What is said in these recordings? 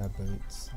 Boots.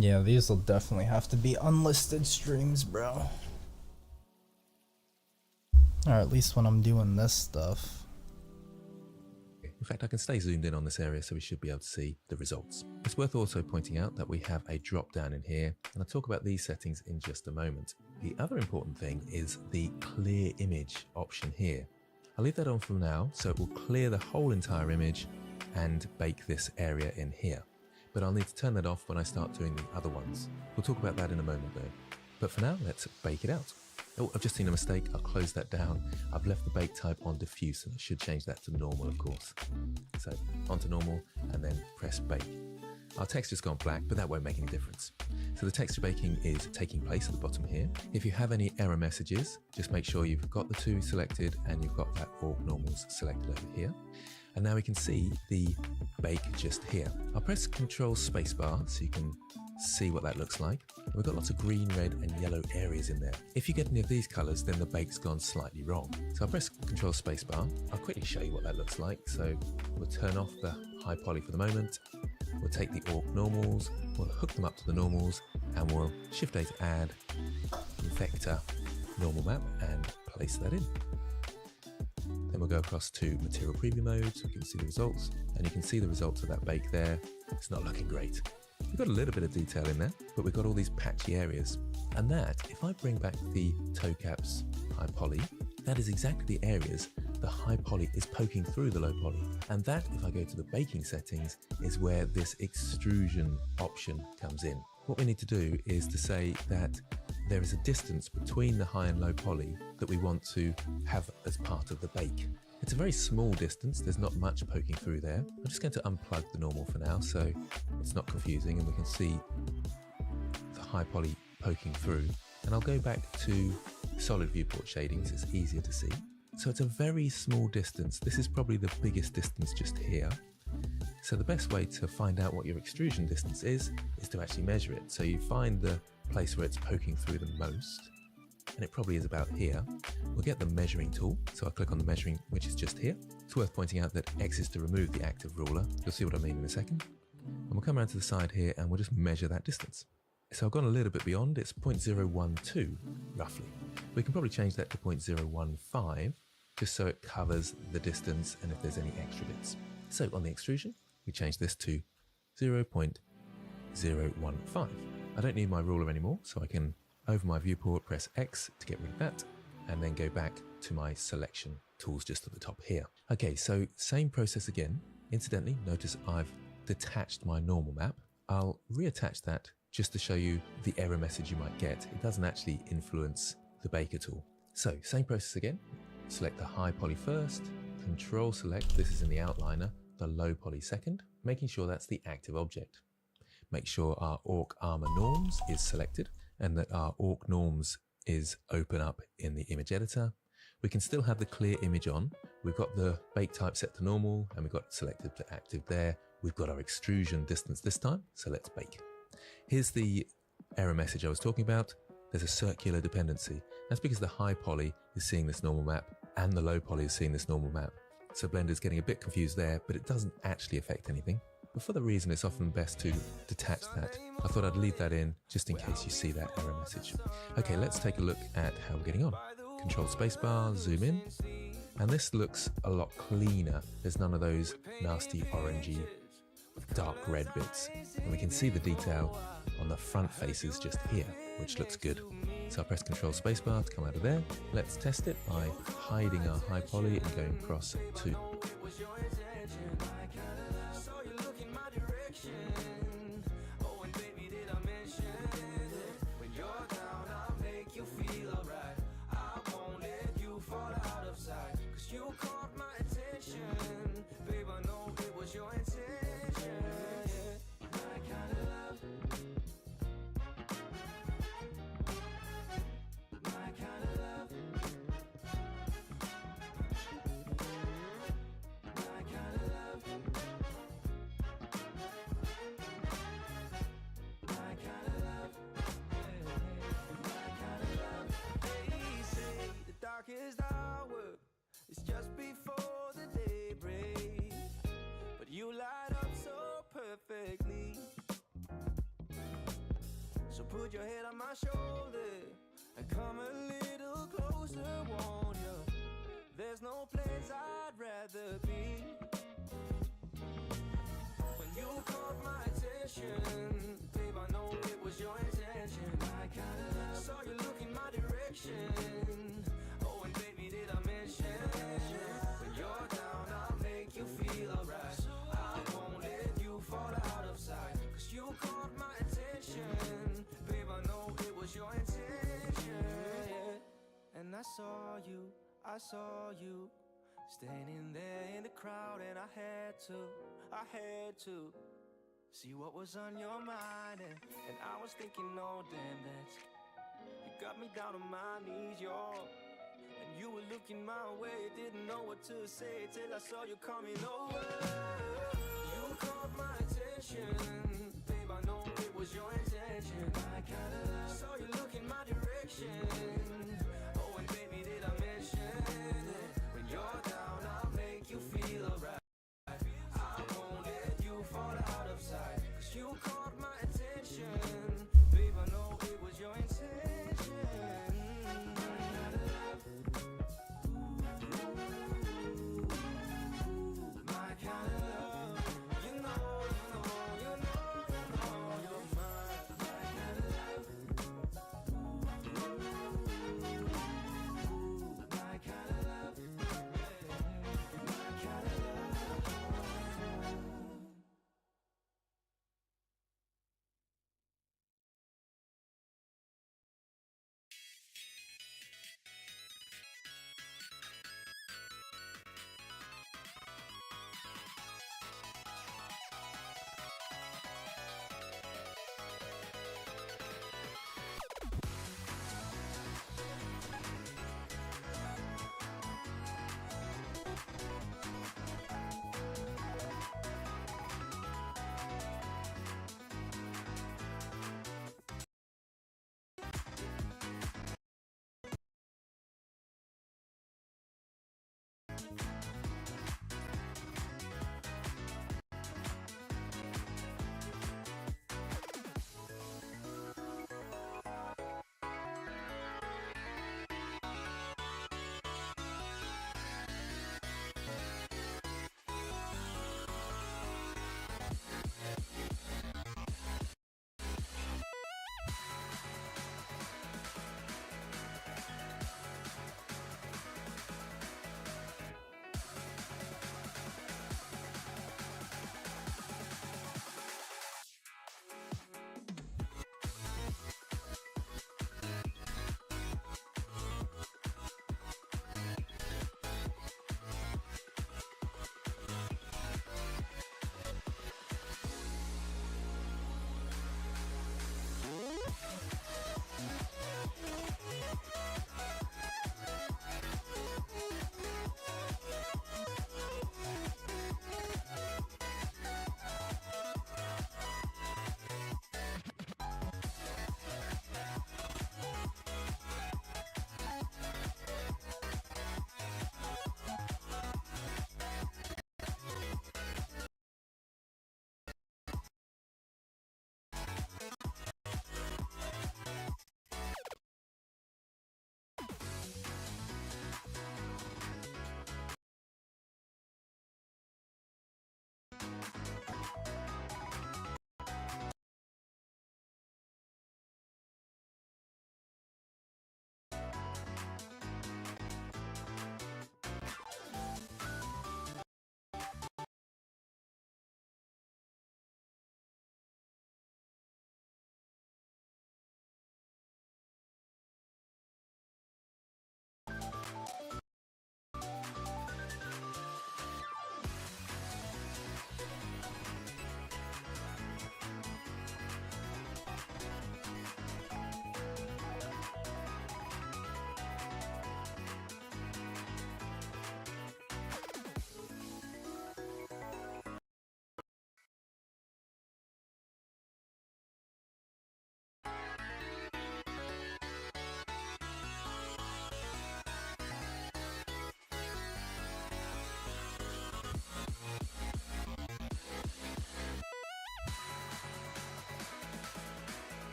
Yeah, these will definitely have to be unlisted streams, bro. Or at least when I'm doing this stuff. In fact, I can stay zoomed in on this area so we should be able to see the results. It's worth also pointing out that we have a drop down in here, and I'll talk about these settings in just a moment. The other important thing is the clear image option here. I'll leave that on for now, so it will clear the whole entire image and bake this area in here. But I'll need to turn that off when I start doing the other ones. We'll talk about that in a moment though. But for now, let's bake it out. Oh, I've just seen a mistake. I'll close that down. I've left the bake type on diffuse, and I should change that to normal, of course. So onto normal and then press bake. Our texture's gone black, but that won't make any difference. So the texture baking is taking place at the bottom here. If you have any error messages, just make sure you've got the two selected and you've got that org normals selected over here. And now we can see the bake just here. I'll press Control Spacebar so you can see what that looks like. We've got lots of green, red and yellow areas in there. If you get any of these colors, then the bake's gone slightly wrong. So I'll press Control Spacebar. I'll quickly show you what that looks like. So we'll turn off the high poly for the moment. We'll take the org normals, we'll hook them up to the normals, and we'll Shift A to add vector normal map and place that in. Then we'll go across to material preview mode so we can see the results, and you can see the results of that bake there. It's not looking great. We've got a little bit of detail in there, but we've got all these patchy areas. And that, if I bring back the toe caps high poly, that is exactly the areas the high poly is poking through the low poly. And that, if I go to the baking settings, is where this extrusion option comes in. What we need to do is to say that there is a distance between the high and low poly that we want to have as part of the bake. It's a very small distance, there's not much poking through there. I'm just going to unplug the normal for now so it's not confusing and we can see the high poly poking through. And I'll go back to solid viewport shadings, it's easier to see. So it's a very small distance. This is probably the biggest distance just here. So the best way to find out what your extrusion distance is to actually measure it. So you find the place where it's poking through the most, and it probably is about here. We'll get the measuring tool. So I'll click on the measuring, which is just here. It's worth pointing out that X is to remove the active ruler. You'll see what I mean in a second. And we'll come around to the side here and we'll just measure that distance. So I've gone a little bit beyond, it's 0.012 roughly. We can probably change that to 0.015 just so it covers the distance and if there's any extra bits. So on the extrusion, we change this to 0.015. I don't need my ruler anymore, so I can, over my viewport, press X to get rid of that, and then go back to my selection tools just at the top here. Okay, so same process again. Incidentally, notice I've detached my normal map. I'll reattach that just to show you the error message you might get. It doesn't actually influence the bake at all. So same process again. Select the high poly first, Control select, this is in the outliner, the low poly second, making sure that's the active object. make sure our orc armor norms is selected and that our orc norms is open up in the image editor. We can still have the clear image on. We've got the bake type set to normal and we've got selected to active there. We've got our extrusion distance this time, so let's bake. Here's the error message I was talking about. There's a circular dependency. That's because the high poly is seeing this normal map and the low poly is seeing this normal map. So Blender's getting a bit confused there, but it doesn't actually affect anything. But for the reason it's often best to detach that, I thought I'd leave that in just in case you see that error message. Okay, let's take a look at how we're getting on. Control spacebar, zoom in, and this looks a lot cleaner. There's none of those nasty orangey dark red bits. And we can see the detail on the front faces just here, which looks good. So I'll press Control spacebar to come out of there. Let's test it by hiding our high poly and going across to. Darkest hour is just before the day breaks, but you light up so perfectly. So put your head on my shoulder and come a little closer, won't you? There's no place I'd rather be. When you caught my attention, babe, I know it was your intention. I kinda saw you look in my direction. Oh, and baby, did I mention when you're down, I'll make you feel alright. I won't let you fall out of sight, 'cause you caught my attention. Babe, I know it was your intention. And I saw you standing there in the crowd, and I had to see what was on your mind, and I was thinking, oh damn, you got me down on my knees, y'all. And you were looking my way, didn't know what to say till I saw you coming over. You caught my attention, babe, I know it was your intention. I kinda saw you look in my direction. Oh, and baby, did I mention when you're down, I'll make you feel alright. I won't let you fall out of sight, 'cause you caught my attention. Babe, I know it was your intention. My kind of love, you know, you're mine.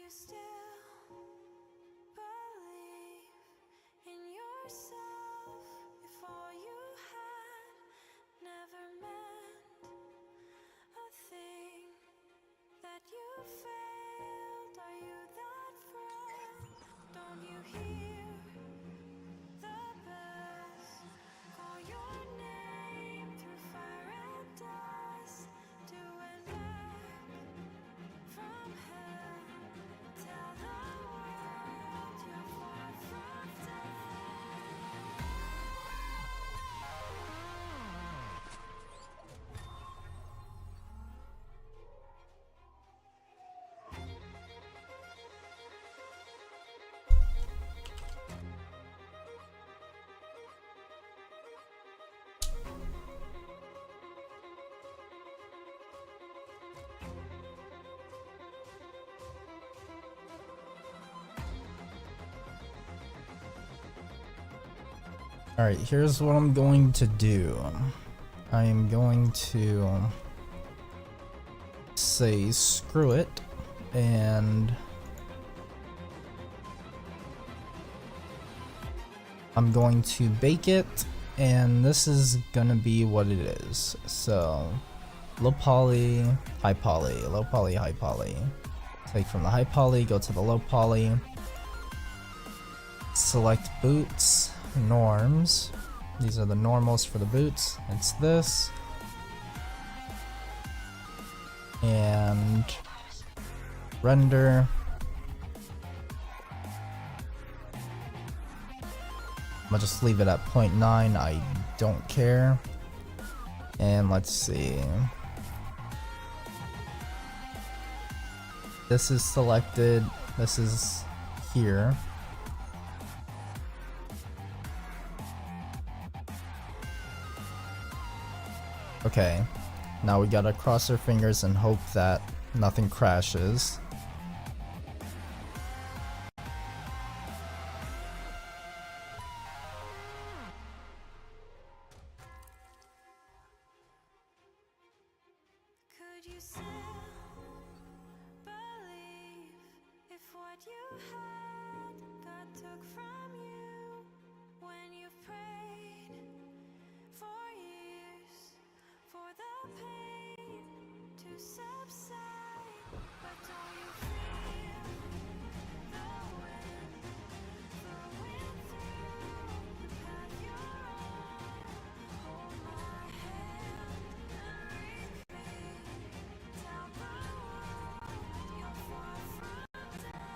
you still believe in yourself if all you had never meant a thing? That you failed? Are you that frail? Don't you hear the bells call your name through fire and dust to and back from hell? Tell the world you're far from dead. Alright, here's what I'm going to do. I am going to say screw it, and I'm going to bake it, and this is gonna be what it is. So low poly, high poly, low poly, high poly. Take from the high poly, go to the low poly, select boots, norms. These are the normals for the boots. It's this, and render. I'm gonna just leave it at 0.9. I don't care. And let's see. This is selected. This is here. Okay. Now we gotta cross our fingers and hope that nothing crashes. Could you still believe if what you had God took from you when you've prayed for years for the pain to subside? But don't you feel the wind flowing through the path you're on? Hold my hand and read me. Tell the world you're far from dead.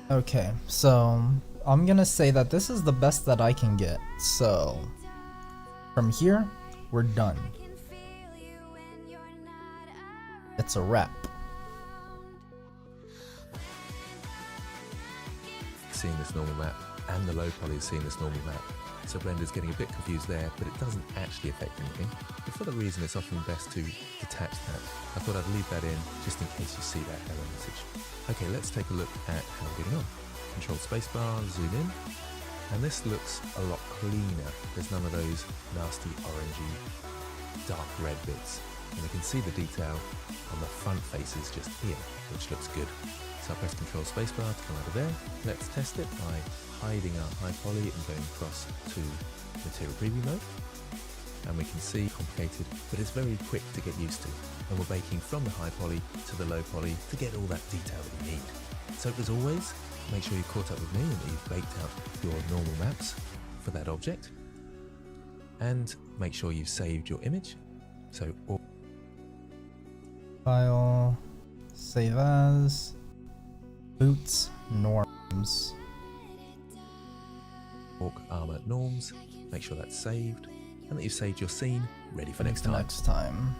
Okay, so I'm gonna say that this is the best that I can get. So from here, we're done. It's a wrap. Seeing this normal map, and the low poly is seeing this normal map. So Blender's getting a bit confused there, but it doesn't actually affect anything. But for the reason it's often best to detach that, I thought I'd leave that in just in case you see that error message. Okay, let's take a look at how we're getting on. Control spacebar, zoom in, and this looks a lot cleaner. There's none of those nasty orangey, dark red bits. And we can see the detail on the front faces just here, which looks good. So I press Control spacebar to come out of there. Let's test it by hiding our high poly and going across to material preview mode. And we can see complicated, but it's very quick to get used to. And we're baking from the high poly to the low poly to get all that detail that we need. So as always, make sure you've caught up with me and that you've baked out your normal maps for that object. And make sure you've saved your image. So File, save as, boots, norms. orc armor norms, make sure that's saved, and that you've saved your scene, ready for next time. Next time.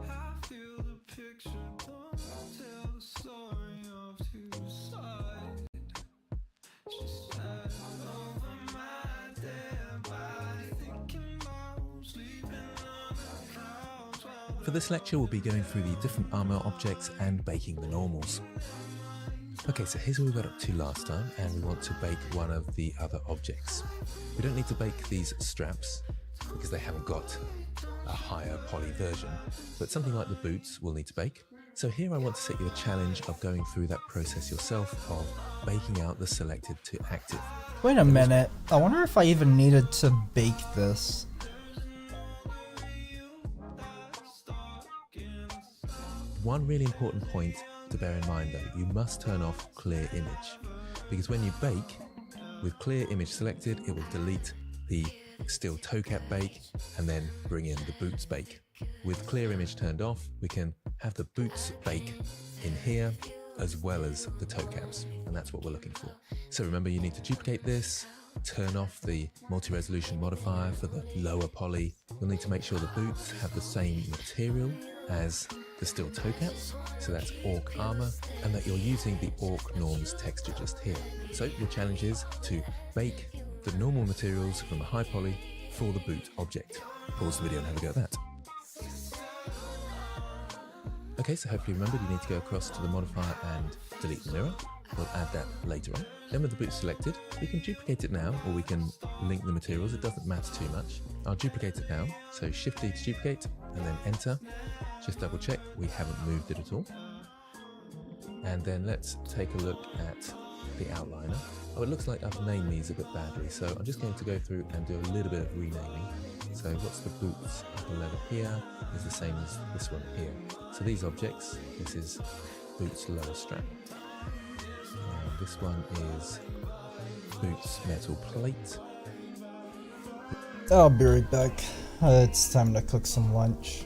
I feel the picture, don't tell the story of two sides. She said over my dead body, thinking about sleeping on the couch while For this lecture, we'll be going through the different armor objects and baking the normals. Okay, so here's what we got up to last time, and we want to bake one of the other objects. We don't need to bake these straps because they haven't got a higher poly version, but something like the boots we'll need to bake. So here I want to set you a challenge of going through that process yourself of baking out the selected to active. Wait a minute. I wonder if I even needed to bake this. One really important point to bear in mind though, you must turn off clear image, because when you bake with clear image selected, it will delete the still toe cap bake and then bring in the boots bake. With clear image turned off, we can have the boots bake in here as well as the toe caps, and that's what we're looking for. So remember, you need to duplicate this, turn off the multi-resolution modifier for the lower poly. You'll need to make sure the boots have the same material as the steel toe caps, so that's orc armor, and that you're using the orc norms texture just here. So your challenge is to bake the normal materials from a high poly for the boot object. Pause the video and have a go at that. Okay, so hopefully remembered you need to go across to the modifier and delete the mirror. We'll add that later on. Then with the boot selected, we can duplicate it now, or we can link the materials. It doesn't matter too much. I'll duplicate it now. So Shift D to duplicate, and then Enter. Just double check we haven't moved it at all. And then let's take a look at the outliner. Oh, it looks like I've named these a bit badly, so I'm just going to go through and do a little bit of renaming. So what's the boots upper level here is the same as this one here. So these objects, this is boots lower strap. And this one is boots metal plate. I'll be right back. It's time to cook some lunch.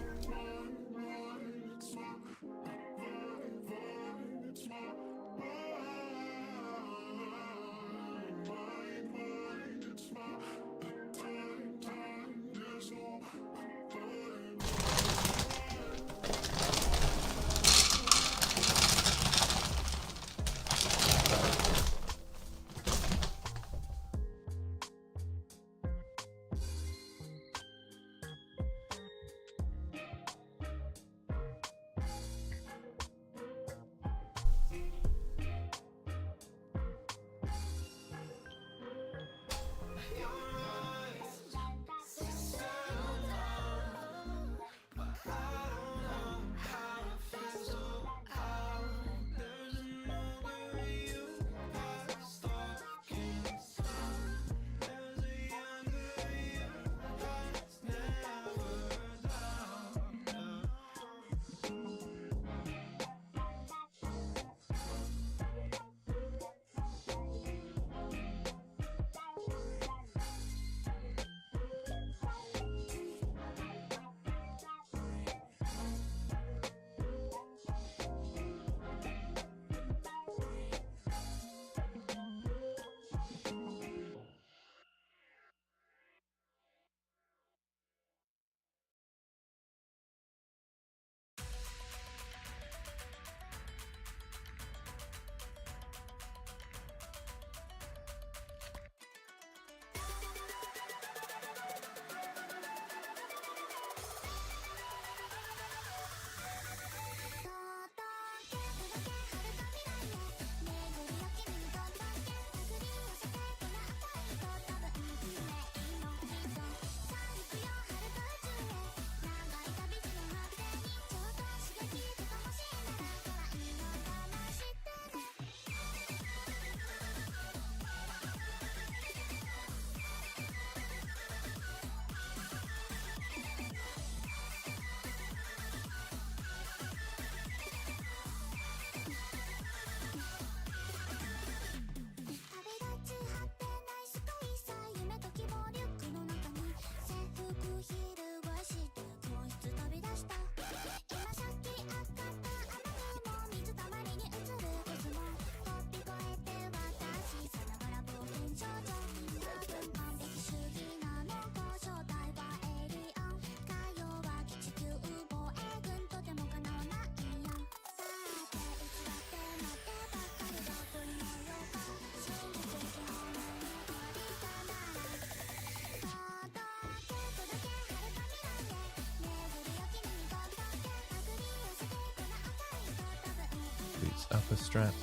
boots upper strap,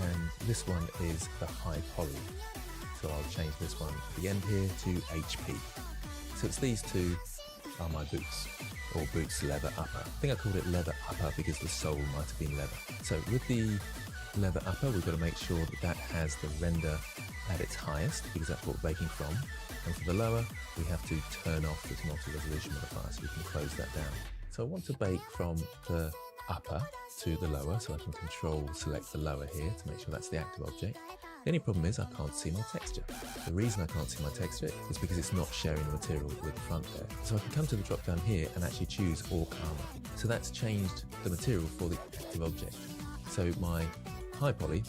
and this one is the high poly. So I'll change this one at the end here to HP. So it's these two are my boots, or boots leather upper. I think I called it leather upper because the sole might have been leather. So with the leather upper, we've got to make sure that that has the render at its highest because that's what we're baking from. And for the lower, we have to turn off this multi-resolution modifier so we can close that down. So I want to bake from the upper to the lower, so I can control select the lower here to make sure that's the active object. The only problem is I can't see my texture. The reason I can't see my texture is because it's not sharing the material with the front there. So I can come to the drop down here and actually choose Orc Armor. So that's changed the material for the active object. So my high poly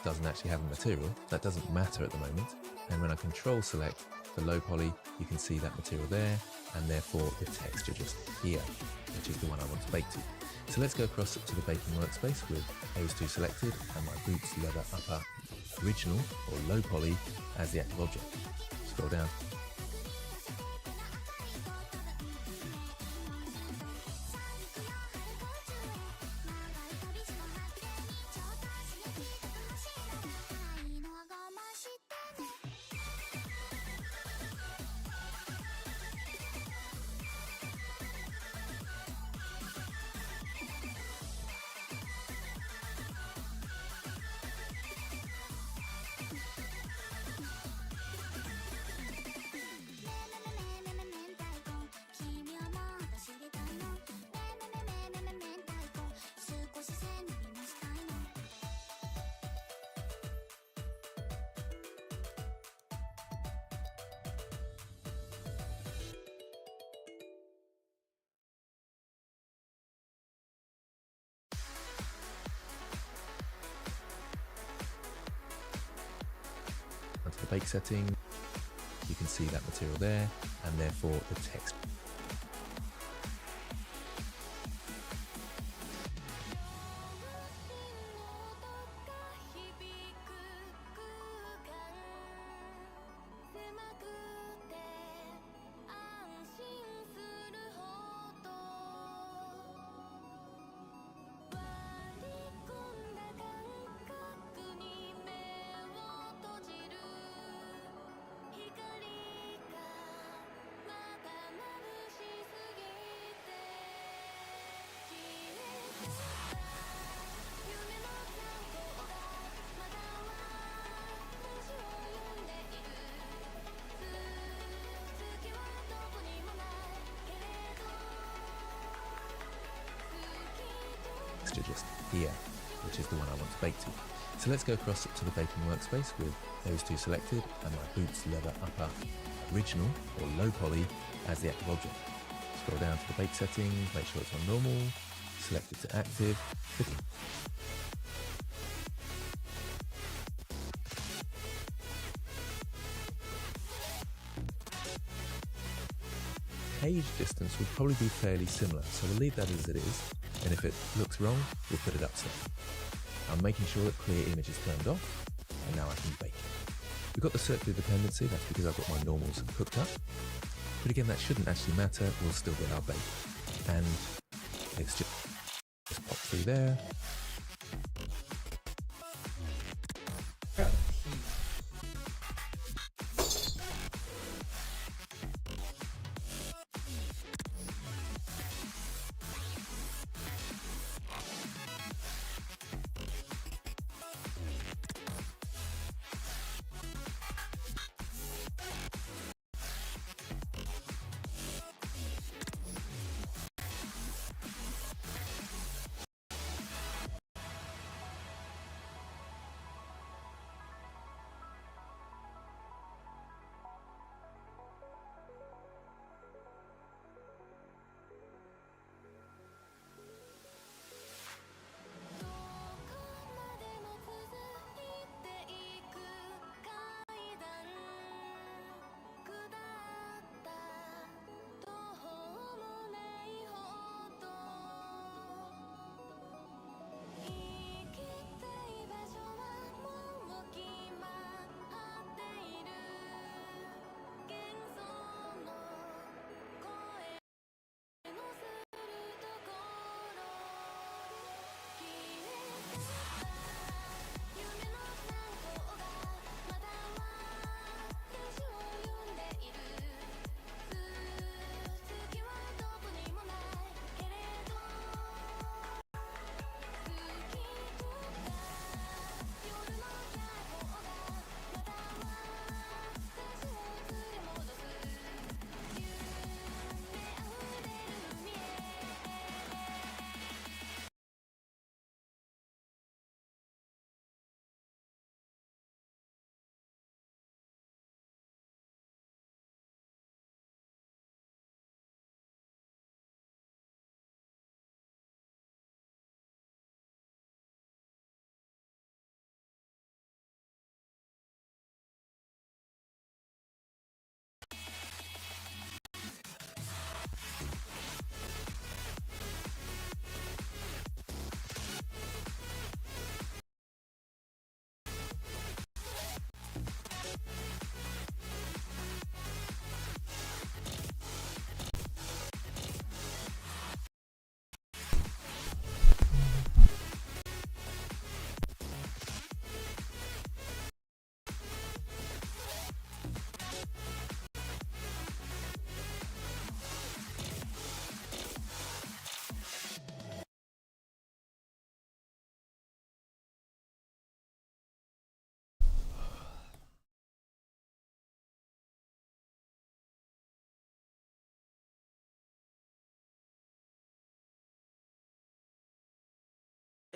doesn't actually have a material. That doesn't matter at the moment. And when I control select the low poly, you can see that material there, and therefore the texture just here, which is the one I want to bake to. So let's go across to the baking workspace with those two selected and my boots leather upper original or low poly as the active object. Scroll down. Onto the bake setting, you can see that material there, and therefore the text. Just here, which is the one I want to bake to. So let's go across to the baking workspace with those two selected and my boots leather upper original or low poly as the active object. Scroll down to the bake settings, make sure it's on normal, select it to active, page distance would probably be fairly similar, so we'll leave that as it is, and if it looks wrong, we'll put it upside. I'm making sure that clear image is turned off, and now I can bake. We've got the circular dependency, that's because I've got my normals hooked up, but again that shouldn't actually matter, we'll still get our bake. And let's just pop through there.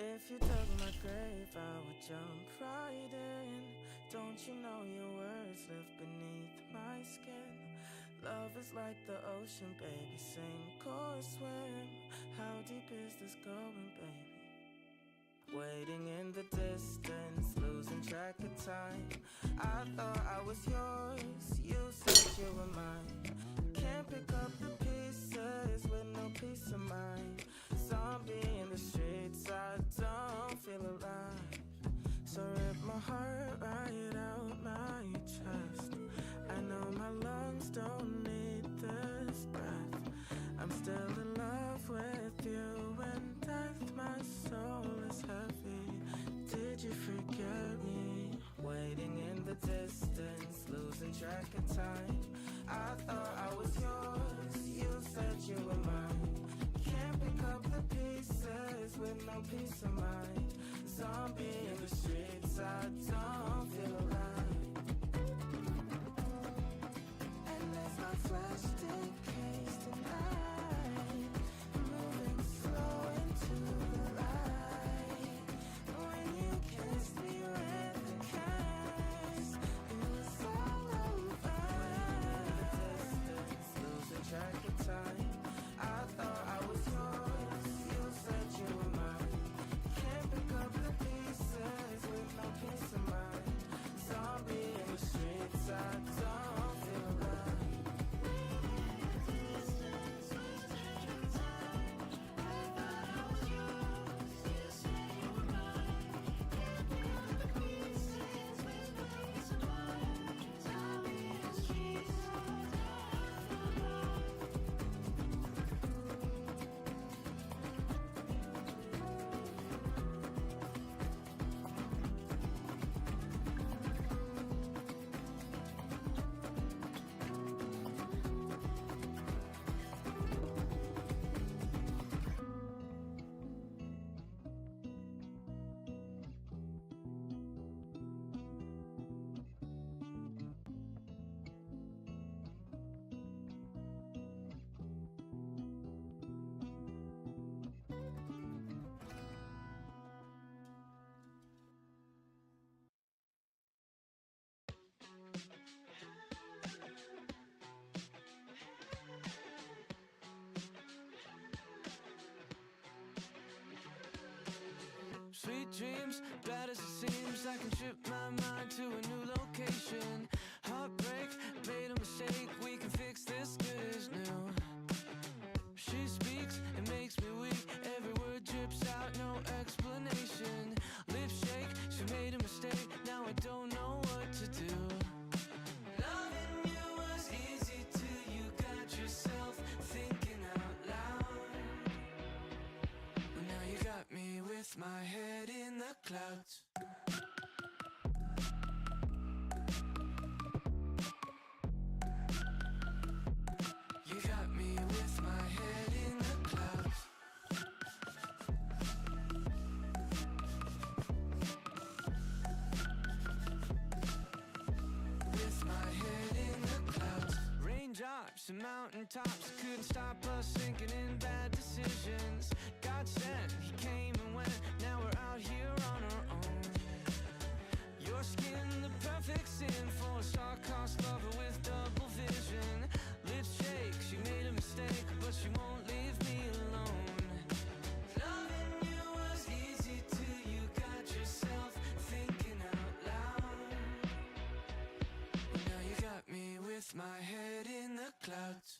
If you dug my grave, I would jump right in. Don't you know your words live beneath my skin? Love is like the ocean, baby, sink or swim. How deep is this going, baby? Waiting in the distance, losing track of time. I thought I was yours, you said you were mine. Can't pick up the pieces with no peace of mind. Zombie in the streets, I don't feel alive. So rip my heart right out my chest. I know my lungs don't need this breath. I'm still in love with you and death. My soul is heavy. Did you forget me? Waiting in the distance, losing track of time. I thought I was yours, you said you were mine. Can't pick up the pieces with no peace of mind. Zombie in the streets, I don't feel alive. And there's my flesh decays tonight, moving slow into the light. When you kissed me with the kiss, it was all over. Distance, losing track of time. I thought I was yours, you said you were mine. Can't pick up the pieces with no peace of mind. Zombie in the streets, I don't feel alive. Sweet dreams, bad as it seems, I can trip my mind to a new location. Heartbreak, made a mistake, we can fix this good as new. She speaks, it makes me weak, every word drips out, no explanation. Lips shake, she made a mistake, now I don't know what to do. Loving you was easy till you got yourself thinking out loud. Well, now you got me with my head in the clouds. You got me with my head in the clouds. With my head in the clouds. Raindrops and mountaintops couldn't stop us thinking in bad decisions. God sent, he came and went, now we're out here on our own. Your skin, the perfect sin for a star-crossed lover with double vision. Lips shake, she made a mistake, but she won't leave me alone. Loving you was easy till you got yourself thinking out loud. Well, now you got me with my head in the clouds.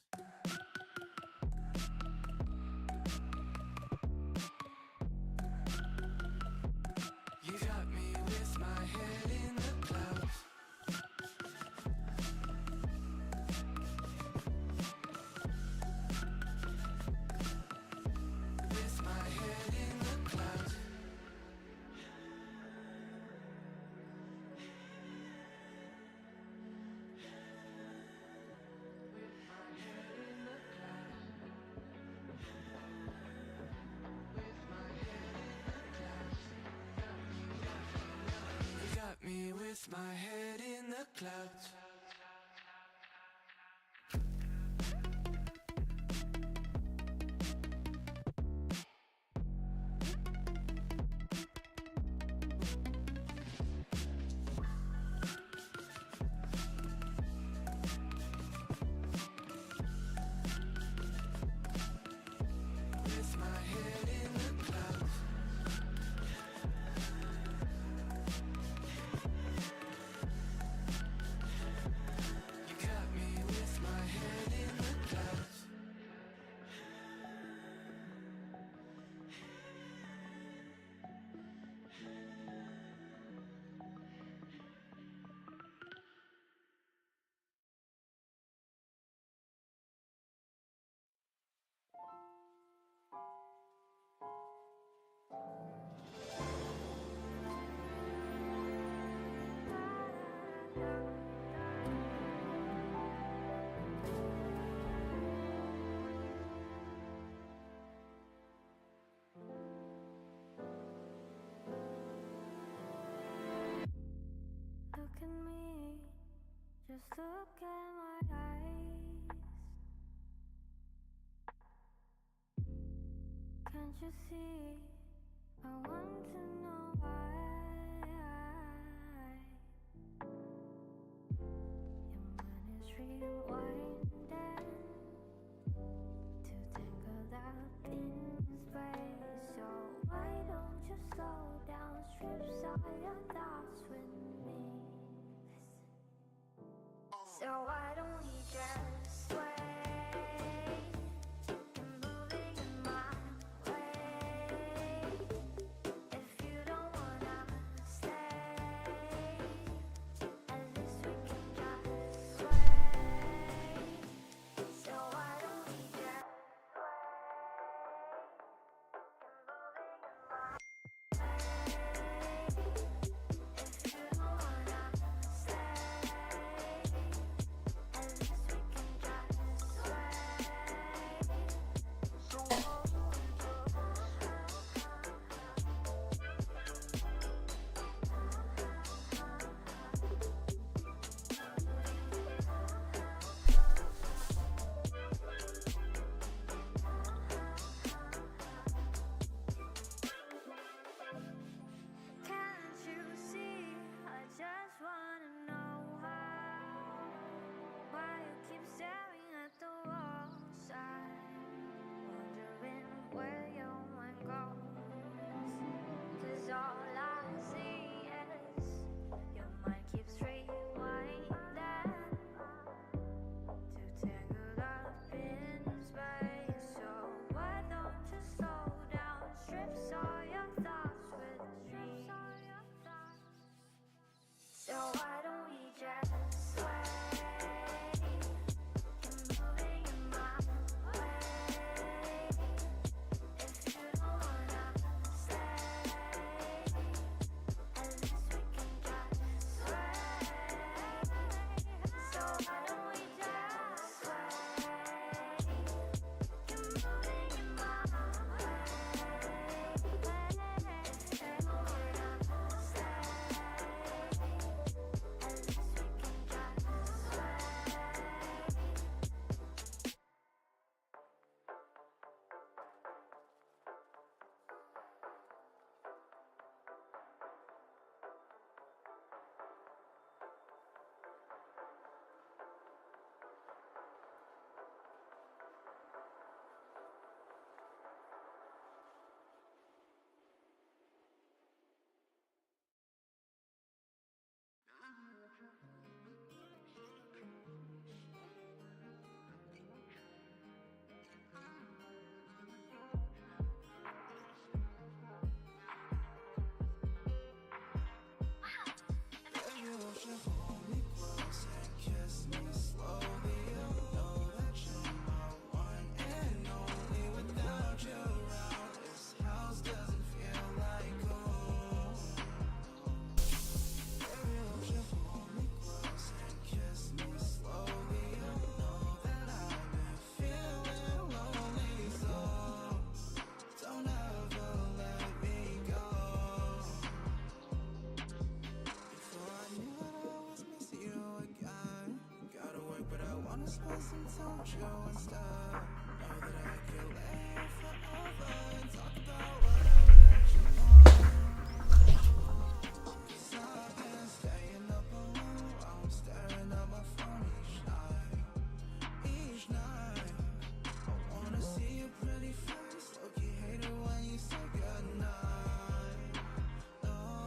look at my eyes. Can't you see? I want to know why. Your mind is rewinding to tangled up in space. So why don't you slow down, strip all your thoughts with me? So why don't we just sway and moving in my way? If you don't wanna stay, at least we can just sway. So why don't we just if you don't wanna stay, at least we can just sway. Can't you see? I just wanna know why you keep staring at the wall side, wondering where your mind goes. 'Cause all I see is your mind keeps rewinding to tangled up in space. So why don't you slow down, strip all your thoughts with me? So why don't we just sway and moving in my way? If you don't wanna stay, at least we can just sway. So why don't we just sway and moving in my way? If you don't wanna stay, at least we can just sway. Spend some time with you and stuff. Know that I could lay here forever and talk about whatever that you want. 'Cause I've been staying up alone, I'm staring at my phone each night. Each night, I wanna see your pretty face. Look, you hate it when you say goodnight. Oh,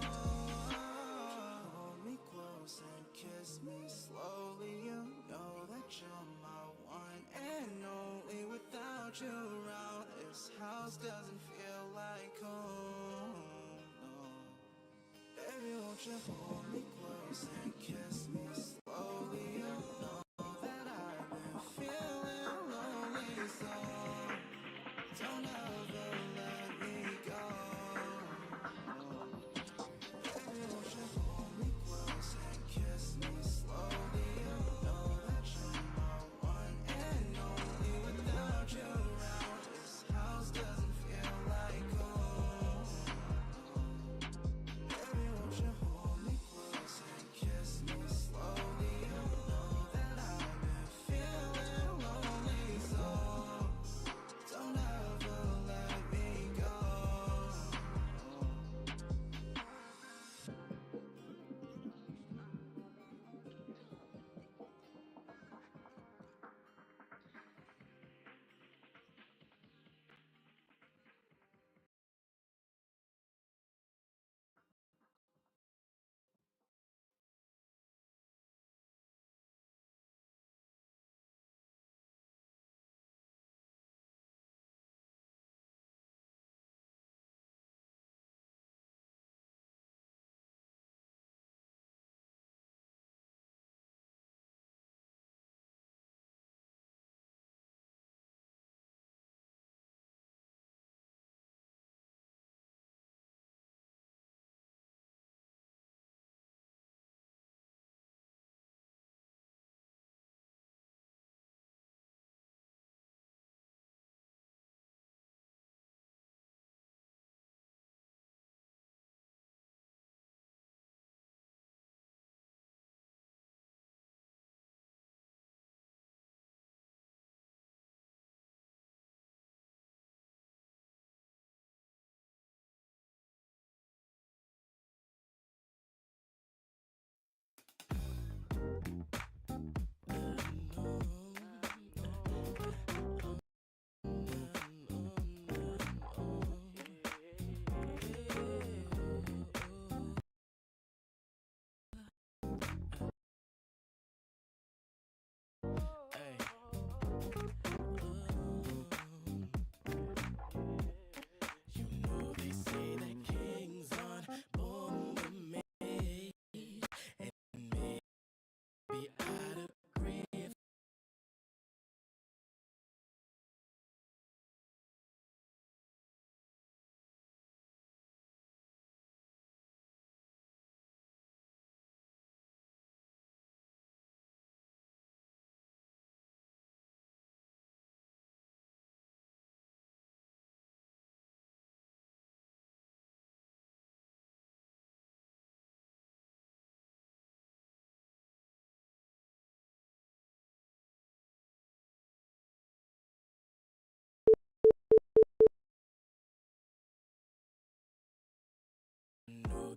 hold me close and kiss me slowly. You know that you're my one and only. Without you around, this house doesn't feel like home. No. Baby, won't you hold me close and kiss me slowly? You know that I've been feeling lonely, so don't ever let me go. Baby, won't you hold me close and kiss me slowly? You know that you're my one and only. Without you around, this house doesn't feel like home. Baby, won't you hold me close and kiss me slowly?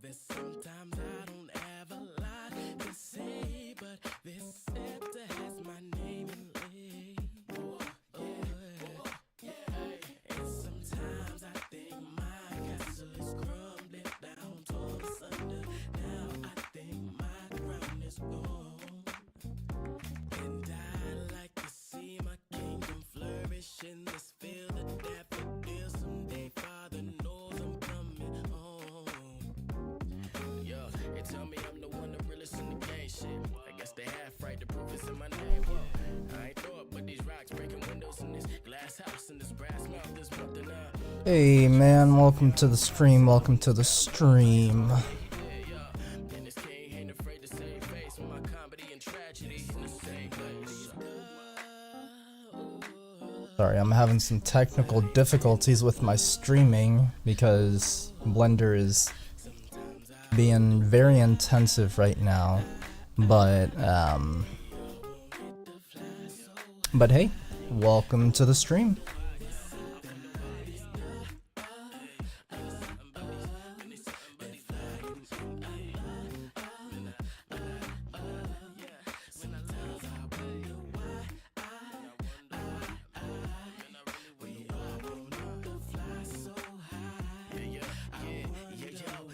that sometimes I don't have a lot to say, but this scepter has my name in it. And sometimes I think my castle is crumbling down, torn asunder. Now I think my crown is gone, and I'd like to see my kingdom flourish in this field of daffodils. Someday, Father knows I'm coming home. Yo, they tell me I'm the one that really in the game shit. I guess they half right, the proof is in my name. Whoa, I ain't throw up, but these rocks breaking windows in this glass house and this brass mouth, there's nothing up. Hey man, welcome to the stream, welcome to the stream. And this king ain't afraid to save face with my comedy and tragedy in the same place. Sorry, I'm having some technical difficulties with my streaming because Blender is being very intensive right now. But hey, welcome to the stream.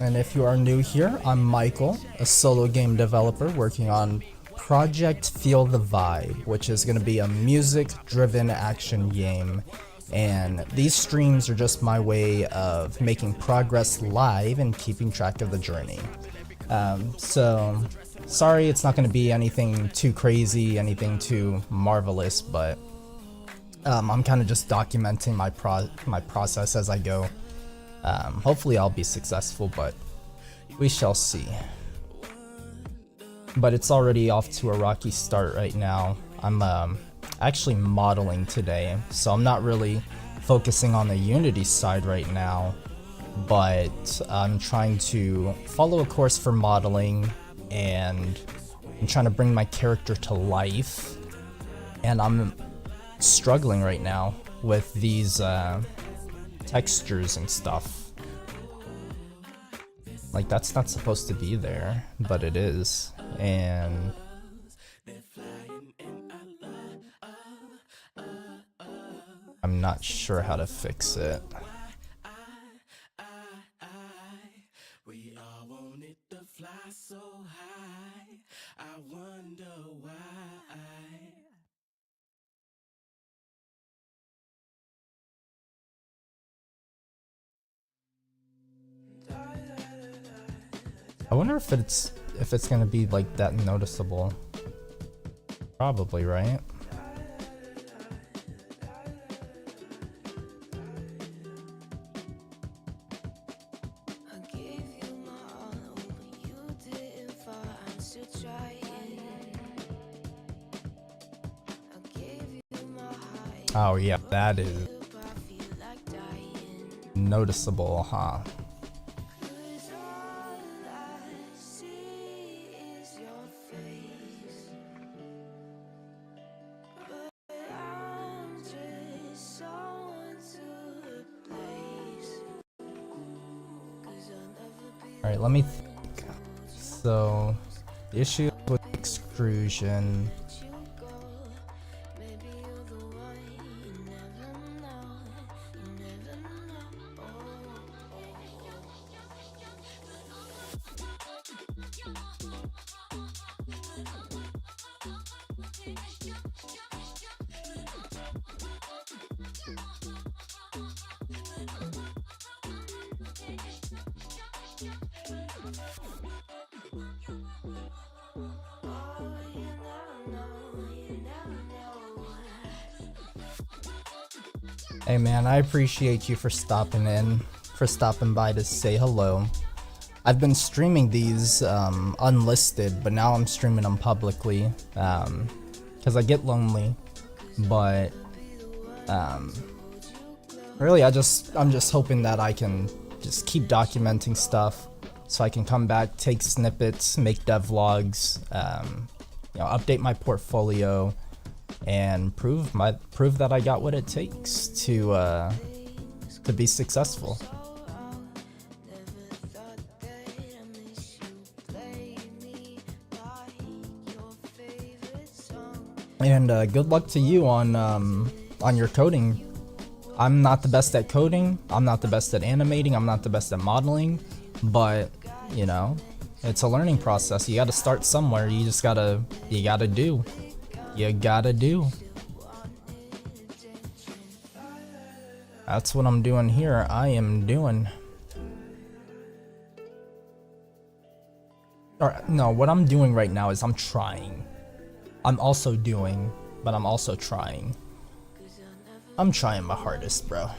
And if you are new here, I'm Michael, a solo game developer working on Project Feel the Vibe, which is going to be a music-driven action game. And these streams are just my way of making progress live and keeping track of the journey. So, sorry it's not going to be anything too crazy, anything too marvelous, but I'm kind of just documenting my process as I go. Hopefully I'll be successful, but we shall see. But it's already off to a rocky start right now. I'm actually modeling today, so I'm not really focusing on the Unity side right now, but I'm trying to follow a course for modeling, and I'm trying to bring my character to life, and I'm struggling right now with these textures and stuff. Like, that's not supposed to be there, but it is, and I'm not sure how to fix it. We all wanted to fly so high. I wonder why. I wonder if it's gonna be like that noticeable. Probably, right? Oh yeah, that is noticeable, huh? Alright, let me think. So, the issue with extrusion. Hey man, I appreciate you for stopping by to say hello. I've been streaming these unlisted, but now I'm streaming them publicly because I get lonely. But really, I'm just hoping that I can just keep documenting stuff, so I can come back, take snippets, make devlogs, update my portfolio, and prove that I got what it takes to be successful. And good luck to you on your coding. I'm not the best at coding, I'm not the best at animating, I'm not the best at modeling, but you know, it's a learning process. You gotta start somewhere. You gotta do. That's what I'm doing here. I am doing. Or no, what I'm doing right now is I'm trying. I'm also doing, but I'm also trying. I'm trying my hardest, bro.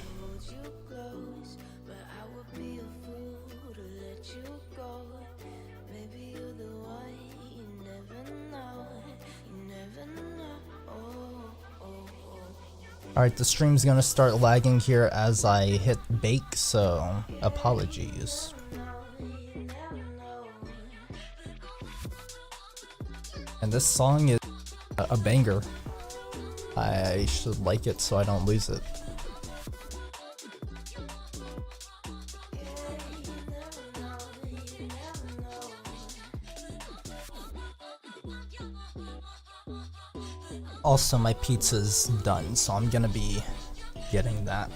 Alright, the stream's gonna start lagging here as I hit bake, so apologies. And this song is a banger. I should like it so I don't lose it. Also, my pizza's done, so I'm gonna be getting that.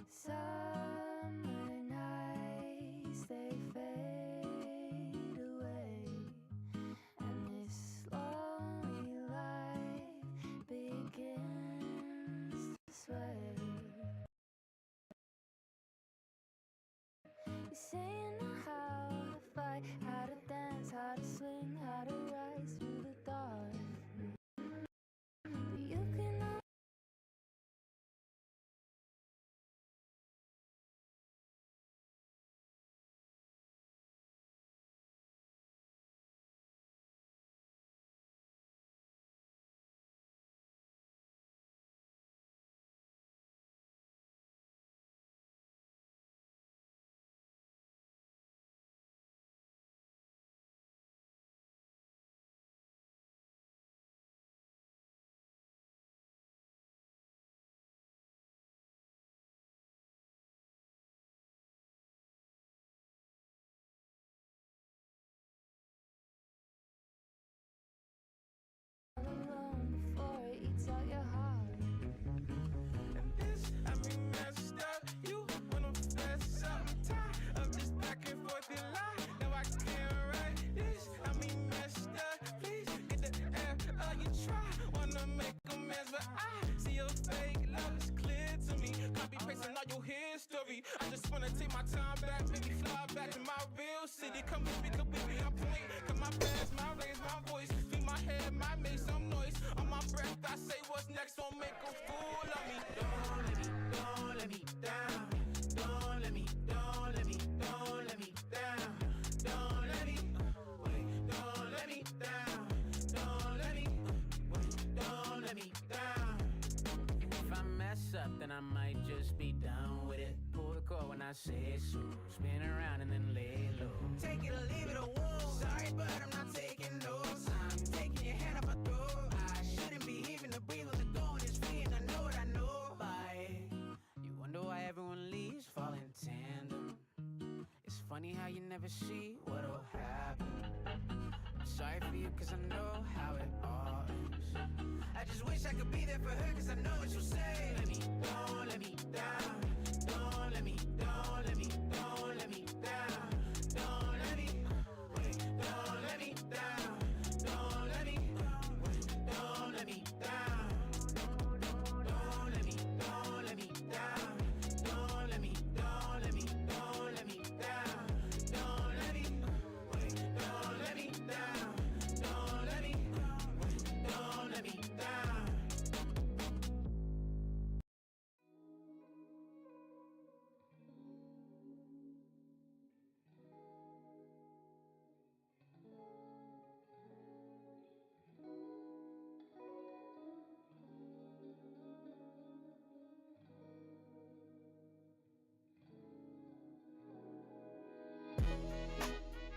Summer nights, they fade away, and this lonely life begins to sway. You say you know how to fight, how to dance, how to swing, how to rise through the dark, but you can alone before it eats out your heart. I be messed up. You wanna fess up? I'm tired of this back and forth in line. No, I can't write this. I be messed up. Please get the F. You try. Wanna make a mess, but I see your fake love is clear to me. Copy pasting all your history. I just wanna take my time back, maybe fly back to my real city. Come and speak up with me on point. Cause my past, my raise, my voice. Feel my head, might make some noise. On my breath, I say what's next. Don't make a fool of me. Don't let me down. Don't let me down. Don't let me down. Don't let me wait. Don't let me down. Don't let me wait. Don't let me down. If I mess up, then I might just be down with it. Pull the cord when I say so. Spin around and then lay low. Take it or leave it or whoa. Sorry, but I'm not taking no time. Taking your hand off my throat. I shouldn't be even to breathe on the going is free, and I know what I know. Bye. You wonder why everyone leaves? funny how you never see what'll happen. I'm sorry for you cause I know how it all is. I just wish I could be there for her cause I know what you'll say. Don't let me down. Don't let me, don't let me, don't let me down. Don't let me, wait, don't let me down. Don't let me, wait, don't let me down. Don't let me, don't let me down. Don't let me, don't let me, don't let me down. Don't let me, wait, don't let me down. Don't let me, wait, don't let me down.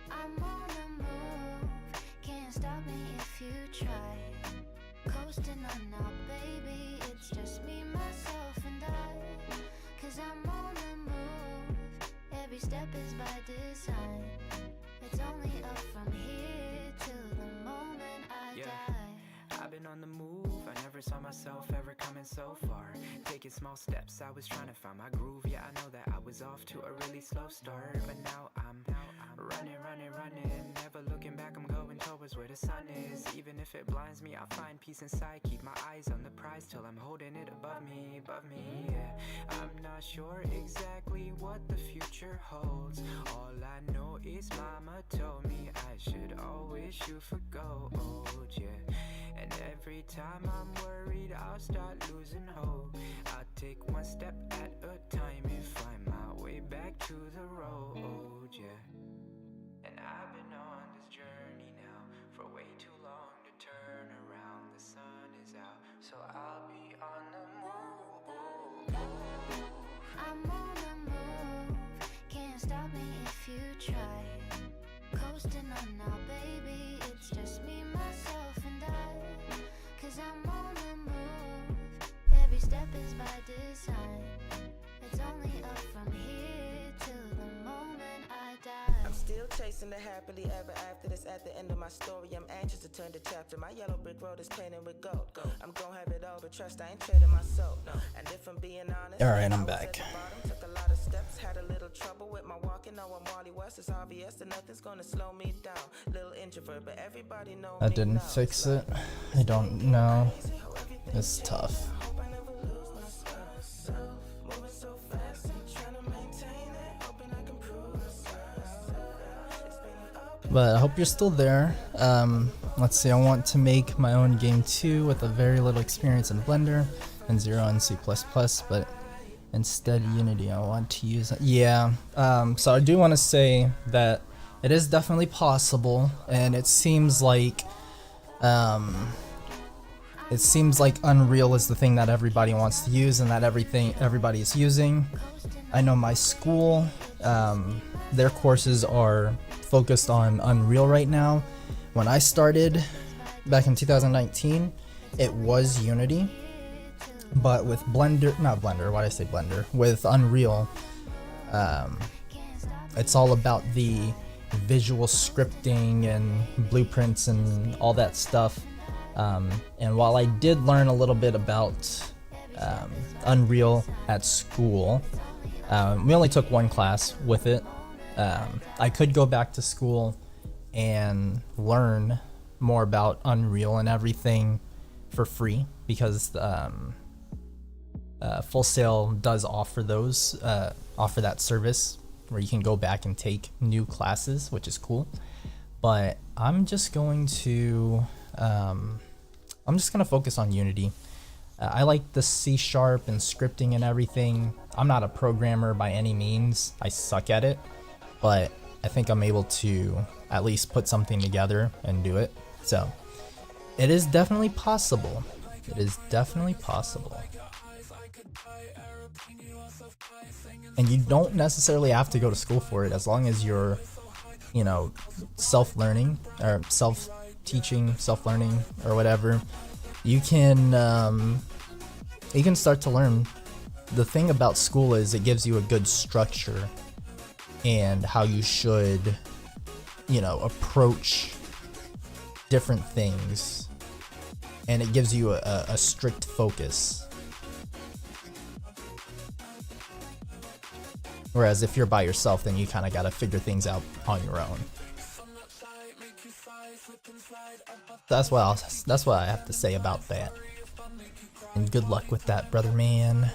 I'm on the move, can't stop me if you try. Coasting on now, baby, it's just me, myself, and I. Cause I'm on the move, every step is by design. It's only up from here till the moment I die. I've been on the move, I never saw myself ever coming so far. Taking small steps, I was trying to find my groove. Yeah, I know that I was off to a really slow start, but now I'm running, running, running. Never looking back, I'm going towards where the sun is. Even if it blinds me, I'll find peace inside. Keep my eyes on the prize till I'm holding it above me, yeah. I'm not sure exactly what the future holds. All I know is mama told me I should always shoot for gold, yeah. And every time I'm worried I'll start losing hope. I'll take one step at a time and find my way back to the road, yeah. And I've been on this journey now for way too long to turn around. The sun is out, so I'll be on the move. I'm on the move, can't stop me if you try. Coasting on now, baby, it's just me, myself, and I. Cause I'm on the move, every step is by design. It's only up from here till the moment I die. I'm still chasing the happily ever after. This at the end of my story. I'm anxious to turn the chapter. My yellow brick road is painted with gold. I'm gonna have it all, but trust I ain't trading my soul. And if I'm being honest, Alright, I'm I was back. at the bottom, took a lot of steps, had a little trouble with my walking. Now I'm Wally West. It's obvious that nothing's gonna slow me down. Little introvert, but everybody know That me didn't now. fix it. I don't know. It's tough. Hope I never lose myself. Moving so fast and trying to maintain it. Hoping I can prove myself. It's been an up. But I hope you're still there. Let's see, I want to make my own game too with a very little experience in Blender and 0 and C++, but instead Unity I want to use. Yeah, so I do want to say that it is definitely possible, and it seems like Unreal is the thing that everybody wants to use and that everybody is using. I know my school, their courses are focused on Unreal right now. When I started back in 2019, it was Unity, but with Blender, not Blender, why did I say Blender? With Unreal, it's all about the visual scripting and blueprints and all that stuff. And while I did learn a little bit about Unreal at school, we only took one class with it. I could go back to school and learn more about Unreal and everything for free, because Full Sail does offer that service where you can go back and take new classes, which is cool. But I'm just going to focus on Unity. I like the C# and scripting and everything. I'm not a programmer by any means. I suck at it, but I think I'm able to at least put something together and do it. So it is definitely possible. It is definitely possible. And you don't necessarily have to go to school for it, as long as you're, self-learning or self-teaching, self-learning or whatever. You can start to learn. The thing about school is it gives you a good structure, and how you should, you know, approach different things, and it gives you a strict focus. Whereas if you're by yourself, then you kind of gotta figure things out on your own. That's what I have to say about that. And good luck with that, brother man.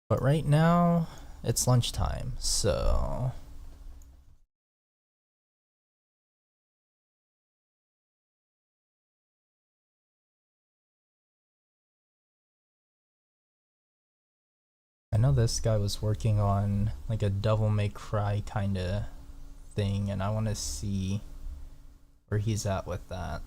But right now, it's lunchtime, so... I know this guy was working on like a Devil May Cry kinda thing, and I want to see where he's at with that.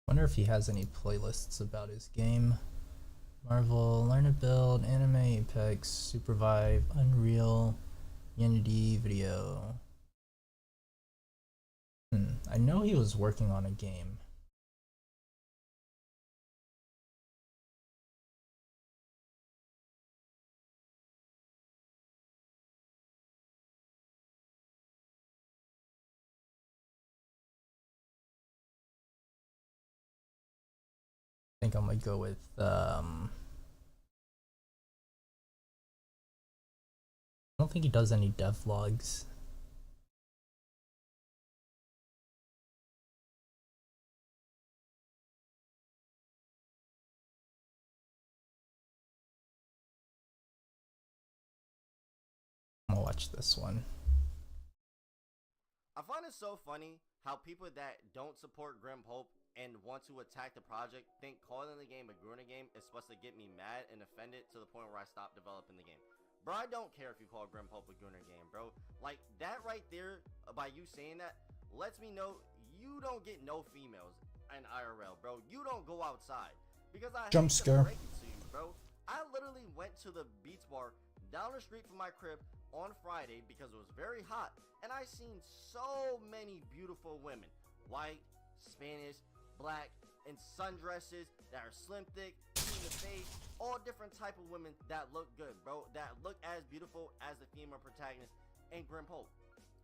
Wonder if he has any playlists about his game. Marvel, Learn to Build, Anime, Apex, Supervive, Unreal, Unity, Video. I know he was working on a game. I think I'm gonna go with I don't think he does any devlogs. I'm gonna watch this one. I find it so funny how people that don't support Grim Hope and want to attack the project think calling the game a Gruner game is supposed to get me mad and offended to the point where I stop developing the game. Bro, I don't care if you call Grim Hope a Gruner game, bro. Like, that right there, by you saying that, lets me know you don't get no females in IRL, bro. You don't go outside. Because I Jump hate to scare. break it to you, bro. I literally went to the Beats Bar down the street from my crib on Friday because it was very hot, and I seen so many beautiful women, white, Spanish, black, in sundresses that are slim thick, in the face, all different type of women that look good, bro, that look as beautiful as the female protagonist in Grim Hope.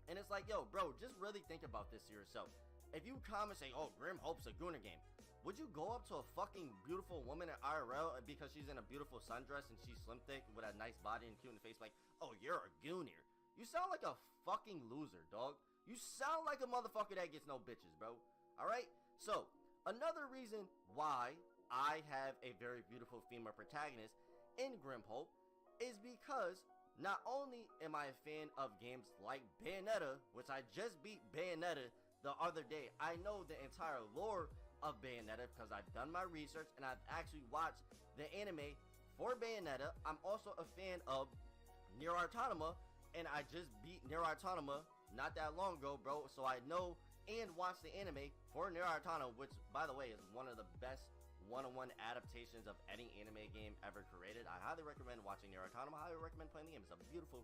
And it's like, yo, bro, just really think about this to yourself. If you comment saying, oh, Grim Hope's a Gooner game, would you go up to a fucking beautiful woman at IRL because she's in a beautiful sundress and she's slim thick with a nice body and cute in the face like, oh, you're a gooner? You sound like a fucking loser, dog. You sound like a motherfucker that gets no bitches, bro. Alright? So, another reason why I have a very beautiful female protagonist in Grim Hope is because not only am I a fan of games like Bayonetta, which I just beat Bayonetta the other day. I know the entire lore of Bayonetta because I've done my research and I've actually watched the anime for Bayonetta. I'm also a fan of Nier Automata, and I just beat Nier Automata not that long ago, bro. So I know and watch the anime for Nier Automata, which, by the way, is one of the best one-on-one adaptations of any anime game ever created. I highly recommend watching Nier Automata. I highly recommend playing the game. It's a beautiful,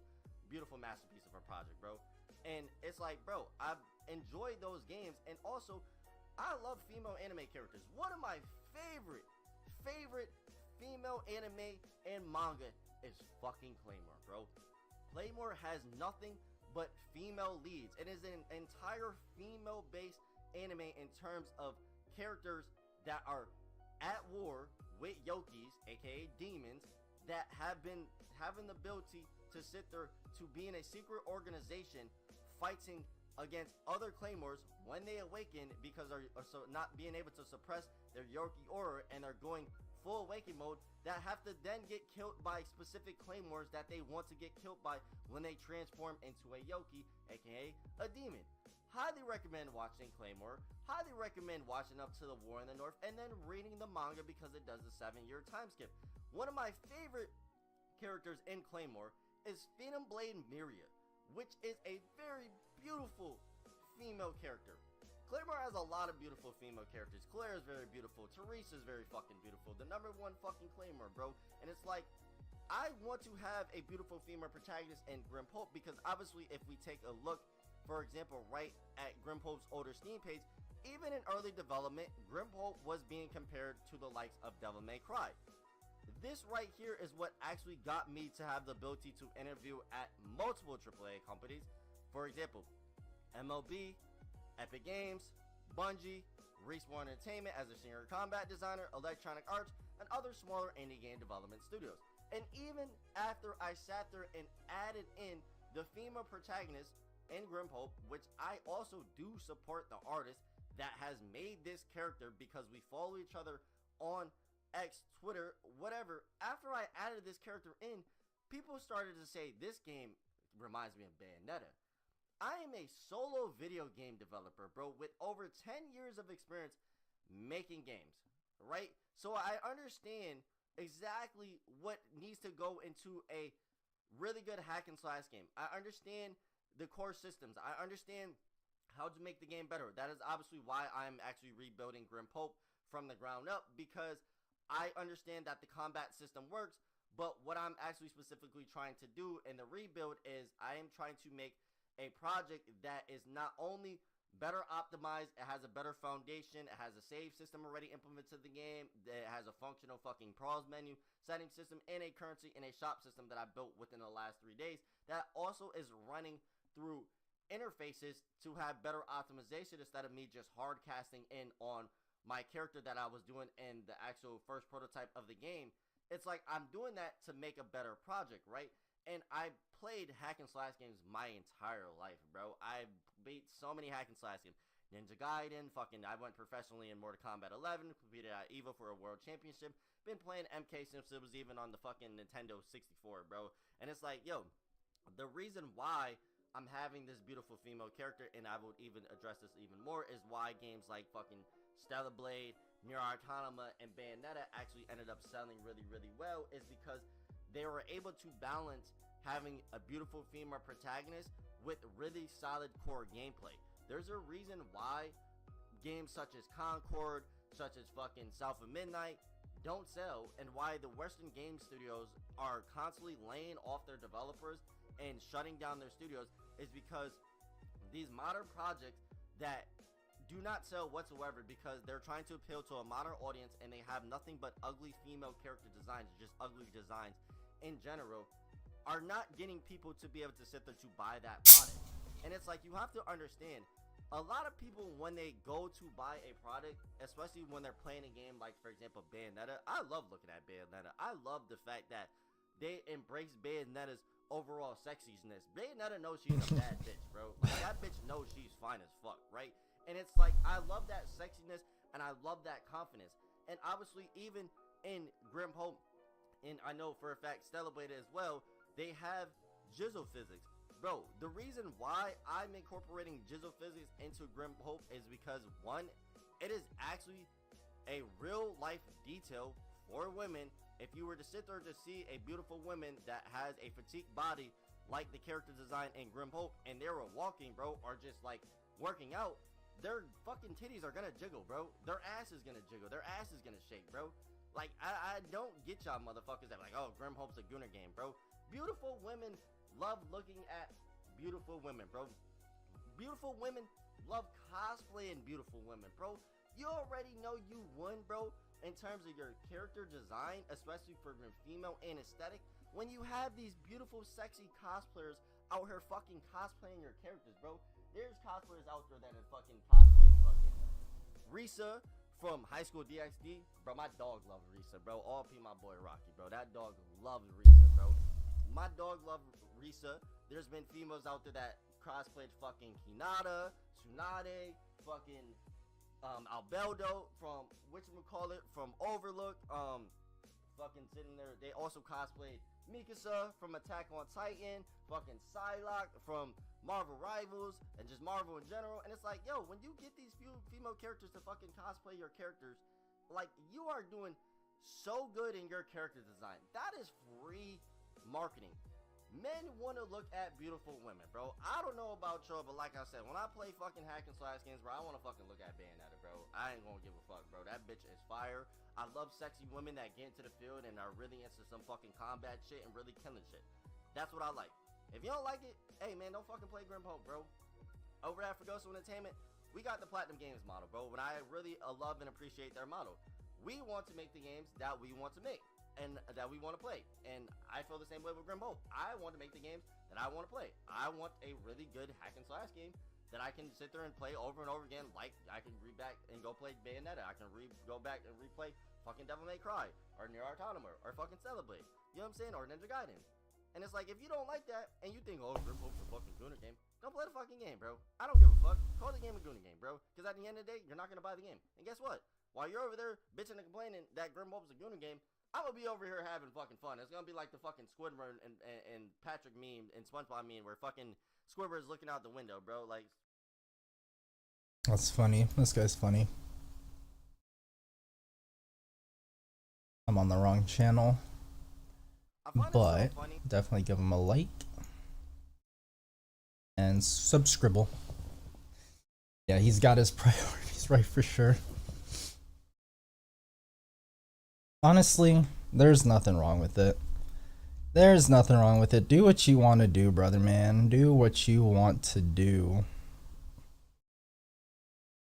beautiful masterpiece of a project, bro. And it's like, bro, I've enjoyed those games, and also I love female anime characters. One of my favorite female anime and manga is fucking Claymore, bro. Claymore has nothing but female leads. It is an entire female-based anime in terms of characters that are at war with Yokis, aka demons, that have been having the ability to sit there to be in a secret organization fighting against other Claymores when they awaken because they're so not being able to suppress their Yorkie aura, and they're going full awakening mode that have to then get killed by specific claymores that they want to get killed by when they transform into a Yoki, aka a demon. Highly recommend watching Claymore. Highly recommend watching Up to the War in the North and then reading the manga because it does the 7-year time skip. One of my favorite characters in Claymore is Phantom Blade Miria, which is a very beautiful female character. Claymore has a lot of beautiful female characters. Claire is very beautiful. Teresa is very fucking beautiful. The #1 fucking Claymore, bro. And it's like, I want to have a beautiful female protagonist in Grim Pope because obviously if we take a look, for example, right at Grim Pope's older Steam page, even in early development, Grim Pope was being compared to the likes of Devil May Cry. This right here is what actually got me to have the ability to interview at multiple AAA companies. For example, MLB, Epic Games, Bungie, Respawn Entertainment as a senior combat designer, Electronic Arts, and other smaller indie game development studios. And even after I sat there and added in the female protagonist in Grim Pope, which I also do support the artist that has made this character because we follow each other on X, Twitter, whatever. After I added this character in, people started to say this game reminds me of Bayonetta. I am a solo video game developer, bro, with over 10 years of experience making games, right? So I understand exactly what needs to go into a really good hack and slash game. I understand the core systems. I understand how to make the game better. That is obviously why I'm actually rebuilding Grim Pope from the ground up, because I understand that the combat system works, but what I'm actually specifically trying to do in the rebuild is I am trying to make a project that is not only better optimized, it has a better foundation, it has a save system already implemented in the game, it has a functional fucking pause menu setting system, and a currency and a shop system that I built within the last 3 days that also is running through interfaces to have better optimization instead of me just hard casting in on my character that I was doing in the actual first prototype of the game. It's like I'm doing that to make a better project, right? And I played hack and slash games my entire life, bro. I beat so many hack and slash games. Ninja Gaiden, I went professionally in Mortal Kombat 11, competed at EVO for a world championship. Been playing MK since it was even on the fucking Nintendo 64, bro. And it's like, yo, the reason why I'm having this beautiful female character, and I would even address this even more, is why games like fucking Stellar Blade, Nier Automata, and Bayonetta actually ended up selling really, really well, is because they were able to balance having a beautiful female protagonist with really solid core gameplay. There's a reason why games such as Concord, such as fucking South of Midnight don't sell, and why the Western game studios are constantly laying off their developers and shutting down their studios, is because these modern projects that do not sell whatsoever because they're trying to appeal to a modern audience and they have nothing but ugly female character designs, just ugly designs in general, are not getting people to be able to sit there to buy that product. And it's like, you have to understand, a lot of people, when they go to buy a product, especially when they're playing a game like, for example, Bayonetta, I love looking at Bayonetta. I love the fact that they embrace Bayonetta's overall sexiness. Bayonetta knows she's a bad bitch, bro. Like, that bitch knows she's fine as fuck, right? And it's like, I love that sexiness and I love that confidence. And obviously, even in Grim Hope, and I know for a fact Stellar Blade as well, they have jizzle physics. Bro, the reason why I'm incorporating jizzle physics into Grim Hope is because, one, it is actually a real life detail for women. If you were to sit there to see a beautiful woman that has a fatigued body like the character design in Grim Hope, and they were walking, bro, or just like working out, their fucking titties are gonna jiggle, bro. Their ass is gonna jiggle. Their ass is gonna shake, bro. Like, I don't get y'all motherfuckers that like, oh, Grim Hope's a gooner game, bro. Beautiful women love looking at beautiful women, bro. Beautiful women love cosplaying beautiful women, bro. You already know you won, bro, in terms of your character design, especially for female and aesthetic, when you have these beautiful, sexy cosplayers out here fucking cosplaying your characters, bro. There's cosplayers out there that are fucking cosplay fucking Risa from High School DxD. Bro, my dog loves Risa, bro. All P my boy Rocky, bro. That dog loves Risa, bro. My dog loves Risa. There's been females out there that cosplayed fucking Hinata, Tsunade, fucking Albedo from whatchamacallit, from Overlook, sitting there. They also cosplayed Mikasa from Attack on Titan, fucking Psylocke from Marvel Rivals, and just Marvel in general. And it's like, yo, when you get these few female characters to fucking cosplay your characters, like, you are doing so good in your character design. That is free marketing. Men want to look at beautiful women, bro. I don't know about y'all, but like I said, when I play fucking hack and slash games, bro, I want to fucking look at Bayonetta, bro. I ain't gonna give a fuck, bro. That bitch is fire. I love sexy women that get into the field and are really into some fucking combat shit and really killing shit. That's what I like. If you don't like it, hey man, don't fucking play Grim Hope, bro. Over at Fregoso Entertainment, we got the Platinum Games model, bro. But I really love and appreciate their model. We want to make the games that we want to make and that we want to play. And I feel the same way with Grim Hope. I want to make the games that I want to play. I want a really good hack and slash game that I can sit there and play over and over again. Like, I can read back and go play Bayonetta. I can go back and replay fucking Devil May Cry, or Nier Automata, or fucking Celeblade. You know what I'm saying? Or Ninja Gaiden. And it's like, if you don't like that, and you think, oh, Grim Hope's a fucking Gooner game, don't play the fucking game, bro. I don't give a fuck. Call the game a Gooner game, bro. Because at the end of the day, you're not going to buy the game. And guess what? While you're over there bitching and complaining that Grim Hope's a Gooner game, I'm going to be over here having fucking fun. It's going to be like the fucking Squidward and Patrick meme and SpongeBob meme where fucking Squidward's looking out the window, bro. Like, That's funny. This guy's funny. I'm on the wrong channel, but definitely give him a like and subscribe. Yeah, he's got his priorities right for sure. Honestly, there's nothing wrong with it. There's nothing wrong with it. Do what you want to do, brother man. Do what you want to do.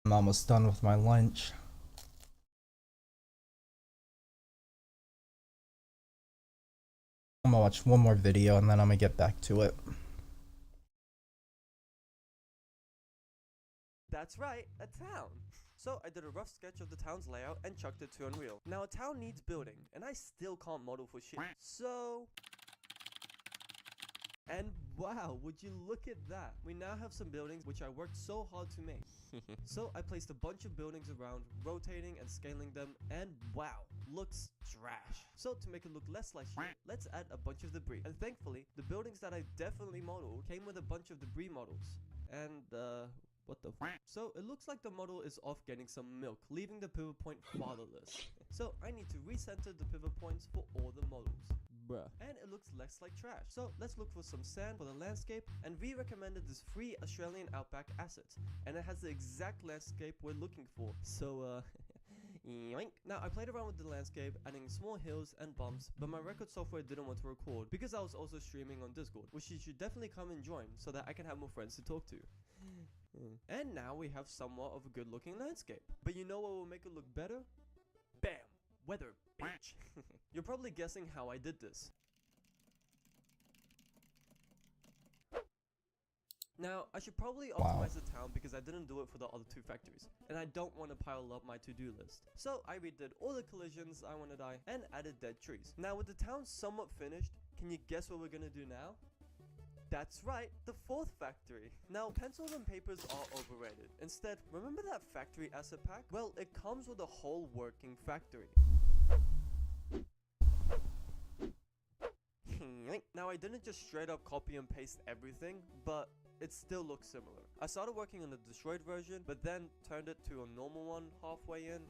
I'm almost done with my lunch. I'm gonna watch one more video and then I'm gonna get back to it. That's right, a town. So I did a rough sketch of the town's layout and chucked it to Unreal. Now a town needs building, and I still can't model for shit. So... And wow, would you look at that? We now have some buildings which I worked so hard to make. So I placed a bunch of buildings around, rotating and scaling them, and wow, looks trash. So to make it look less like shit, let's add a bunch of debris. And thankfully, the buildings that I definitely modeled came with a bunch of debris models. And what the f? So it looks like the model is off getting some milk, leaving the pivot point fatherless. So I need to recenter the pivot points for all the models. Bruh. And it looks less like trash. So let's look for some sand for the landscape, and we recommended this free Australian outback asset, and it has the exact landscape we're looking for. So yoink. Now I played around with the landscape, adding small hills and bumps, but my record software didn't want to record because I was also streaming on Discord, which you should definitely come and join so that I can have more friends to talk to. And now we have somewhat of a good looking landscape. But you know what will make it look better? Bam! Weather, bitch! You're probably guessing how I did this. Now, I should probably optimize the town because I didn't do it for the other two factories, and I don't want to pile up my to-do list. So I redid all the collisions I want to die and added dead trees. Now with the town somewhat finished, can you guess what we're gonna do now? That's right, the fourth factory. Now, pencils and papers are overrated. Instead, remember that factory asset pack? Well, it comes with a whole working factory. Now, I didn't just straight up copy and paste everything, but it still looks similar. I started working on the destroyed version, but then turned it to a normal one halfway in.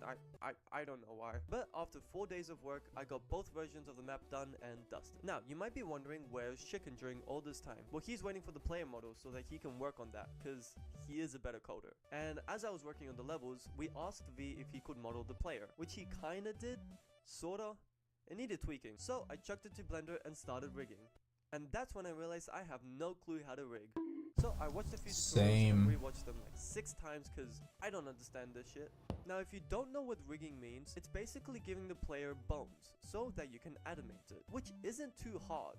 I don't know why. But after 4 days of work, I got both versions of the map done and dusted. Now, you might be wondering where's Chicken during all this time. Well, he's waiting for the player model so that he can work on that, because he is a better coder. And as I was working on the levels, we asked V if he could model the player, which he kinda did, sorta. It needed tweaking, so I chucked it to Blender and started rigging. And that's when I realized I have no clue how to rig. So I watched a few tutorials and rewatched them like 6 times because I don't understand this shit. Now if you don't know what rigging means, it's basically giving the player bones so that you can animate it, which isn't too hard.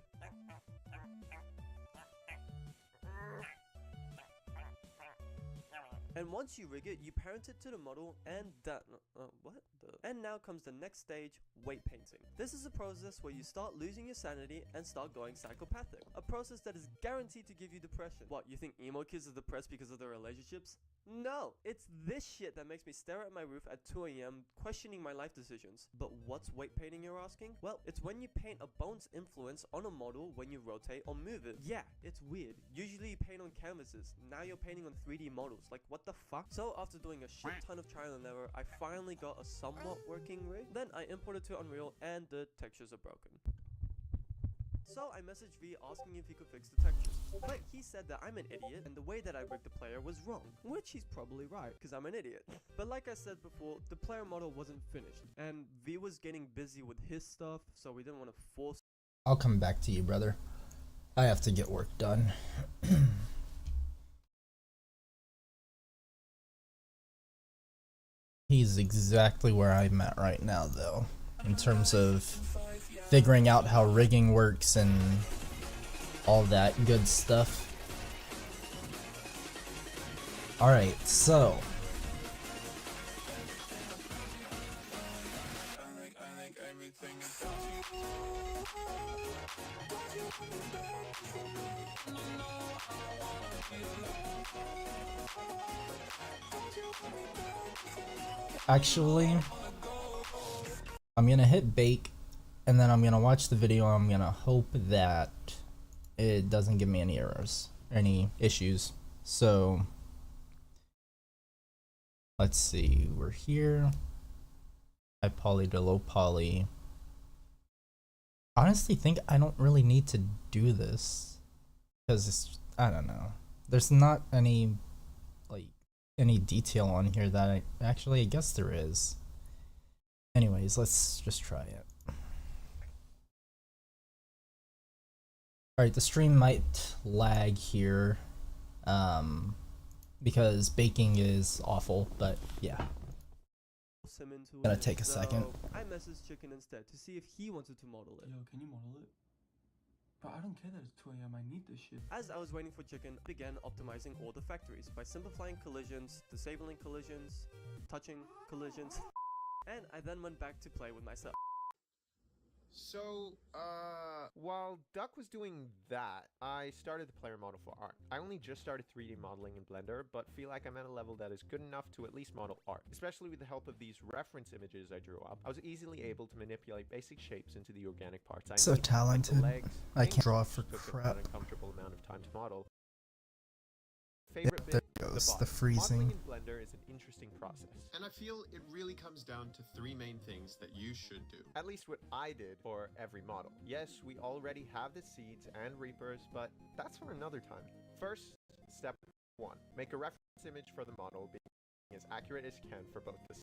And once you rig it, you parent it to the model and And now comes the next stage, weight painting. This is a process where you start losing your sanity and start going psychopathic. A process that is guaranteed to give you depression. What, you think emo kids are depressed because of their relationships? No, it's this shit that makes me stare at my roof at 2 a.m. questioning my life decisions. But what's weight painting, you're asking? Well, it's when you paint a bone's influence on a model when you rotate or move it. Yeah, it's weird. Usually you paint on canvases, now you're painting on 3D models. Like, what the fuck? So after doing a shit ton of trial and error, I finally got a somewhat working rig. Then I imported to Unreal and the textures are broken. So I messaged V asking if he could fix the textures, but he said that I'm an idiot and the way that I rigged the player was wrong, which he's probably right, because I'm an idiot. But like I said before, the player model wasn't finished, and V was getting busy with his stuff, so we didn't want to force. I'll come back to you, brother. I have to get work done. He's exactly where I'm at right now, though, in terms of figuring out how rigging works and all that good stuff. Alright, so actually, I'm gonna hit bake and then I'm gonna watch the video. I'm gonna hope that it doesn't give me any errors, any issues. So let's see, we're here. High poly to low poly. Honestly think I don't really need to do this because it's, I don't know, there's not any like any detail on here that I guess there is. Anyways, let's just try it. Alright, the stream might lag here because baking is awful, but yeah. Gonna take a second. I messaged Chicken instead to see if he wanted to model it. Yo, can you model it? But I don't care that it's 2 a.m. I need this shit. As I was waiting for Chicken, I began optimizing all the factories by simplifying collisions, disabling collisions, touching collisions, and I then went back to play with myself. So, while Duck was doing that, I started the player model for art. I only just started 3D modeling in Blender, but feel like I'm at a level that is good enough to at least model art. Especially with the help of these reference images I drew up, I was easily able to manipulate basic shapes into the organic parts I So need, talented. like the legs, I can't draw for took crap. an uncomfortable amount of time to model. Favorite There bit, goes body. the freezing. Modeling in Blender is an interesting process. And I feel it really comes down to 3 main things that you should do. At least what I did for every model. Yes, we already have the seeds and reapers, but that's for another time. First, step 1. Make a reference image for the model being as accurate as you can for both the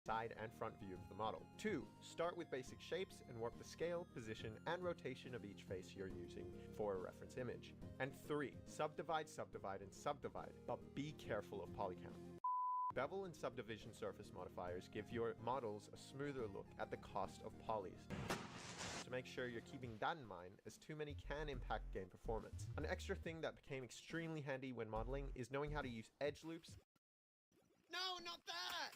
side and front view of the model. 2. Start with basic shapes and work the scale, position, and rotation of each face you're using for a reference image. And 3. Subdivide, subdivide, and subdivide, but be careful of poly count. Bevel and subdivision surface modifiers give your models a smoother look at the cost of polys. To make sure you're keeping that in mind, as too many can impact game performance. An extra thing that became extremely handy when modeling is knowing how to use edge loops. No, not that!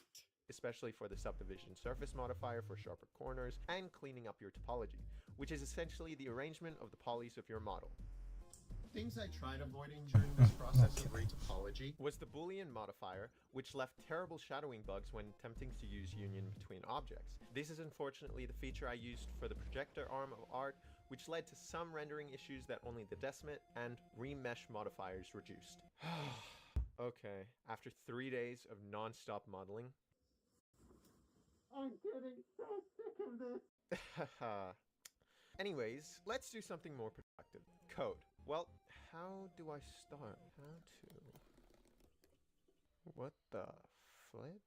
Especially for the subdivision surface modifier for sharper corners, and cleaning up your topology, which is essentially the arrangement of the polys of your model. Things I tried avoiding during this process of retopology was the Boolean modifier, which left terrible shadowing bugs when attempting to use union between objects. This is unfortunately the feature I used for the projector arm of art, which led to some rendering issues that only the decimate and remesh modifiers reduced. Okay, after 3 days of non-stop modeling, I'm getting so sick of this. Anyways, let's do something more productive. Code. Well, how do I start? What the flip?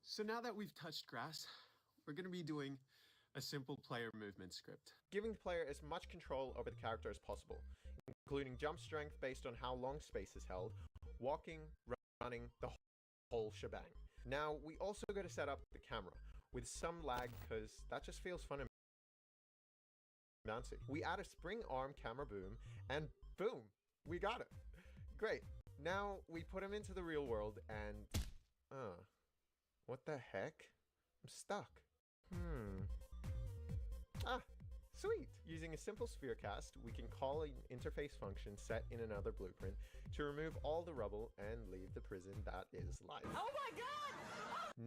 So now that we've touched grass, we're going to be doing a simple player movement script. Giving the player as much control over the character as possible, including jump strength based on how long space is held, walking, running, the whole shebang. Now, we also got to set up the camera, with some lag, because that just feels fun and bouncy. We add a spring arm camera boom, and boom, we got it. Great. Now we put him into the real world and... what the heck? I'm stuck. Ah, sweet! Using a simple sphere cast, we can call an interface function set in another blueprint to remove all the rubble and leave the prison that is life. Oh my god!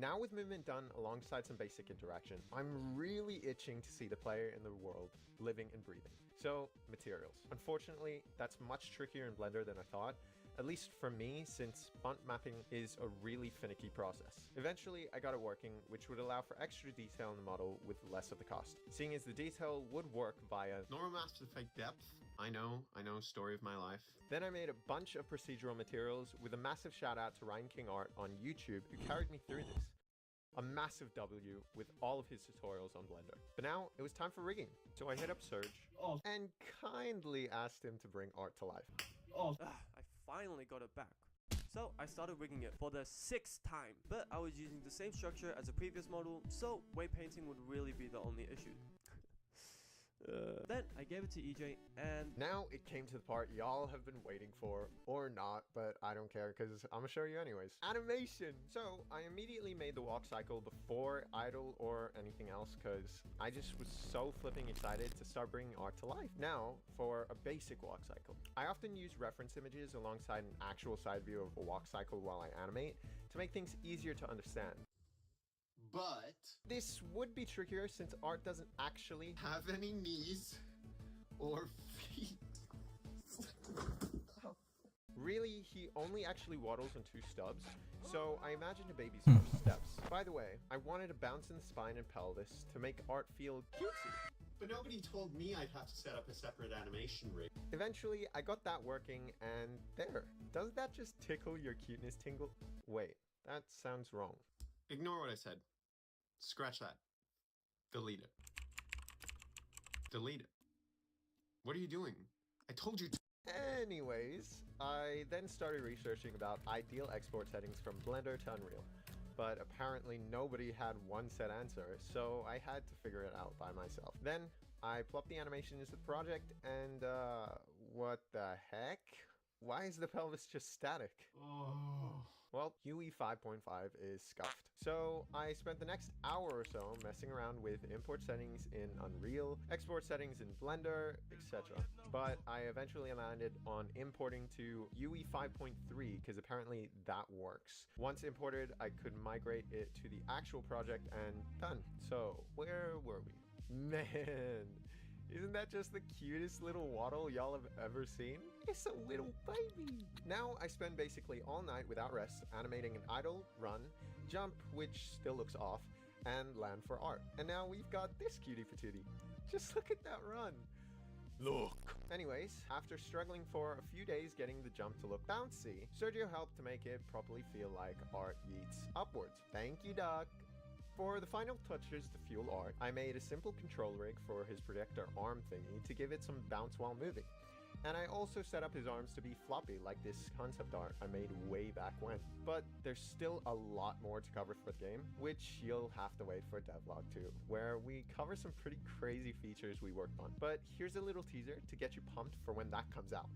Now with movement done alongside some basic interaction, I'm really itching to see the player in the world living and breathing. So, materials. Unfortunately, that's much trickier in Blender than I thought. At least for me, since font mapping is a really finicky process. Eventually, I got it working, which would allow for extra detail in the model with less of the cost. Seeing as the detail would work via Normal maps with fake depth. I know, story of my life. Then I made a bunch of procedural materials with a massive shout out to Ryan King Art on YouTube who carried me through this. A massive W with all of his tutorials on Blender. But now it was time for rigging. So I hit up Serge and kindly asked him to bring art to life. I finally got it back. So I started rigging it for the 6th time, but I was using the same structure as the previous model, so weight painting would really be the only issue. Then I gave it to EJ and now it came to the part y'all have been waiting for, or not, but I don't care because I'm gonna show you anyways. Animation! So I immediately made the walk cycle before idle or anything else because I just was so flipping excited to start bringing art to life. Now for a basic walk cycle. I often use reference images alongside an actual side view of a walk cycle while I animate to make things easier to understand. But This would be trickier since art doesn't actually have any knees or feet. Really, he only actually waddles on 2 stubs, so I imagined a baby's first steps. By the way, I wanted a bounce in the spine and pelvis to make art feel cutesy. But nobody told me I'd have to set up a separate animation rig. Eventually, I got that working, and there. Doesn't that just tickle your cuteness tingle? Wait, that sounds wrong. Ignore what I said. Scratch that. Delete it. Delete it. What are you doing? I told you to. Anyways, I then started researching about ideal export settings from Blender to Unreal. But apparently nobody had one set answer, so I had to figure it out by myself. Then I plopped the animation into the project and what the heck? Why is the pelvis just static? Oh. Well, UE 5.5 is scuffed. So I spent the next hour or so messing around with import settings in Unreal, export settings in Blender, etc. But I eventually landed on importing to UE 5.3 because apparently that works. Once imported, I could migrate it to the actual project and done. So where were we? Man, isn't that just the cutest little waddle y'all have ever seen? It's a little baby! Now I spend basically all night without rest animating an idle, run, jump, which still looks off, and land for art. And now we've got this cutie patootie. Just look at that run! Look! Anyways, after struggling for a few days getting the jump to look bouncy, Sergio helped to make it properly feel like art yeets upwards. Thank you, Doc! For the final touches to fuel art, I made a simple control rig for his projector arm thingy to give it some bounce while moving. And I also set up his arms to be floppy like this concept art I made way back when. But there's still a lot more to cover for the game, which you'll have to wait for Devlog 2, where we cover some pretty crazy features we worked on. But here's a little teaser to get you pumped for when that comes out.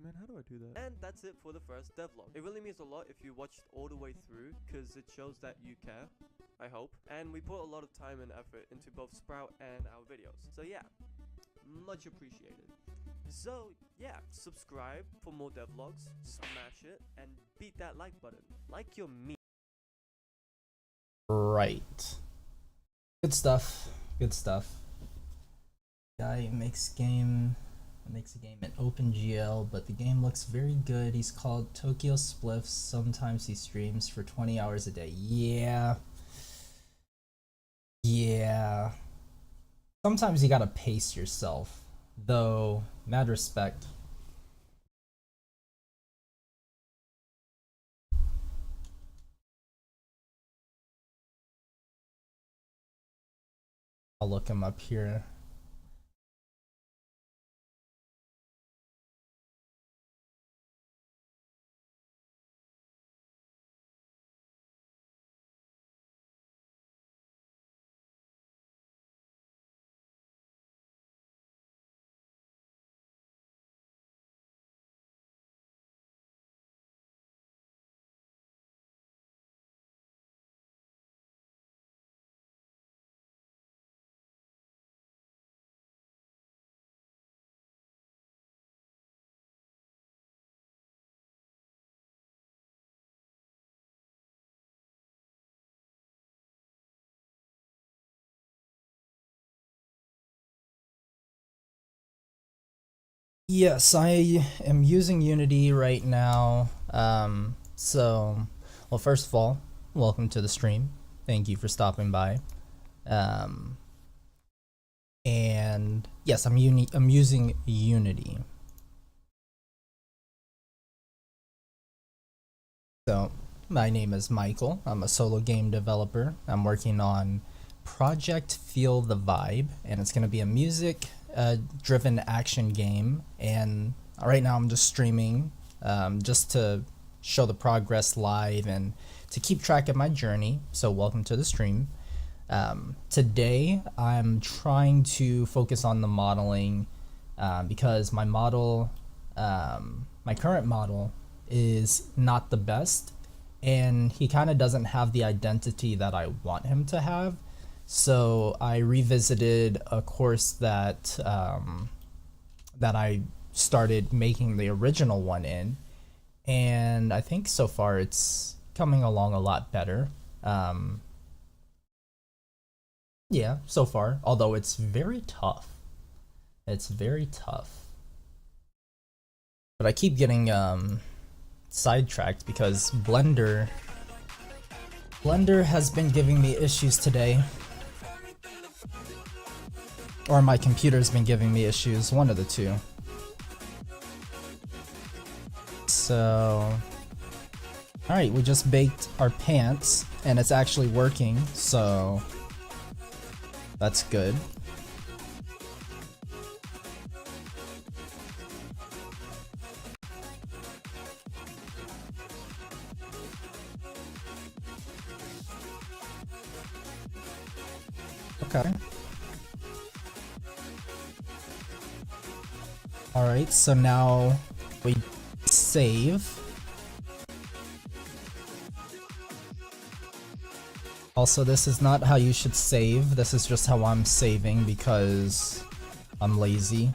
man, how do I do that? And that's it for the first devlog. It really means a lot if you watched all the way through, because it shows that you care, I hope. And we put a lot of time and effort into both Sprout and our videos. So yeah, much appreciated. So yeah, subscribe for more devlogs, smash it, and beat that like button. Like your meat. Right. Good stuff. Good stuff. Guy makes a game in OpenGL, but the game looks very good. He's called Tokyo Spliffs. Sometimes he streams for 20 hours a day. Yeah. Yeah. Sometimes you gotta pace yourself. Though, mad respect. I'll look him up here. Yes, I am using Unity right now. Well, first of all, welcome to the stream. Thank you for stopping by. And yes, I'm using Unity. So, my name is Michael. I'm a solo game developer. I'm working on Project Feel the Vibe, and it's going to be a music driven action game. And right now I'm just streaming just to show the progress live and to keep track of my journey. So welcome to the stream. Today I'm trying to focus on the modeling because my model, my current model is not the best, and he kind of doesn't have the identity that I want him to have. So I revisited a course that that I started making the original one in, and I think so far it's coming along a lot better. Yeah, so far, although it's very tough. It's very tough. But I keep getting sidetracked because Blender has been giving me issues today. Or my computer's been giving me issues, one of the two. So, alright, we just baked our pants and it's actually working, so that's good. Okay. Alright, so now we save. Also, this is not how you should save. This is just how I'm saving because I'm lazy.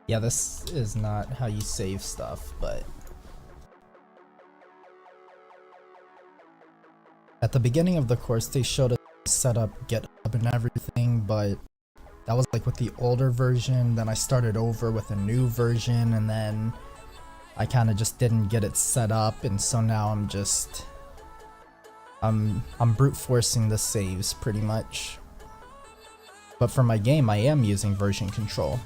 Yeah, this is not how you save stuff, but at the beginning of the course, they showed us set up GitHub and everything, but that was like with the older version. Then I started over with a new version, and then I kind of just didn't get it set up, and so now I'm just I'm brute forcing the saves pretty much. But for my game, I am using version control.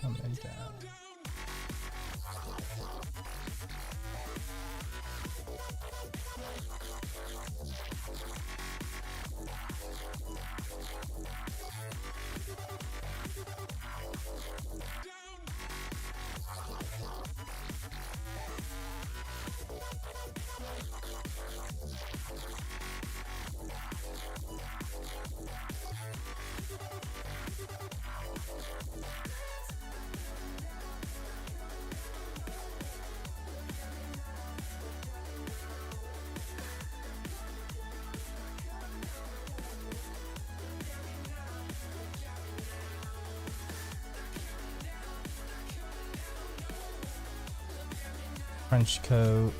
Coming down. French coat.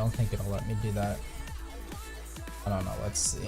don't think it'll let me do that. I don't know, let's see.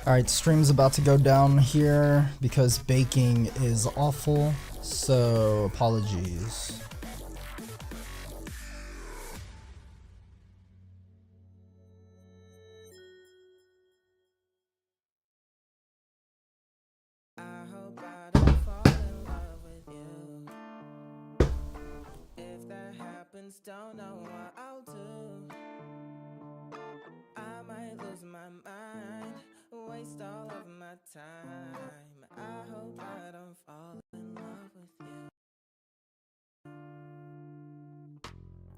Alright, stream's about to go down here because baking is awful, so apologies. I hope I don't fall in love with you. If that happens, don't know what I'll do. I might lose my mind, waste all of my time. I hope I don't fall in love with you.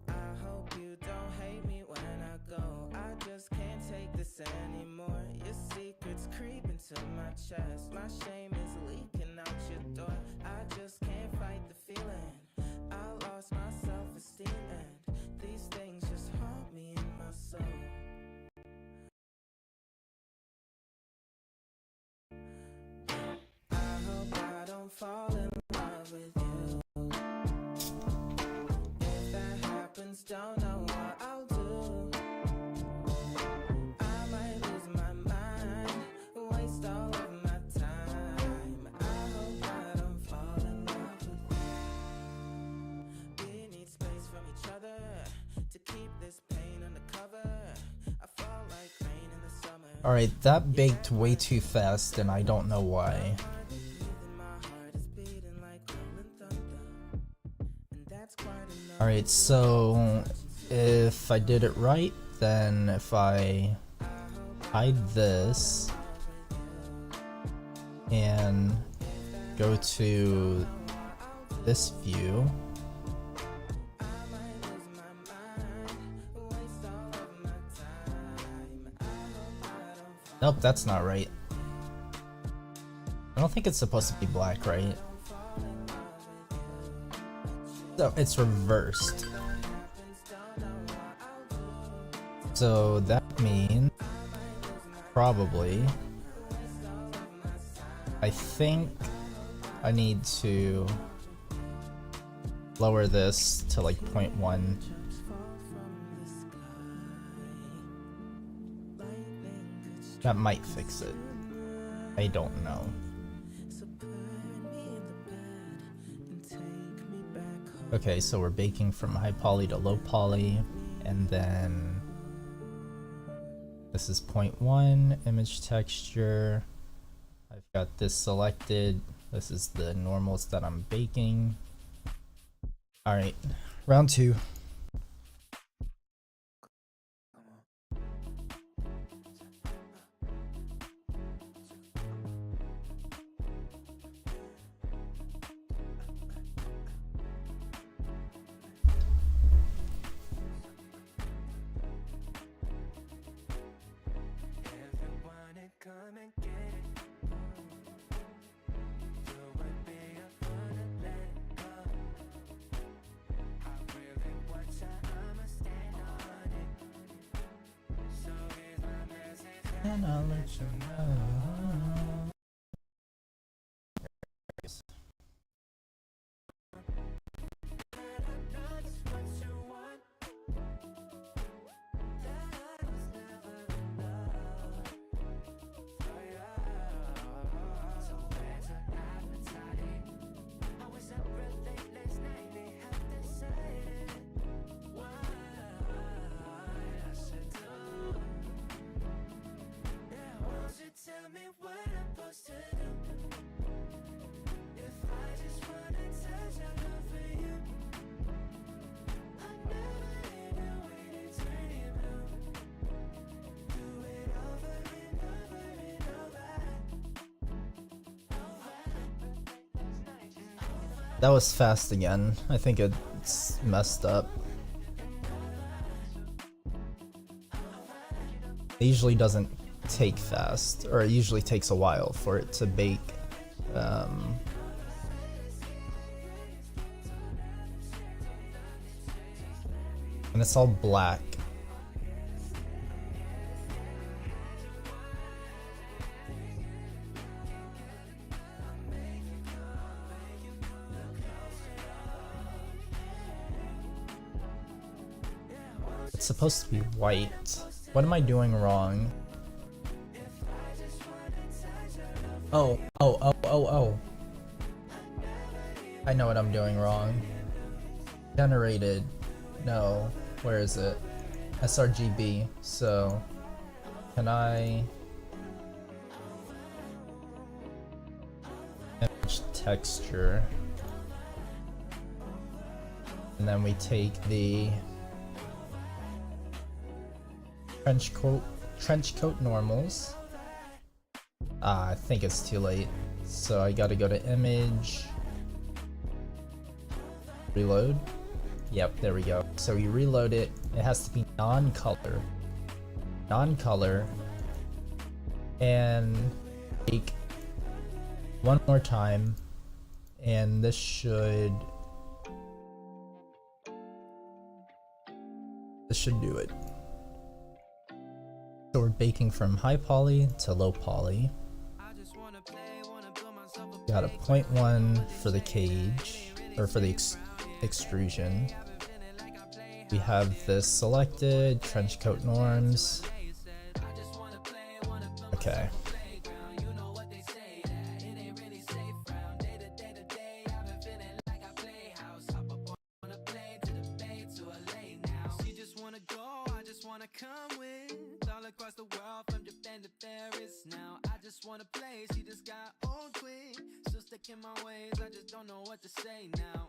I hope you don't hate me when I go. I just can't take this anymore. Your secrets creep into my chest. My shame is leaking out your door. I just can't fight the feeling. I lost my self-esteem and these things just haunt me in my soul. I hope I don't fall in love with you. If that happens, don't know what I'll do. I might lose my mind, waste all of my time. I hope I don't fall in love with you. We need space from each other to keep this pain undercover. I fall like rain in the summer. Alright, that baked way too fast and I don't know why. Alright, so if I did it right, then if I hide this and go to this view, nope, that's not right. I don't think it's supposed to be black, right? So it's reversed. So that means probably I think I need to lower this to like 0.1. That might fix it. I don't know. Okay, so we're baking from high poly to low poly, and then this is 0.1 image texture. I've got this selected. This is the normals that I'm baking. Alright, round 2. And I'll let you know. That was fast again. I think it's messed up. It usually doesn't take fast, or it usually takes a while for it to bake. And it's all black. It's supposed to be white. What am I doing wrong? Oh. I know what I'm doing wrong. Generated. No. Where is it? sRGB. So, can I image texture? And then we take the trench coat normals. I think it's too late. So I gotta go to image, reload. Yep, there we go. So we reload it. It has to be non-color. Non-color. And take one more time. And this should do it. So we're baking from high poly to low poly. Got a 0.1 for the cage, or for the extrusion. We have this selected, trench coat norms. Okay. In my ways, I just don't know what to say now.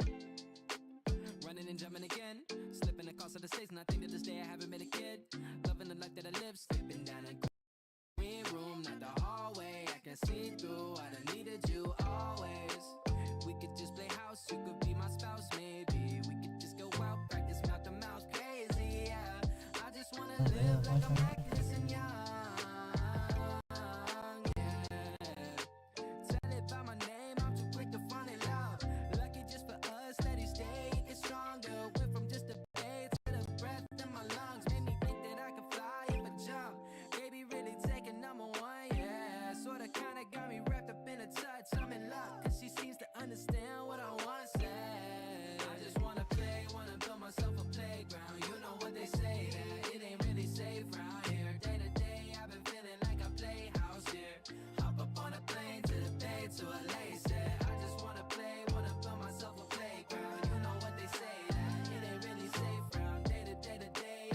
Running and jumping again, slipping across the stage, and I think that this day I haven't been a kid. Loving the life that I live, slipping down a green room, not the hallway. I can see through. I done needed you always. We could just play house, you could be my spouse, maybe. We could just go out, practice mouth to mouth, crazy, yeah. I just wanna live like I'm reckless and young.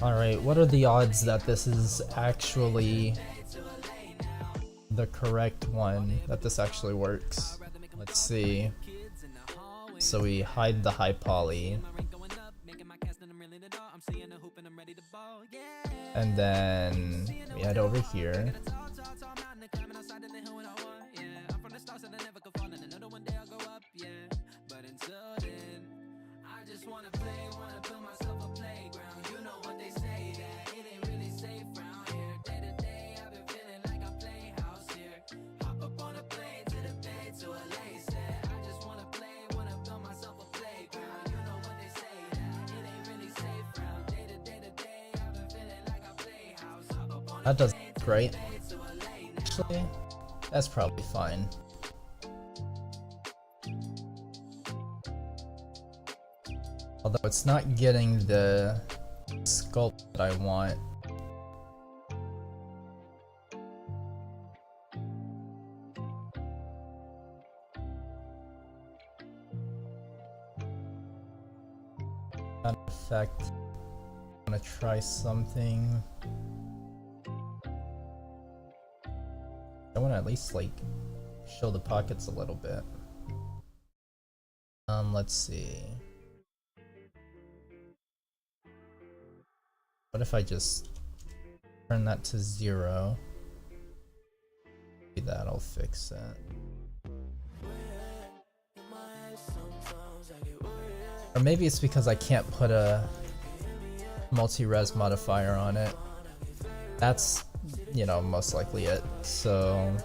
Alright, what are the odds that this is actually the correct one, that this actually works? Let's see. So we hide the high poly. And then we head over here. That doesn't look great. Actually, that's probably fine. Although it's not getting the sculpt that I want. That effect. I'm gonna try something. I want to at least like show the pockets a little bit. Let's see. What if I just turn that to 0? Maybe that'll fix it. Or maybe it's because I can't put a multi-res modifier on it. That's, you know, most likely it. So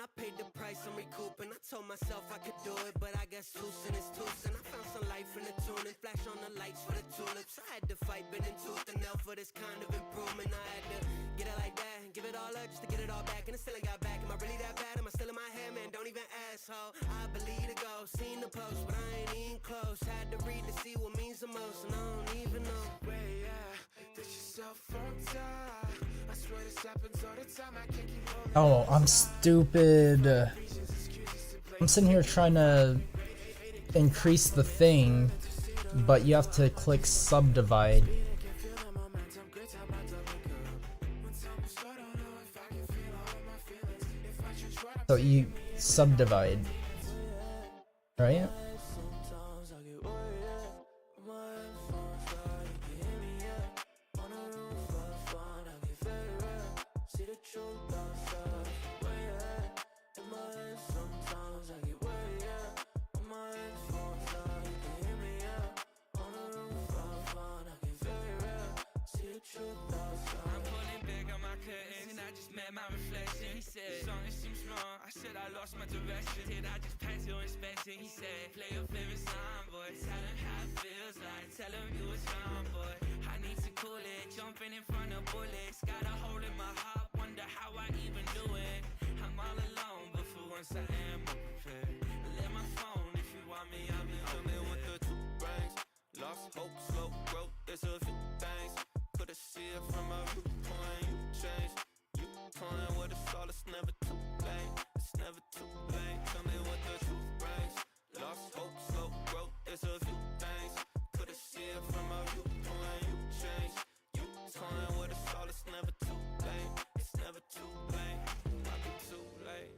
I paid the price, I'm recouping. I told myself I could do it, but I guess two sin is two sin. I found some life in the tuning, flash on the lights for the tulips. I had to fight, bit in tooth and nail for this kind of improvement. I had to get it like that and give it all up just to get it all back. And it still ain't got back. Am I really that bad? Am I still in my head, man? Don't even ask, ho. I believe to go, seen the post, but I ain't even close. Had to read to see what means the most, and I don't even know. Where that yourself on top. I swear this happens all the time. I can't keep holding. oh, I'm stupid. I'm sitting here trying to increase the thing, but you have to click subdivide. So you subdivide, right? My direction, did I just pass your inspection? He said, play your favorite song, boy. Tell him how it feels like. Tell him you was wrong, boy. I need to cool it, jumping in front of bullets. Got a hole in my heart, wonder how I even do it. I'm all alone, but for once I am prepared. Let my phone, if you want me, I'll be on it with the two brains. Lost hope, slow growth, there's a few things. Could've see it from a viewpoint, you changed. You toying with us all, it's never too late. Never too late, tell me what the truth brings. Lost hope, slow growth, there's a few things. Could've see it from a viewpoint, you changed. You toying with us all, it's never too late. It's never too late, might be too late.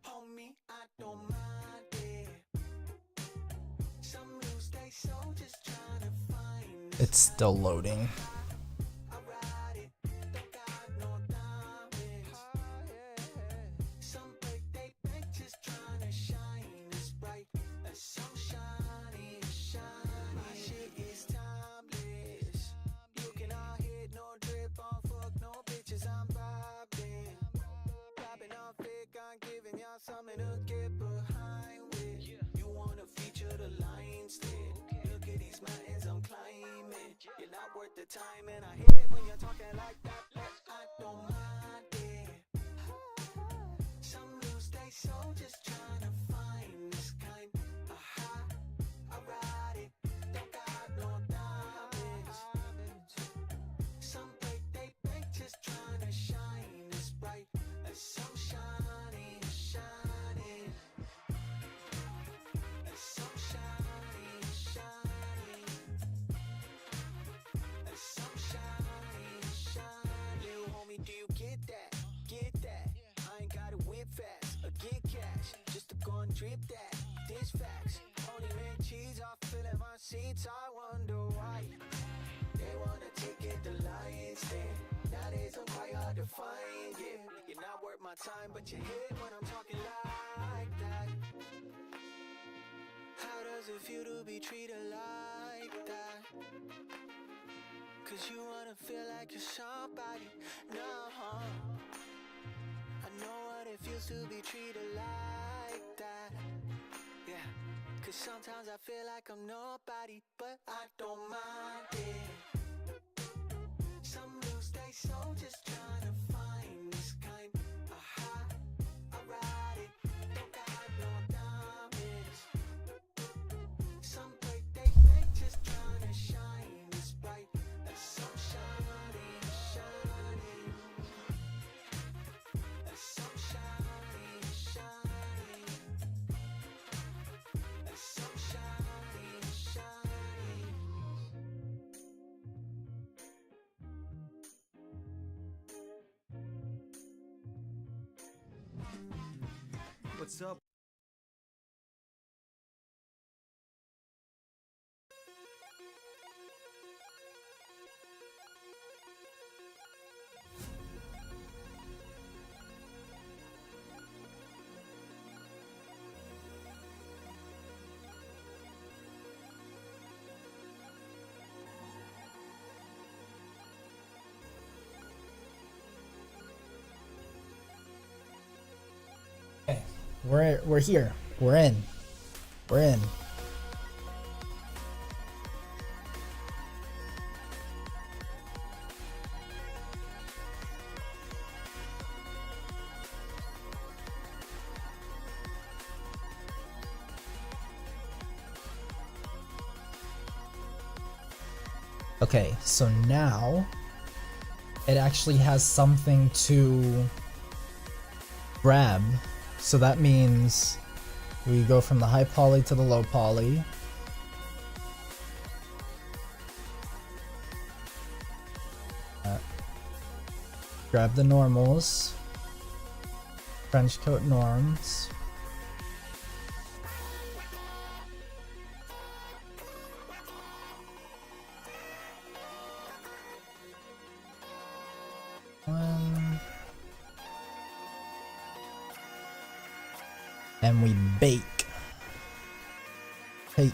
Homie, I don't mind it. Some lose they soul just trying to find. It's still loading. I ride it, don't got no diamonds. Some break they bank just trying to shine. It's bright, it's so shiny, it's shiny. My shit is timeless. You cannot hit no drip on fuck no bitches. I'm vibing, popping off thick. I'm giving y'all something to get behind with. You wanna feature the lines lit. Look at these mountains I'm climbing. You're not worth the time, and I hit when you're talking like that. But I don't mind it. Some lose they soul just trying to find this kind of high. I ride it, don't got no diamonds. Some break they bank just trying to shine. It's bright, it's so shiny, it's shining. It's so shiny, it's shining. It's so shiny, it's shining. Little homie, do you get that? Get that? I ain't gotta whip fast or get cash, just to go and drip that. This facts, only make cheese off filling my seats. I wonder why they wanna take it the lion's den. Nowadays I'm quite hard to find, yeah. You're not worth my time, but you hit when I'm talking like that. How does it feel to be treated like that? Cause you wanna feel like you're somebody. No, I know what it feels to be treated like that. Yeah, cause sometimes I feel like I'm nobody, but I don't mind it. Some lose they soul just trying to find this kind of high. I ride it, don't got no diamonds. Some break they bank just trying to shine. It's bright, it's so shiny, it's shining. It's so shiny, it's shining. what's up? Okay, we're here. We're in. We're in. Okay, so now it actually has something to grab. So that means we go from the high poly to the low poly. Grab the normals. French coat norms. And we bake. Take.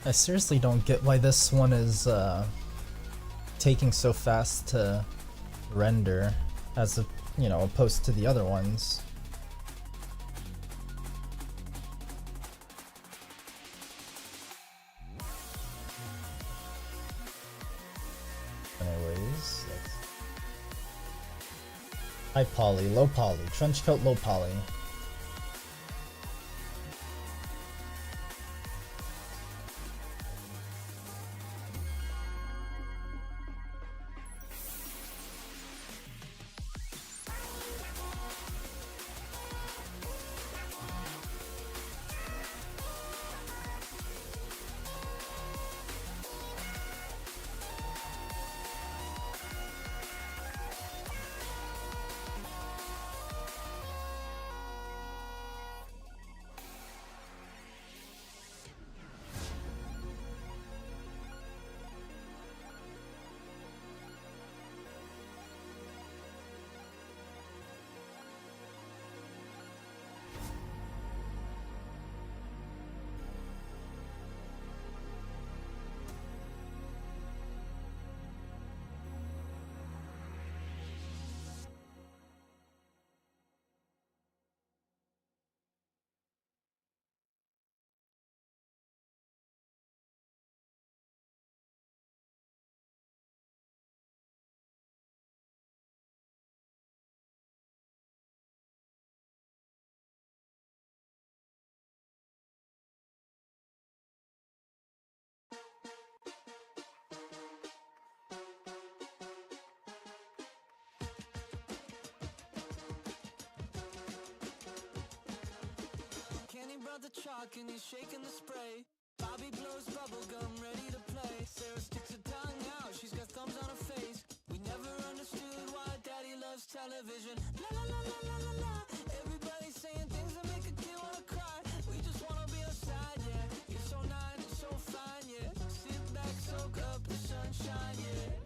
I seriously don't get why this one is taking so fast to render as a, you know, opposed to the other ones. Anyways, high poly, low poly, trench coat, low poly. out the chalk and he's shaking the spray. Bobby blows bubblegum, ready to play. Sarah sticks her tongue out, she's got thumbs on her face. We never understood why daddy loves television. La la la la la la la. Everybody's saying things that make a kid wanna cry. We just wanna be outside, yeah. You're so nice and so fine, yeah. Sit back, soak up the sunshine, yeah.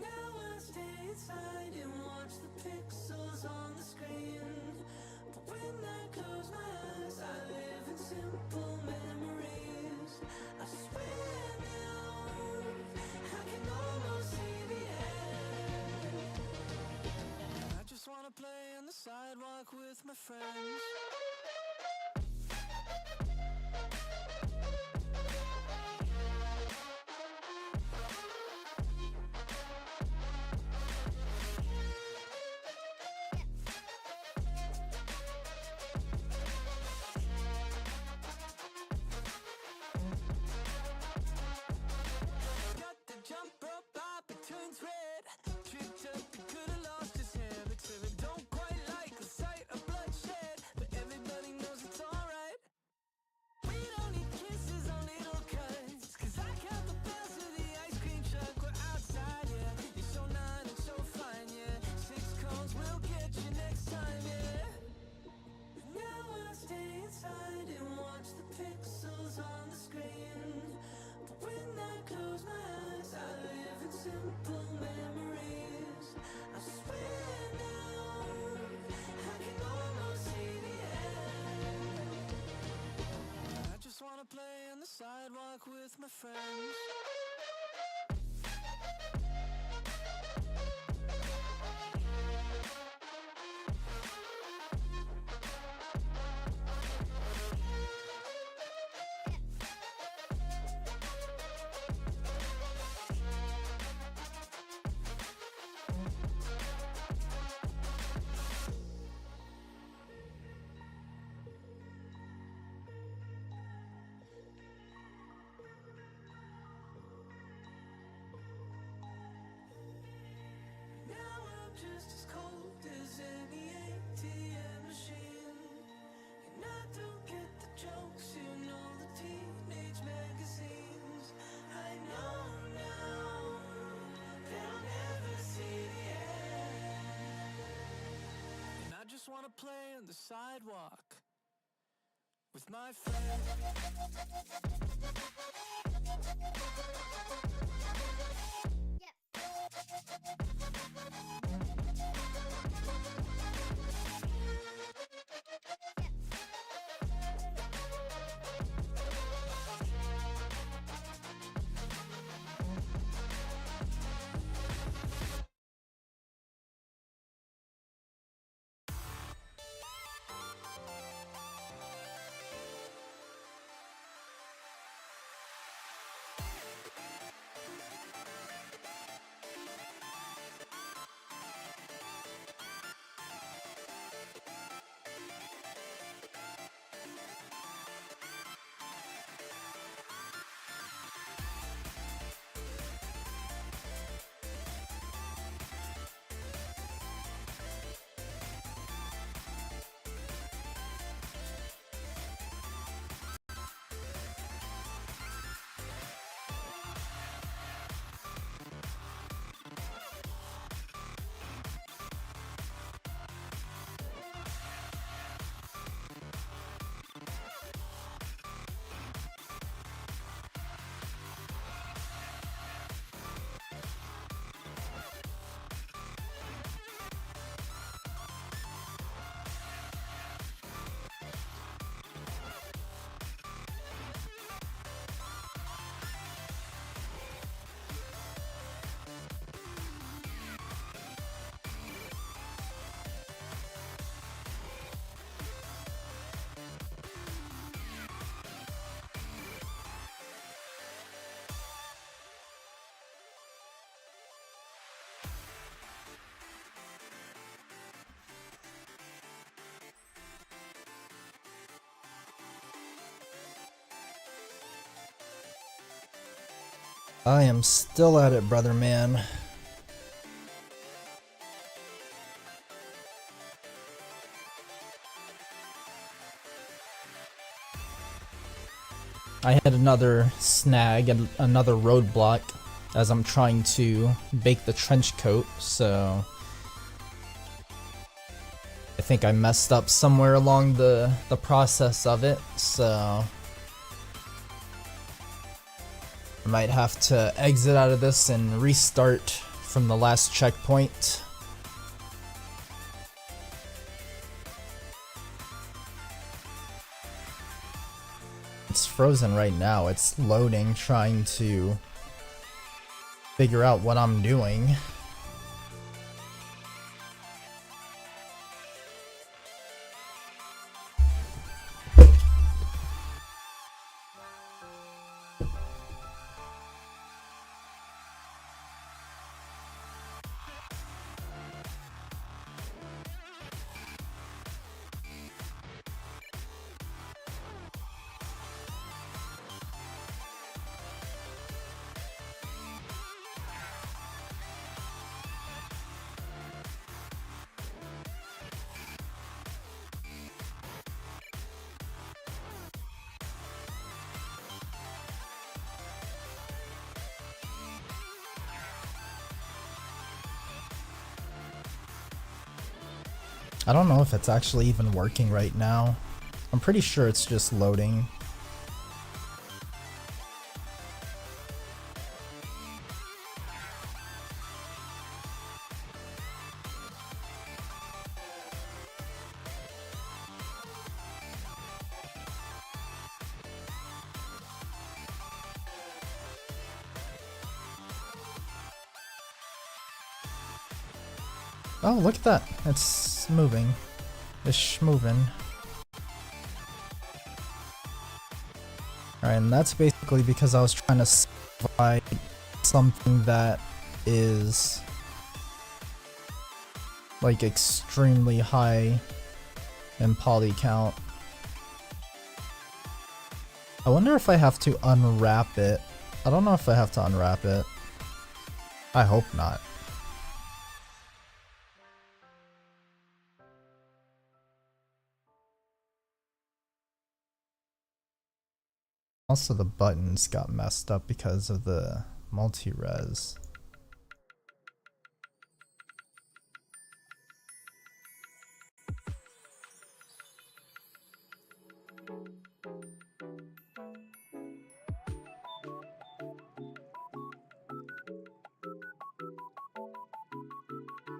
Now I stay inside and watch the pixels on the screen. But when I close my eyes, I live in simple memories. I swear now, I can almost see the end. I just wanna play on the sidewalk with my friends. Got the jump rope up, it turns red. Tripped up, he could've lost his hair. But Sarah don't quite like the sight of bloodshed. But everybody knows it's alright. We don't need kisses on little cuts, 'cause I count the bells of the ice cream truck. We're outside, yeah. You're so nine and so fine, yeah. 6 cones will get you next time, yeah. Now I stay inside and watch the pixels on the screen. But when I close my eyes, I live in simple memories. I swear now, I can almost see the end. I just wanna play on the sidewalk with my friends. Now I'm just as cold as any ATM machine. And I don't get the jokes in all the teenage magazines. I know now that I'll never see the end. And I just wanna play on the sidewalk with my friends. I am still at it, brother man. I had another snag and another roadblock as I'm trying to bake the trench coat, so I think I messed up somewhere along the process of it, so I might have to exit out of this and restart from the last checkpoint. It's frozen right now. It's loading, trying to figure out what I'm doing. I don't know if it's actually even working right now. I'm pretty sure it's just loading. Oh, look at that. It's moving. It's moving. Alright, and that's basically because I was trying to find something that is like extremely high in poly count. I wonder if I have to unwrap it. I don't know if I have to unwrap it. I hope not. Also, the buttons got messed up because of the multi-res.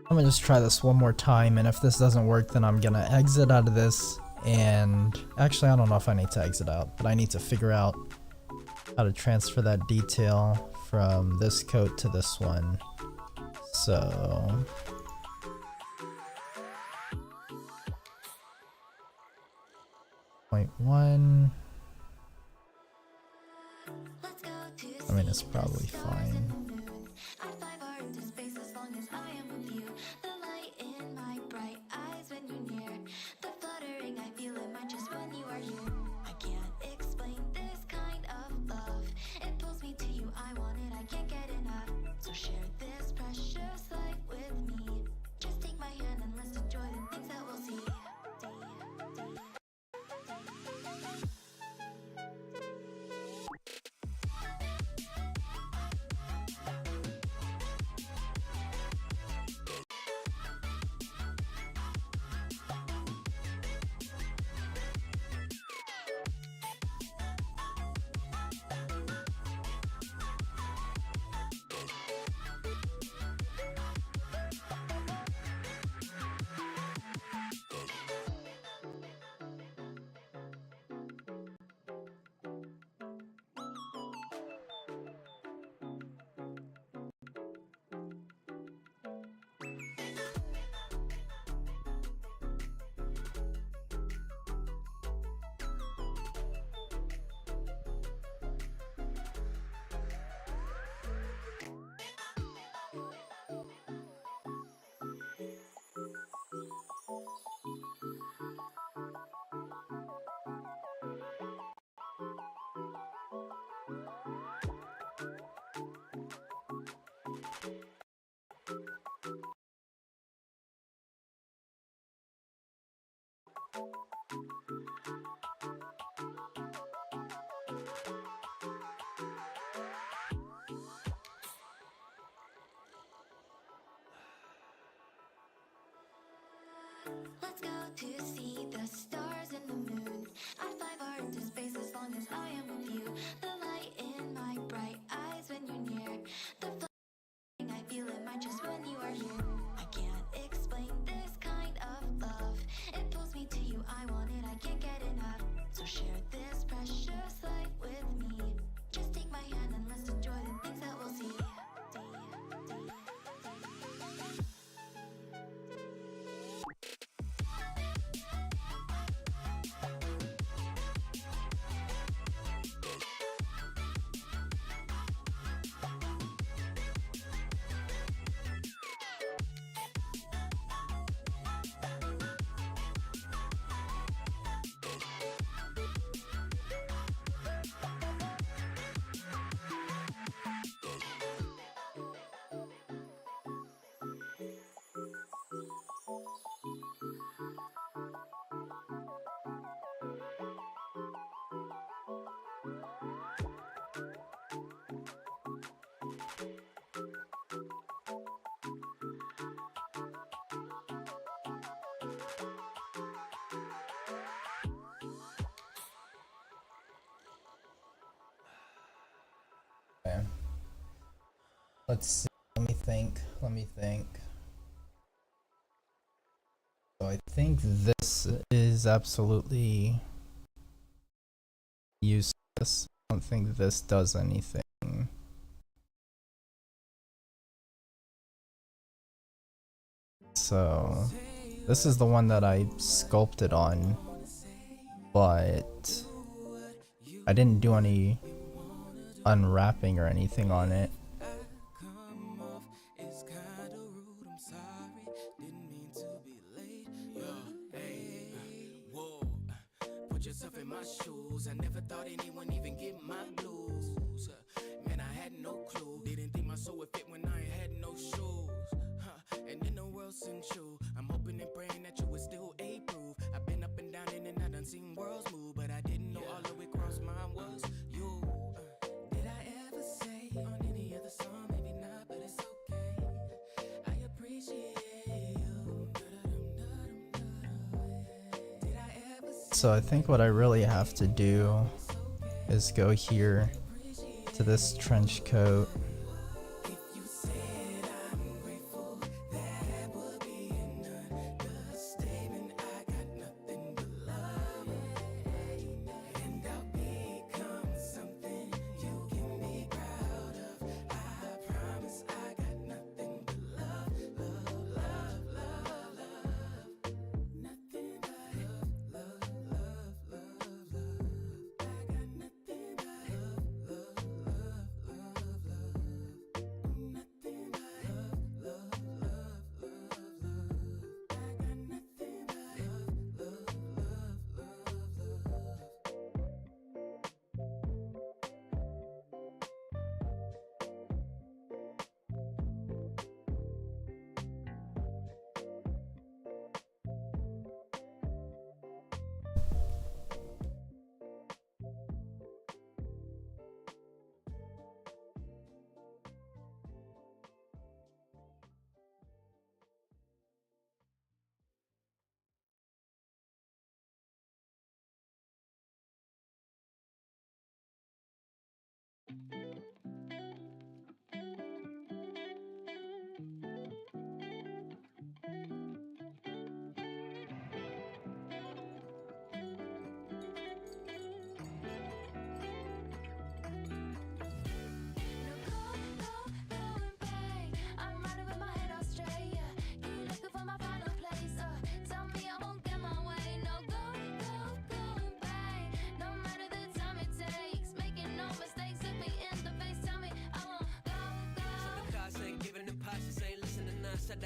I'm gonna just try this one more time, and if this doesn't work, then I'm gonna exit out of this. And actually, I don't know if I need to exit out, but I need to figure out how to transfer that detail from this coat to this one. So 0.1. I mean, it's probably fine. to see the stars and the moon. I'd fly far into space as long as I am with you. The light in my bright eyes when you're near. The feeling I feel in my chest when you are here. I can't explain this kind of love. It pulls me to you, I want it, I can't get enough. So share this precious life with me. Just take my hand and let's enjoy the things that we'll see. Okay. Let's see. Let me think. So I think this is absolutely useless. I don't think this does anything. So this is the one that I sculpted on, but I didn't do any unwrapping or anything on it. Put yourself in my shoes. I never thought anyone even get my blues. Man, I had no clue. Didn't think my soul would fit when I had no shoes. And then the world sent you. I'm hoping and praying that you would still approve. I've been up and down and I done seen worlds move, but I didn't know all of it crossed mine was you. Did I ever say on any other song? Maybe not, but it's okay. I appreciate you. Did I ever say? So I think what I really have to do is go here to this trench coat.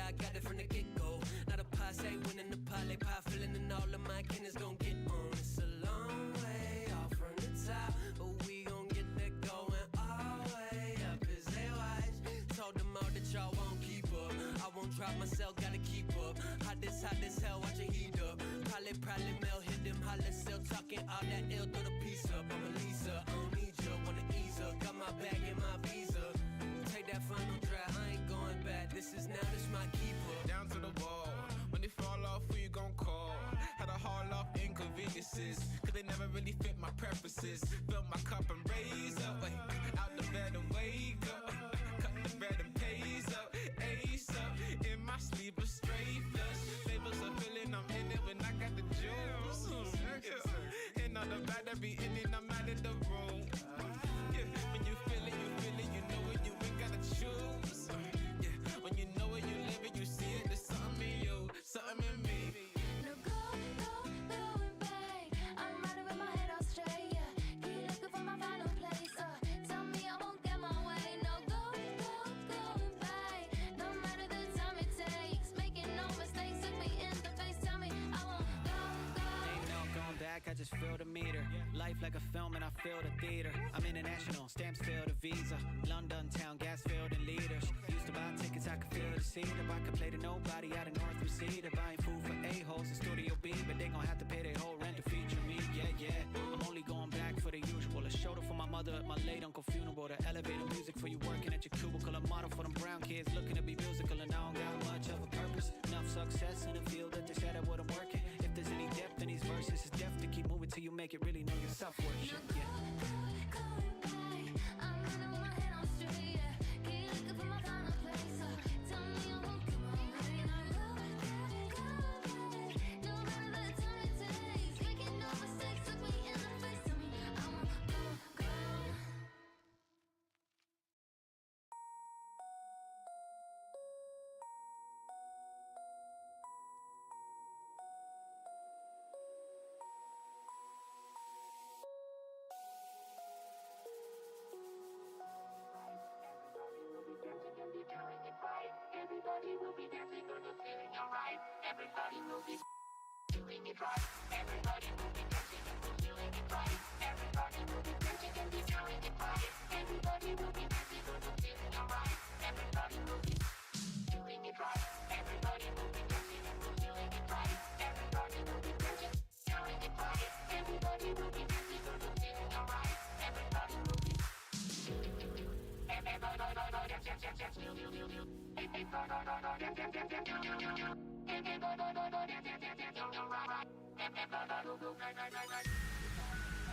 I got it from the get-go. Not a passe, winning the parlay pie, feeling and all of my kin is gon' get on. It's a long way off from the top, but we gon' get there going all the way up. Is they wise? Told them all that y'all won't keep up. I won't drop myself, gotta keep up. Hot as hell, watch it heat up. Probably mail, hit them holler, still talking all that ill, throw the piece up. I'm a Lisa, I don't need you, wanna ease up. Got my bag and my visa. Take that final drive, I ain't going back. This is now, this my keeper. Down to the ball. When they fall off, who you gon' call? just fill my cup and raise up. Out the bed and wake up. Cut the bread and pays up. Ace up. In my sleep a straight flush. Flavors of feeling I'm in it when I got the juice. Yeah. And all the bad that be in it, I'm out of the room. Yeah. When you feel it, you know it, you ain't gotta choose. Yeah. When you know it, you live it, you see it, there's something in you, something in me. No going back. I'm riding with my head on straight. Yeah, keep looking for my final place. Tell me I won't get my way. No going back. No matter the time it takes, making no mistakes. Look me in the face. Tell me I won't go. Ain't no going back, I just feel the meter. Life like a film and I feel the theater. I'm international, stamps fill the visa. London town, gas filled and leaders. Used to buy tickets, I could feel the seat. If I could play to nobody out of North Receiver. Buying food for A-holes in Studio B. But they gon' have to pay their whole rent to feature me, yeah. I'm only going back for the usual. A shoulder for my mother at my late uncle funeral. The elevator music for you working at your cubicle. A model for them brown kids looking to be musical. And I don't got much of a purpose. Enough success in the field that they said I wouldn't work it. If there's any depth in these verses, it's depth to keep moving till you make it really know your self-worth. Shit, yeah. Going back. I'm running with my head on straight. Yeah, keep looking for my final place. Tell me I won't get my way. No going back. No matter the time it takes, making no mistakes. Look me in the face. Tell me I won't go. Everybody will be dancing and be feeling alright. Everybody will be doing it right. Everybody will be dancing and be feeling it right. Everybody will be dancing and be doing it right. Everybody will be dancing and be feeling alright. Everybody will be doing it right. Everybody will be dancing and be feeling it right. Everybody will be dancing, doing it right. Everybody will be dancing and be feeling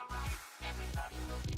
alright. Everybody will be.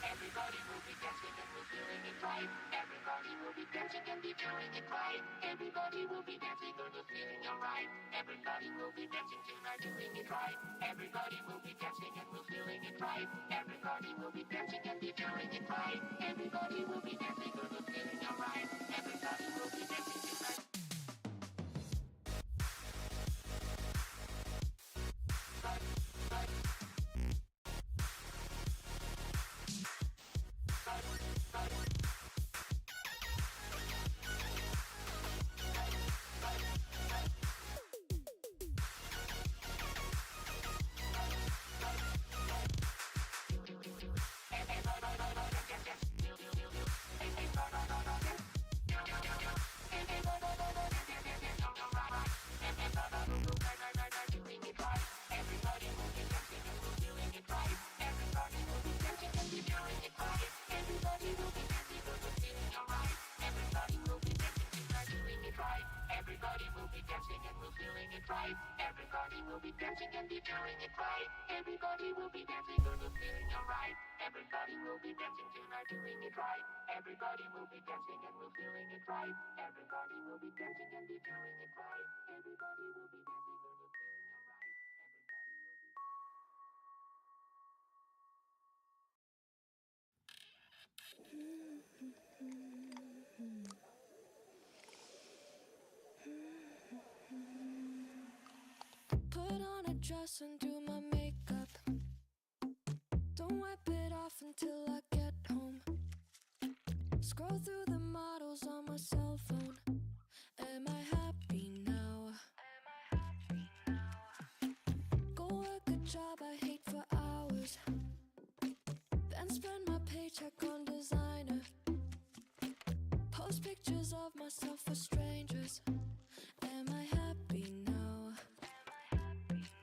Everybody will be dancing and be feeling it right. Everybody will be dancing and be doing it right. Everybody will be dancing and be feeling alright. Everybody will be dancing tonight, doing it right. Everybody will be dancing and be feeling it right. Everybody will be dancing and be doing it right. Everybody will be dancing and be feeling alright. Everybody will be dancing tonight. Everybody and be doing it right. Everybody will be dancing and you're feeling alright. Everybody will be dancing tonight, doing it right. Everybody will be dancing and we're feeling it right. Everybody will be dancing and be doing it right. Everybody will be dancing and you're feeling alright. Everybody will be. Put on a dress and do my makeup. Don't wipe it off until I get home. Scroll through the models on my cell phone. Am I happy now? Go work a job I hate for hours. Then spend my paycheck on designer. Post pictures of myself for strangers. Am I happy now?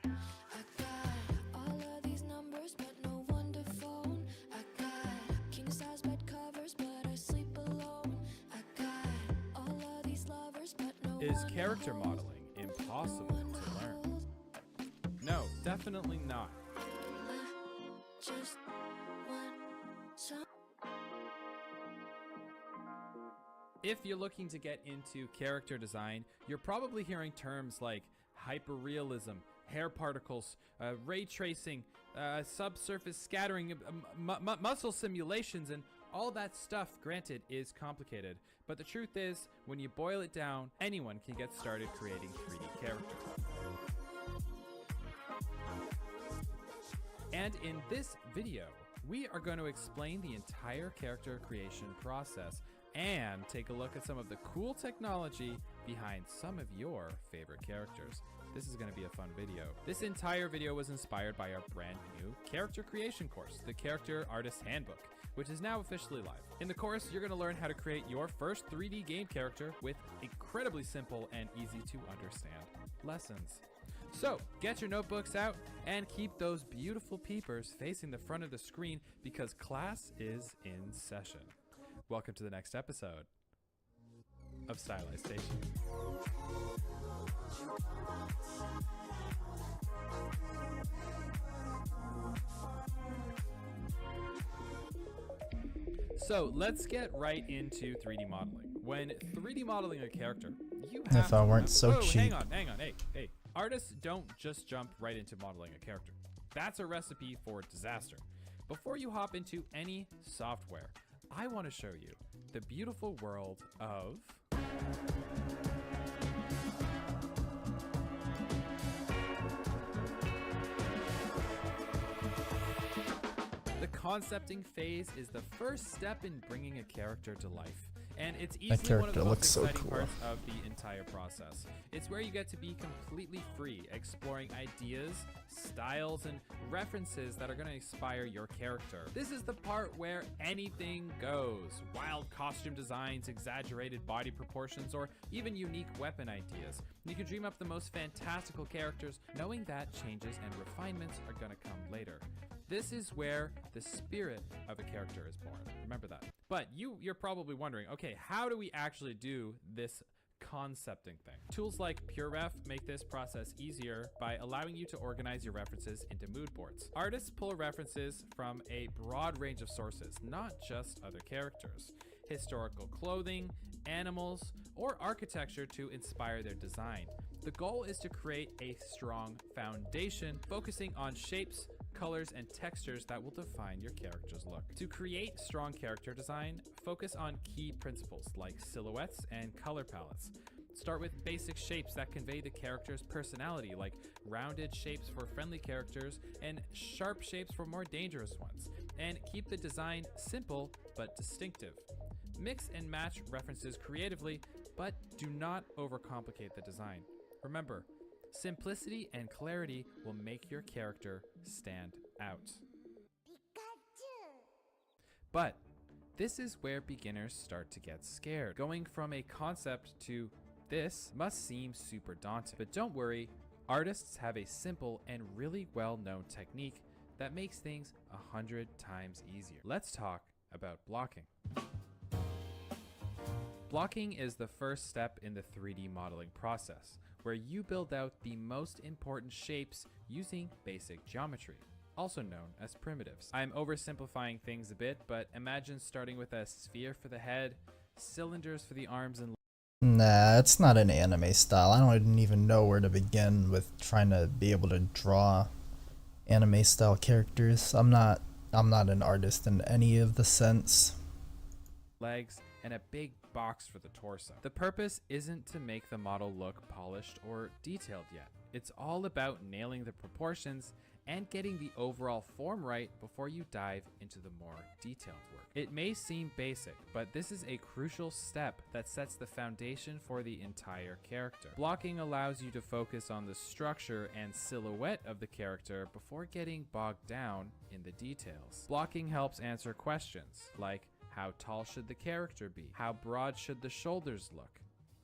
I got all of these numbers, but no wonder phone. I got king size bed covers, but I sleep alone. I got all of these lovers, but no Is one to character hold. modeling impossible to learn? No, definitely not. Just want some. If you're looking to get into character design, you're probably hearing terms like hyperrealism, hair particles, ray tracing, subsurface scattering, muscle simulations, and all that stuff, granted, is complicated. But the truth is, when you boil it down, anyone can get started creating 3D characters. And in this video, we are going to explain the entire character creation process and take a look at some of the cool technology behind some of your favorite characters. This is going to be a fun video. This entire video was inspired by our brand new character creation course, the Character Artist Handbook, which is now officially live. In the course, you're going to learn how to create your first 3D game character with incredibly simple and easy to understand lessons. So get your notebooks out and keep those beautiful peepers facing the front of the screen because class is in session. Welcome to the next episode of Stylized Station. So let's get right into 3D modeling. When 3D modeling a character, you have If I weren't so Whoa, cheap. hang on, hey. Artists don't just jump right into modeling a character. That's a recipe for disaster. Before you hop into any software, I want to show you the beautiful world of the concepting phase is the first step in bringing a character to life. And it's easily one of the most exciting parts of the entire process. It's where you get to be completely free, exploring ideas, styles, and references that are going to inspire your character. This is the part where anything goes. Wild costume designs, exaggerated body proportions, or even unique weapon ideas. You can dream up the most fantastical characters, knowing that changes and refinements are going to come later. This is where the spirit of a character is born. Remember that. But you're probably wondering, okay, how do we actually do this concepting thing? Tools like PureRef make this process easier by allowing you to organize your references into mood boards. Artists pull references from a broad range of sources, not just other characters. Historical clothing, animals, or architecture to inspire their design. The goal is to create a strong foundation, focusing on shapes, colors, and textures that will define your character's look. To create strong character design, focus on key principles like silhouettes and color palettes. Start with basic shapes that convey the character's personality, like rounded shapes for friendly characters and sharp shapes for more dangerous ones. And keep the design simple but distinctive. Mix and match references creatively, but do not overcomplicate the design. Remember, simplicity and clarity will make your character stand out. But this is where beginners start to get scared. Going from a concept to this must seem super daunting. But don't worry, artists have a simple and really well-known technique that makes things 100 times easier. Let's talk about blocking. Blocking is the first step in the 3D modeling process. where you build out the most important shapes using basic geometry, also known as primitives. I'm oversimplifying things a bit, but imagine starting with a sphere for the head, cylinders for the arms and Nah, it's not an anime style. I don't even know where to begin with trying to be able to draw anime style characters. I'm not an artist in any of the sense. legs, and a big box for the torso. The purpose isn't to make the model look polished or detailed yet. It's all about nailing the proportions and getting the overall form right before you dive into the more detailed work. It may seem basic, but this is a crucial step that sets the foundation for the entire character. Blocking allows you to focus on the structure and silhouette of the character before getting bogged down in the details. Blocking helps answer questions like, how tall should the character be? How broad should the shoulders look?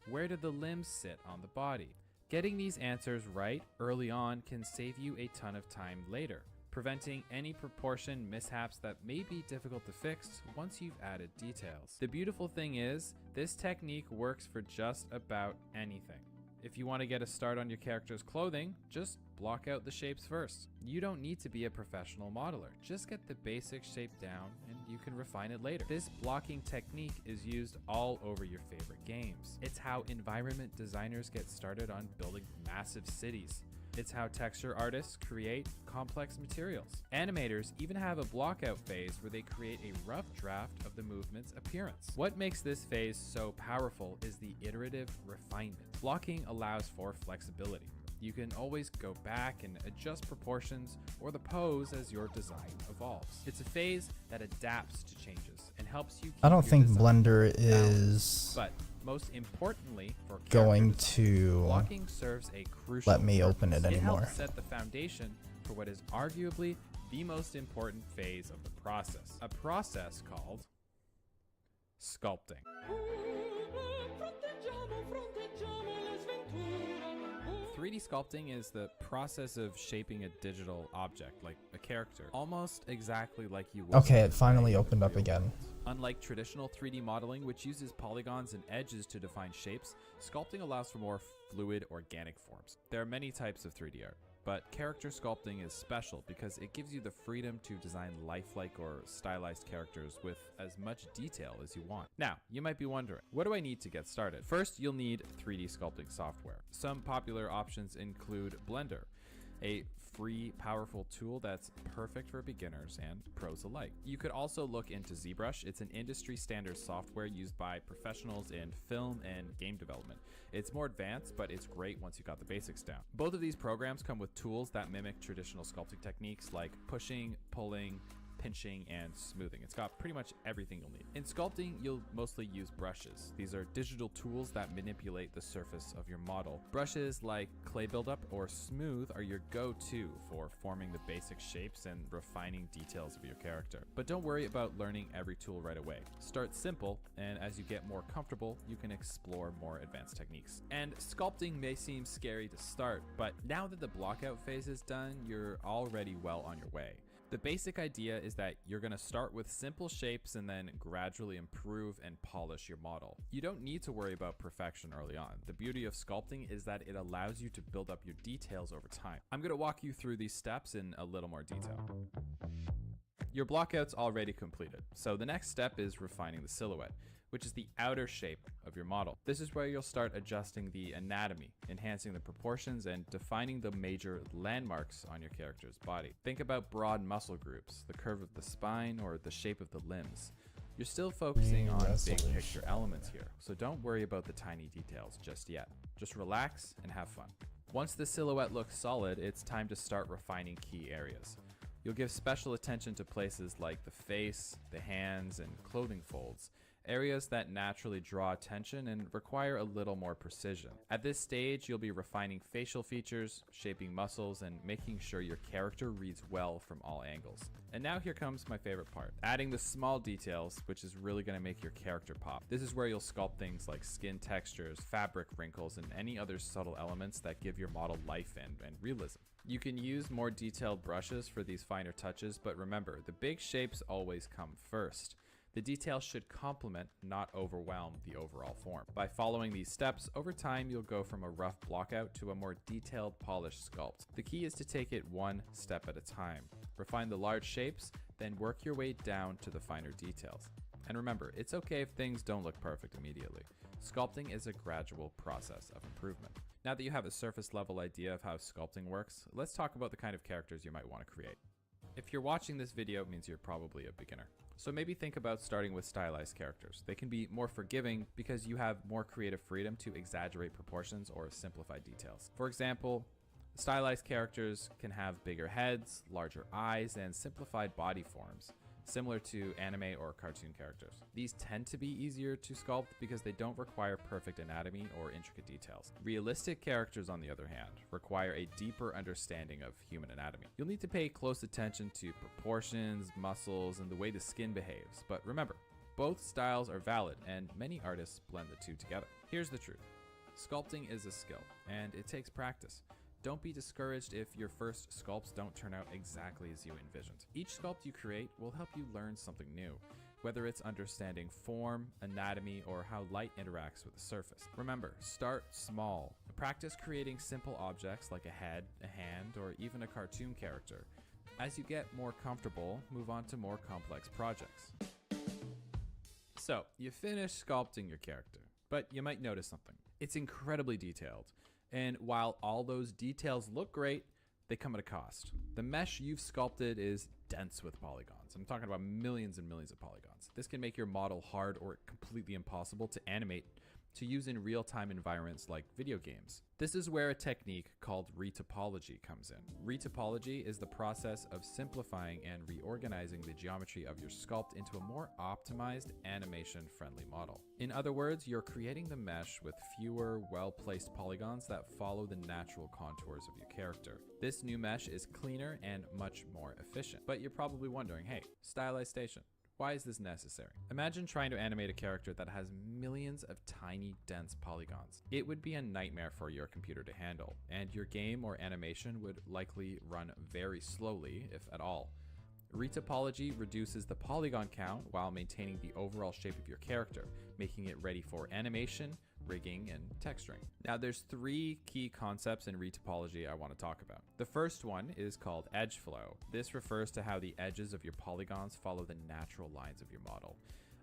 Where do the limbs sit on the body? Getting these answers right early on can save you a ton of time later, preventing any proportion mishaps that may be difficult to fix once you've added details. The beautiful thing is, this technique works for just about anything. If you want to get a start on your character's clothing, just block out the shapes first. You don't need to be a professional modeler. Just get the basic shape down and you can refine it later. This blocking technique is used all over your favorite games. It's how environment designers get started on building massive cities. It's how texture artists create complex materials. Animators even have a blockout phase where they create a rough draft of the movement's appearance. What makes this phase so powerful is the iterative refinement. Blocking allows for flexibility. You can always go back and adjust proportions or the pose as your design evolves. It's a phase that adapts to changes and helps you keep I don't your think design Blender balanced. is But most importantly, for going character design, to blocking serves a crucial let me open purpose. it It anymore. helps set the foundation for what is arguably the most important phase of the process, a process called sculpting. 3D sculpting is the process of shaping a digital object, like a character, almost exactly like you would. Okay, it finally opened up again. Unlike traditional 3D modeling, which uses polygons and edges to define shapes, sculpting allows for more fluid, organic forms. There are many types of 3D art, but character sculpting is special because it gives you the freedom to design lifelike or stylized characters with as much detail as you want. Now, you might be wondering, what do I need to get started? First, you'll need 3D sculpting software. Some popular options include Blender, a free, powerful tool that's perfect for beginners and pros alike. You could also look into ZBrush. It's an industry standard software used by professionals in film and game development. It's more advanced, but it's great once you got the basics down. Both of these programs come with tools that mimic traditional sculpting techniques like pushing, pulling, pinching, and smoothing. It's got pretty much everything you'll need. In sculpting, you'll mostly use brushes. These are digital tools that manipulate the surface of your model. Brushes like clay buildup or smooth are your go-to for forming the basic shapes and refining details of your character. But don't worry about learning every tool right away. Start simple, and as you get more comfortable, you can explore more advanced techniques. And sculpting may seem scary to start, but now that the blockout phase is done, you're already well on your way. The basic idea is that you're going to start with simple shapes and then gradually improve and polish your model. You don't need to worry about perfection early on. The beauty of sculpting is that it allows you to build up your details over time. I'm going to walk you through these steps in a little more detail. Your blockout's already completed, so the next step is refining the silhouette, which is the outer shape of your model. This is where you'll start adjusting the anatomy, enhancing the proportions, and defining the major landmarks on your character's body. Think about broad muscle groups, the curve of the spine, or the shape of the limbs. You're still focusing on big picture elements here, so don't worry about the tiny details just yet. Just relax and have fun. Once the silhouette looks solid, it's time to start refining key areas. You'll give special attention to places like the face, the hands, and clothing folds, areas that naturally draw attention and require a little more precision. At this stage, you'll be refining facial features, shaping muscles, and making sure your character reads well from all angles. And now here comes my favorite part, adding the small details, which is really going to make your character pop. This is where you'll sculpt things like skin textures, fabric wrinkles, and any other subtle elements that give your model life and realism. You can use more detailed brushes for these finer touches, but remember, the big shapes always come first. The details should complement, not overwhelm, the overall form. By following these steps, over time you'll go from a rough blockout to a more detailed, polished sculpt. The key is to take it one step at a time. Refine the large shapes, then work your way down to the finer details. And remember, it's okay if things don't look perfect immediately. Sculpting is a gradual process of improvement. Now that you have a surface level idea of how sculpting works, let's talk about the kind of characters you might want to create. If you're watching this video, it means you're probably a beginner. So maybe think about starting with stylized characters. They can be more forgiving because you have more creative freedom to exaggerate proportions or simplify details. For example, stylized characters can have bigger heads, larger eyes, and simplified body forms, similar to anime or cartoon characters. These tend to be easier to sculpt because they don't require perfect anatomy or intricate details. Realistic characters, on the other hand, require a deeper understanding of human anatomy. You'll need to pay close attention to proportions, muscles, and the way the skin behaves. But remember, both styles are valid, and many artists blend the two together. Here's the truth. Sculpting is a skill, and it takes practice. Don't be discouraged if your first sculpts don't turn out exactly as you envisioned. Each sculpt you create will help you learn something new, whether it's understanding form, anatomy, or how light interacts with the surface. Remember, start small. Practice creating simple objects like a head, a hand, or even a cartoon character. As you get more comfortable, move on to more complex projects. So, you finished sculpting your character, but you might notice something. It's incredibly detailed. And while all those details look great, they come at a cost. The mesh you've sculpted is dense with polygons. I'm talking about millions and millions of polygons. This can make your model hard or completely impossible to animate to use in real-time environments like video games. This is where a technique called retopology comes in. Retopology is the process of simplifying and reorganizing the geometry of your sculpt into a more optimized, animation-friendly model. In other words, you're creating the mesh with fewer, well-placed polygons that follow the natural contours of your character. This new mesh is cleaner and much more efficient. But you're probably wondering, hey, stylization. Why is this necessary? Imagine trying to animate a character that has millions of tiny, dense polygons. It would be a nightmare for your computer to handle, and your game or animation would likely run very slowly, if at all. Retopology reduces the polygon count while maintaining the overall shape of your character, making it ready for animation, rigging, and texturing. Now there's three key concepts in retopology I want to talk about. The first one is called edge flow. This refers to how the edges of your polygons follow the natural lines of your model.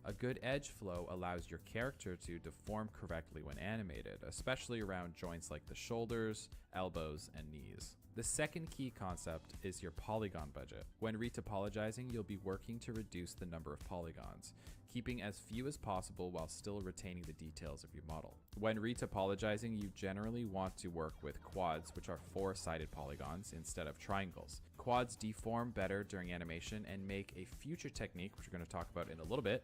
A good edge flow allows your character to deform correctly when animated, especially around joints like the shoulders, elbows, and knees. The second key concept is your polygon budget. When retopologizing, you'll be working to reduce the number of polygons, keeping as few as possible while still retaining the details of your model. When retopologizing, you generally want to work with quads, which are 4-sided polygons instead of triangles. Quads deform better during animation and make a future technique, which we're going to talk about in a little bit,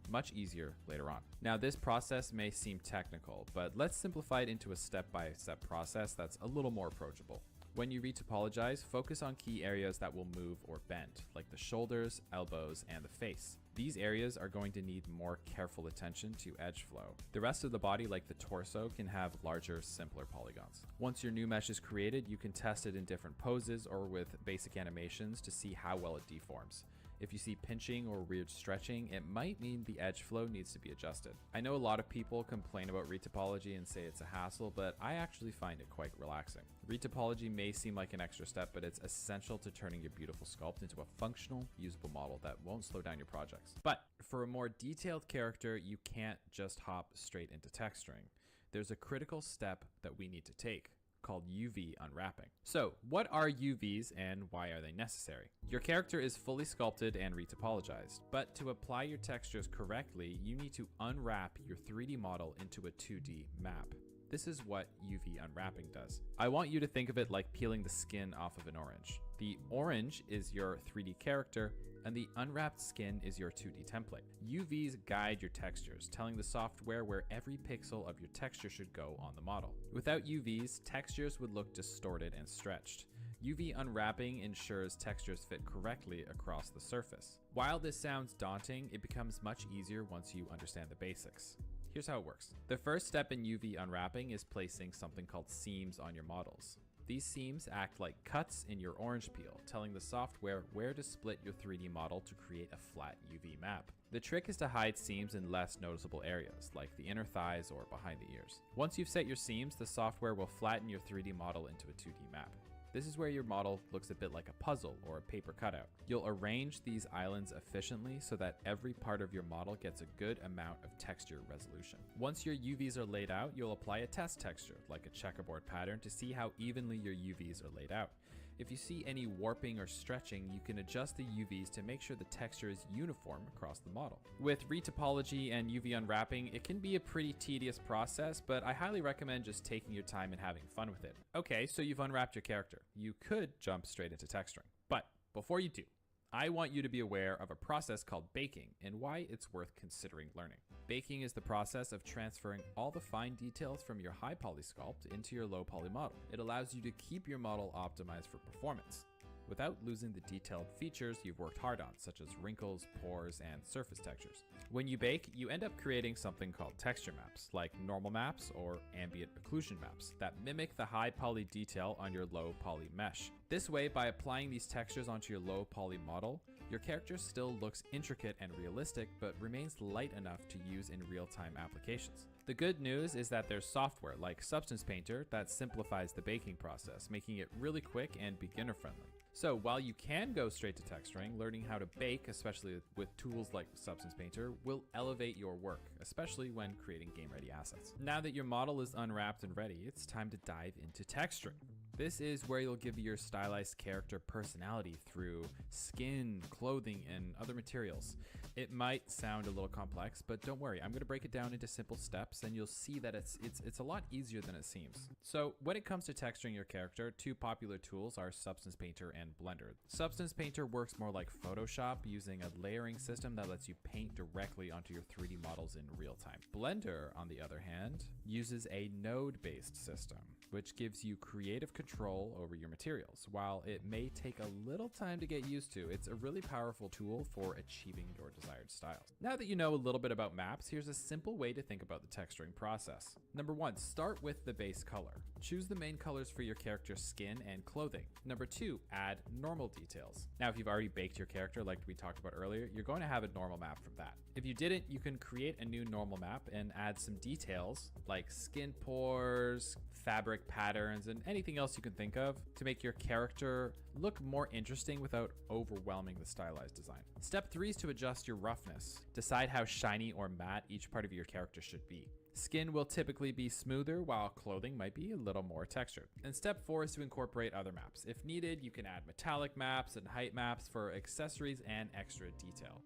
much easier later on. Now, this process may seem technical, but let's simplify it into a step-by-step process that's a little more approachable. When you retopologize, focus on key areas that will move or bend, like the shoulders, elbows, and the face. These areas are going to need more careful attention to edge flow. The rest of the body, like the torso, can have larger, simpler polygons. Once your new mesh is created, you can test it in different poses or with basic animations to see how well it deforms. If you see pinching or weird stretching, it might mean the edge flow needs to be adjusted. I know a lot of people complain about retopology and say it's a hassle, but I actually find it quite relaxing. Retopology may seem like an extra step, but it's essential to turning your beautiful sculpt into a functional, usable model that won't slow down your projects. But for a more detailed character, you can't just hop straight into texturing. There's a critical step that we need to take, called UV unwrapping. So what are UVs and why are they necessary? Your character is fully sculpted and retopologized, but to apply your textures correctly, you need to unwrap your 3D model into a 2D map. This is what UV unwrapping does. I want you to think of it like peeling the skin off of an orange. The orange is your 3D character, and the unwrapped skin is your 2D template. UVs guide your textures, telling the software where every pixel of your texture should go on the model. Without UVs, textures would look distorted and stretched. UV unwrapping ensures textures fit correctly across the surface. While this sounds daunting, it becomes much easier once you understand the basics. Here's how it works. The first step in UV unwrapping is placing something called seams on your models. These seams act like cuts in your orange peel, telling the software where to split your 3D model to create a flat UV map. The trick is to hide seams in less noticeable areas, like the inner thighs or behind the ears. Once you've set your seams, the software will flatten your 3D model into a 2D map. This is where your model looks a bit like a puzzle or a paper cutout. You'll arrange these islands efficiently so that every part of your model gets a good amount of texture resolution. Once your UVs are laid out, you'll apply a test texture, like a checkerboard pattern, to see how evenly your UVs are laid out. If you see any warping or stretching, you can adjust the UVs to make sure the texture is uniform across the model. With retopology and UV unwrapping, it can be a pretty tedious process, but I highly recommend just taking your time and having fun with it. Okay, so you've unwrapped your character. You could jump straight into texturing, but before you do, I want you to be aware of a process called baking and why it's worth considering learning. Baking is the process of transferring all the fine details from your high poly sculpt into your low poly model. It allows you to keep your model optimized for performance without losing the detailed features you've worked hard on, such as wrinkles, pores, and surface textures. When you bake, you end up creating something called texture maps, like normal maps or ambient occlusion maps, that mimic the high poly detail on your low poly mesh. This way, by applying these textures onto your low poly model, your character still looks intricate and realistic, but remains light enough to use in real-time applications. The good news is that there's software like Substance Painter that simplifies the baking process, making it really quick and beginner-friendly. So while you can go straight to texturing, learning how to bake, especially with tools like Substance Painter, will elevate your work, especially when creating game-ready assets. Now that your model is unwrapped and ready, it's time to dive into texturing. This is where you'll give your stylized character personality through skin, clothing, and other materials. It might sound a little complex, but don't worry, I'm going to break it down into simple steps and you'll see that it's a lot easier than it seems. So when it comes to texturing your character, two popular tools are Substance Painter and Blender. Substance Painter works more like Photoshop, using a layering system that lets you paint directly onto your 3D models in real time. Blender, on the other hand, uses a node-based system, which gives you creative control over your materials. While it may take a little time to get used to, it's a really powerful tool for achieving your desired styles. Now that you know a little bit about maps, here's a simple way to think about the texturing process. Number one, start with the base color. Choose the main colors for your character's skin and clothing. Number two, add normal details. Now, if you've already baked your character like we talked about earlier, you're going to have a normal map from that. If you didn't, you can create a new normal map and add some details like skin pores, fabric patterns, and anything else you can think of to make your character look more interesting without overwhelming the stylized design. Step 3 is to adjust your roughness. Decide how shiny or matte each part of your character should be. Skin will typically be smoother, while clothing might be a little more textured. And step 4 is to incorporate other maps. If needed, you can add metallic maps and height maps for accessories and extra detail.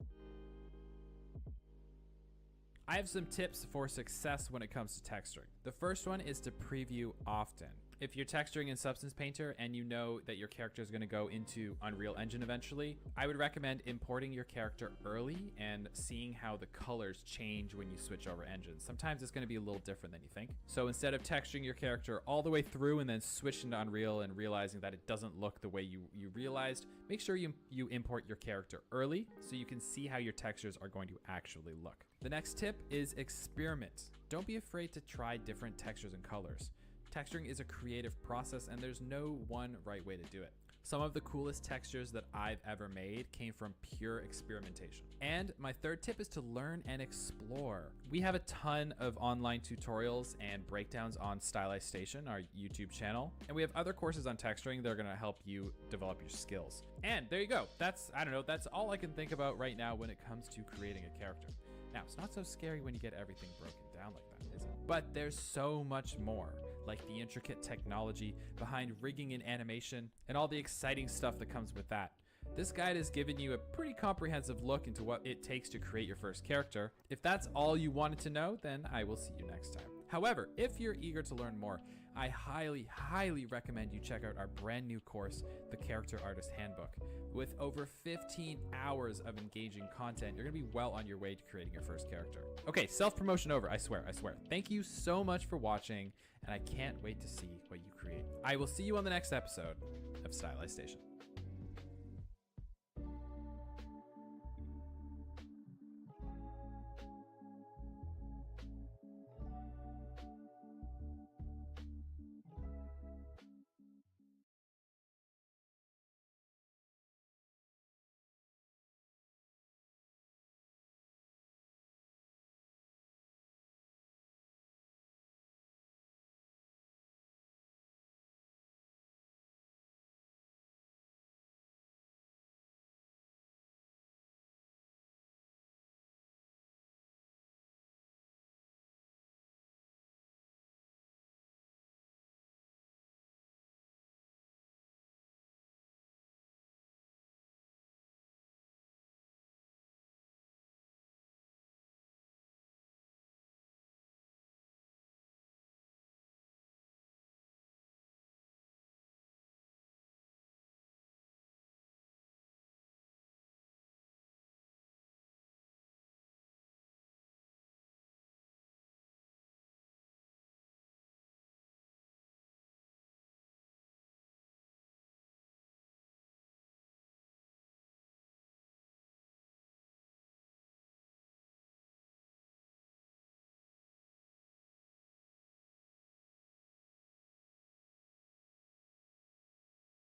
I have some tips for success when it comes to texturing. The first one is to preview often. If you're texturing in Substance Painter and you know that your character is going to go into Unreal Engine eventually, I would recommend importing your character early and seeing how the colors change when you switch over engines. Sometimes it's going to be a little different than you think. So instead of texturing your character all the way through and then switch into Unreal and realizing that it doesn't look the way you realized, make sure you import your character early so you can see how your textures are going to actually look. The next tip is experiment. Don't be afraid to try different textures and colors. Texturing is a creative process and there's no one right way to do it. Some of the coolest textures that I've ever made came from pure experimentation. And my third tip is to learn and explore. We have a ton of online tutorials and breakdowns on Stylized Station, our YouTube channel. And we have other courses on texturing that are gonna help you develop your skills. And there you go. That's all I can think about right now when it comes to creating a character. Now, it's not so scary when you get everything broken down like that, is it? But there's so much more, like the intricate technology behind rigging and animation and all the exciting stuff that comes with that. This guide has given you a pretty comprehensive look into what it takes to create your first character. If that's all you wanted to know, then I will see you next time. However, if you're eager to learn more, I highly, highly recommend you check out our brand new course, The Character Artist Handbook. With over 15 hours of engaging content, you're gonna be well on your way to creating your first character. Okay, self-promotion over, I swear. Thank you so much for watching, and I can't wait to see what you create. I will see you on the next episode of Stylized Station.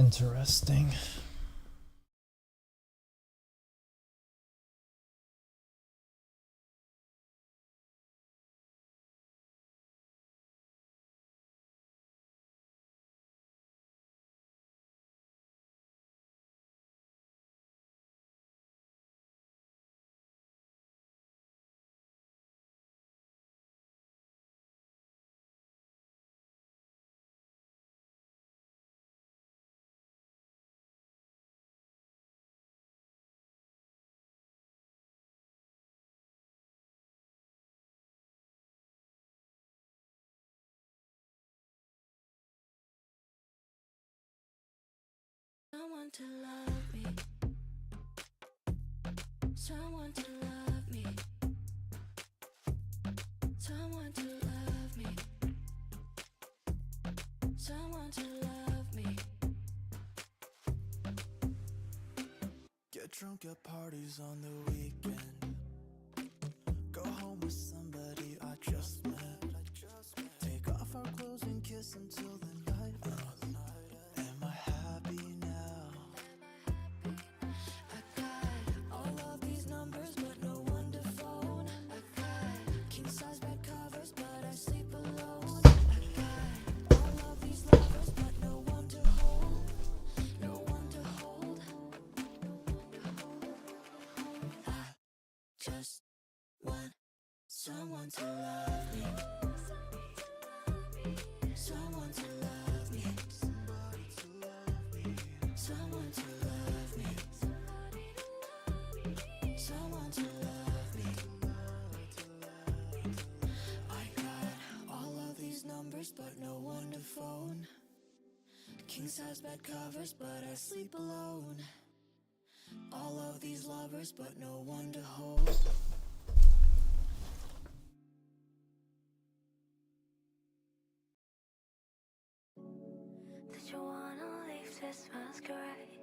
Interesting. Someone to love me. Someone to love me. Someone to love me. Someone to love me. Get drunk at parties on the weekend. Go home with somebody I just met. Take off our clothes and kiss until the night ends. Am I happy now? I got all of these numbers, but no one to phone. I got king size bed covers, but I sleep alone. I got all of these lovers, but no one to hold. No one to hold. I just want someone to love me. Someone to love me. Someone to love me. Someone to love me. I got all of these numbers, but no one to phone. King size bed covers, but I sleep alone. All of these lovers, but no one to hold. Did you wanna leave this masquerade?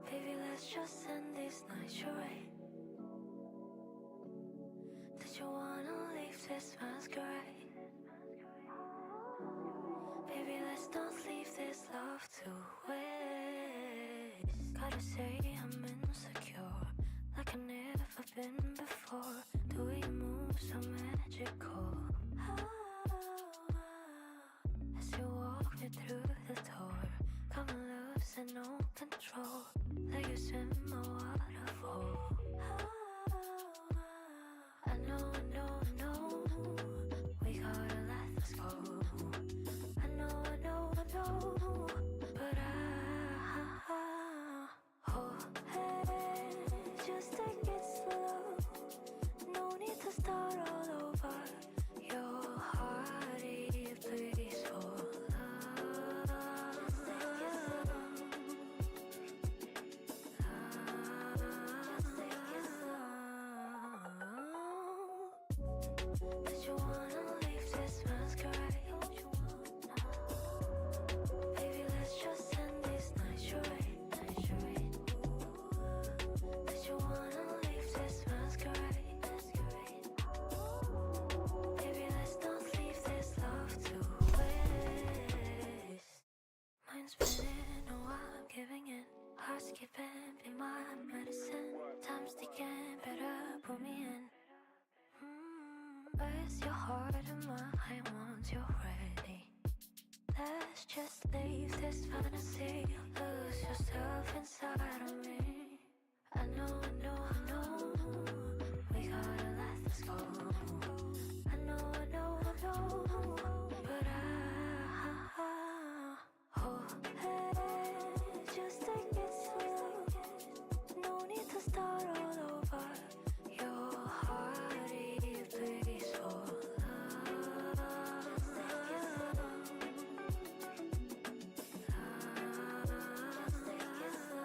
Baby, let's just end this night charade. Did you wanna leave this masquerade? Baby, let's not leave this love to waste. Gotta say I'm insecure, like I've never been before. The way you move so magical. As you walk me through the door, coming loose and no control, like you swim a waterfall. I know, we gotta let this go. I know, but oh, hey, just take it slow. No need to start all over. Your heart is please hold on. Just take it slow. Just take it slow. Did you wanna leave this masquerade? Baby, let's just end this night charade. Did you wanna leave this masquerade? Baby, let's not leave this love to waste. Mind's spinning, no, I'm giving in. Heart skipping, be my medicine. Time's ticking, better put me in. Where's your heart and mind once you're ready? Let's just leave this fantasy. Lose yourself inside of me. I know, we gotta let this go. I know, but oh, hey, just take it slow. No need to start all over. Your heart is please hold on. Just take it slow. Just take it slow.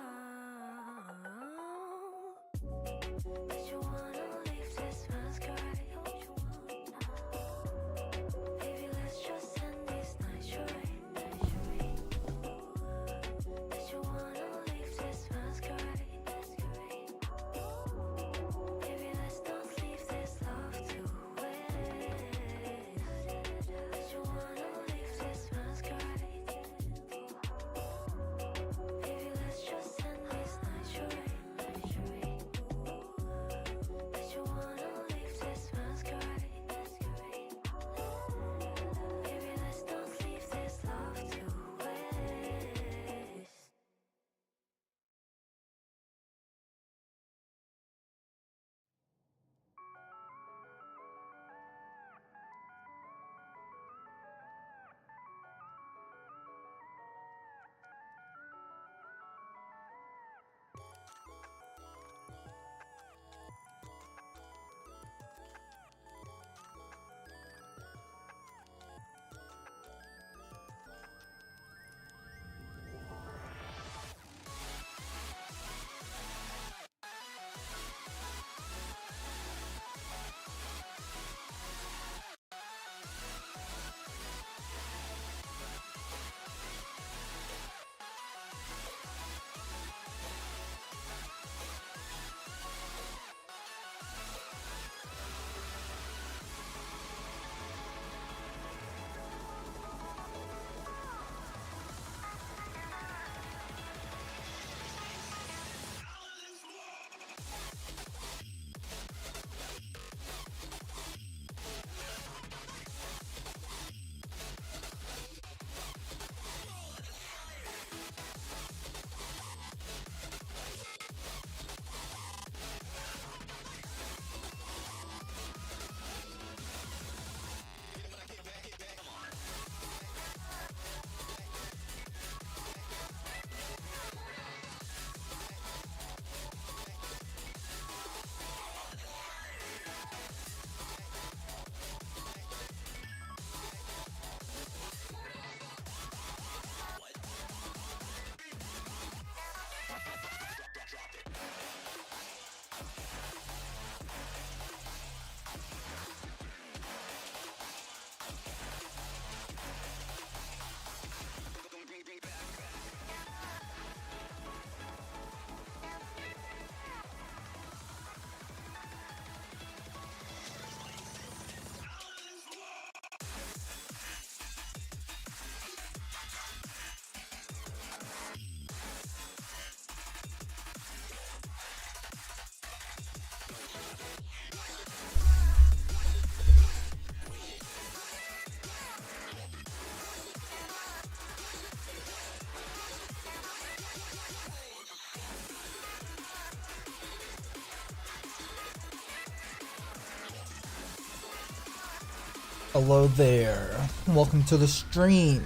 Hello there. Welcome to the stream.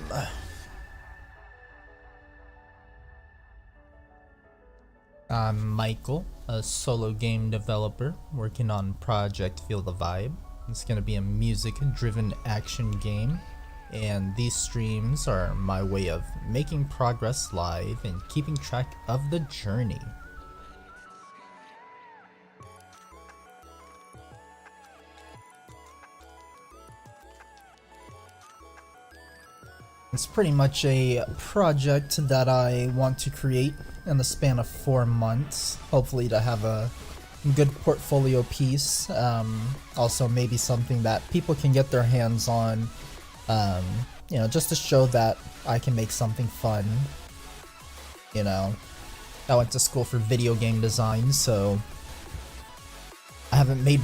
I'm Michael, a solo game developer working on Project Feel the Vibe. It's going to be a music-driven action game, and these streams are my way of making progress live and keeping track of the journey. It's pretty much a project that I want to create in the span of 4 months, hopefully to have a good portfolio piece, also maybe something that people can get their hands on, you know, just to show that I can make something fun. You know, I went to school for video game design, so I haven't made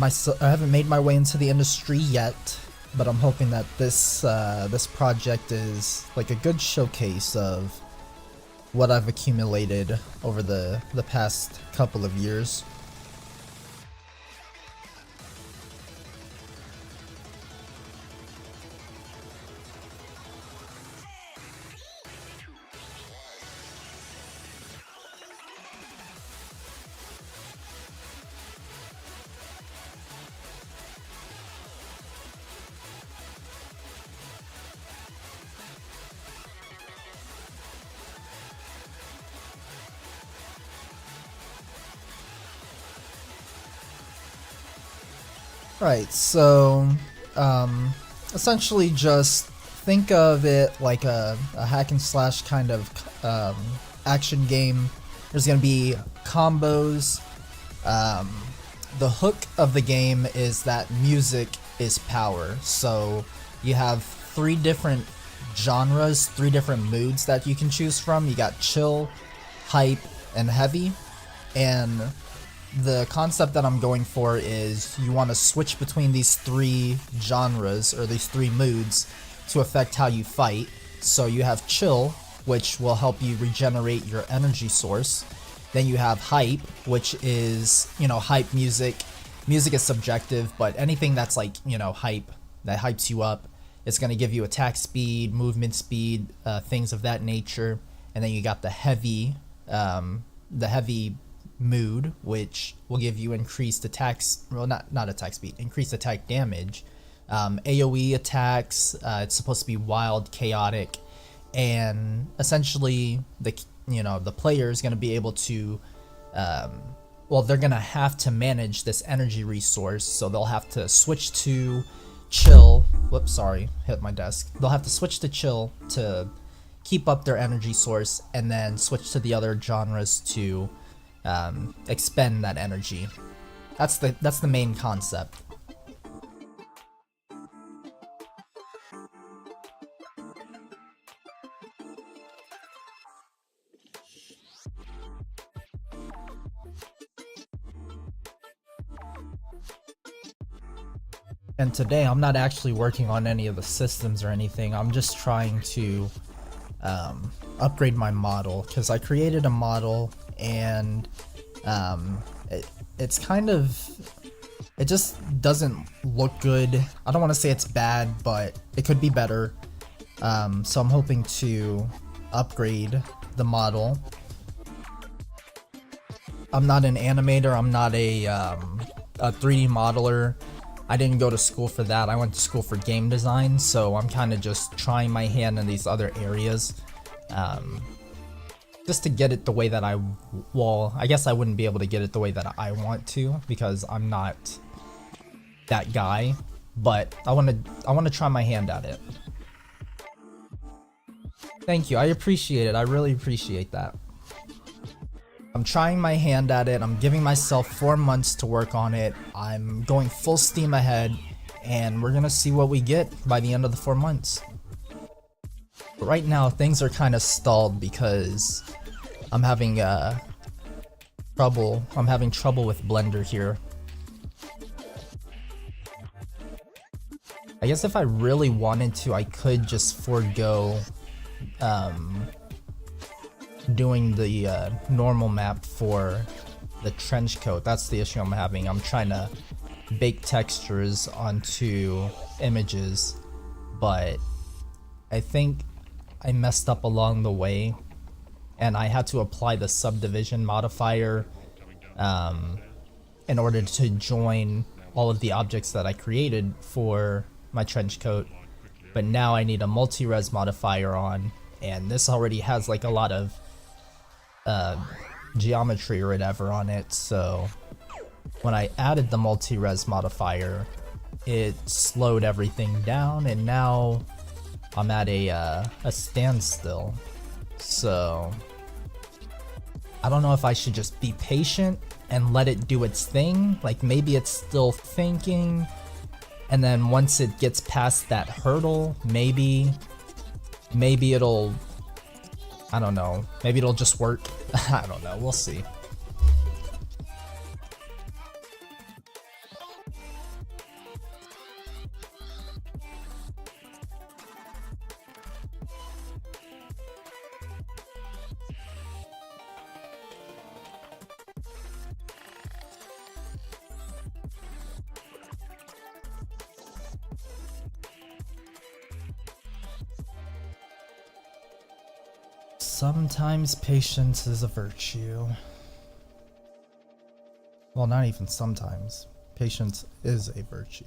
my way into the industry yet. But I'm hoping that this project is like a good showcase of what I've accumulated over the past couple of years. Right, so essentially just think of it like a hack and slash kind of action game. There's going to be combos. The hook of the game is that music is power. So you have 3 different genres, 3 different moods that you can choose from. You got chill, hype, and heavy. And the concept that I'm going for is you want to switch between these 3 genres or these 3 moods to affect how you fight. So you have chill, which will help you regenerate your energy source. Then you have hype, which is, you know, hype music. Music is subjective, but anything that's like, you know, hype, that hypes you up, it's going to give you attack speed, movement speed, things of that nature. And then you got the heavy mood, which will give you increased attacks, well, not attack speed, increased attack damage, AoE attacks. It's supposed to be wild, chaotic, and essentially the player is going to be able to well, they're going to have to manage this energy resource, so they'll have to switch to chill. Whoops, sorry, hit my desk. They'll have to switch to chill to keep up their energy source, and then switch to the other genres to expend that energy. That's the main concept. And today I'm not actually working on any of the systems or anything. I'm just trying to upgrade my model, because I created a model and it's kind of, it just doesn't look good. I don't want to say it's bad, but it could be better. So I'm hoping to upgrade the model. I'm not an animator, I'm not a 3D modeler. I didn't go to school for that. I went to school for game design, so I'm kind of just trying my hand in these other areas. Just to get it the way that I guess I wouldn't be able to get it the way that I want to, because I'm not that guy, but I want to try my hand at it. Thank you, I appreciate it. I really appreciate that. I'm trying my hand at it. I'm giving myself 4 months to work on it. I'm going full steam ahead, and we're gonna see what we get by the end of the 4 months. But right now, things are kind of stalled because I'm having trouble. I'm having trouble with Blender here. I guess if I really wanted to, I could just forego doing the normal map for the trench coat. That's the issue I'm having. I'm trying to bake textures onto images, but I think I messed up along the way and I had to apply the subdivision modifier in order to join all of the objects that I created for my trench coat. But now I need a multi-res modifier on, and this already has like a lot of geometry or whatever on it, so when I added the multi-res modifier, it slowed everything down, and now I'm at a standstill. So I don't know if I should just be patient and let it do its thing. Like maybe it's still thinking, and then once it gets past that hurdle, maybe it'll, I don't know, maybe it'll just work. I don't know, we'll see. Sometimes patience is a virtue. Well, not even sometimes. Patience is a virtue.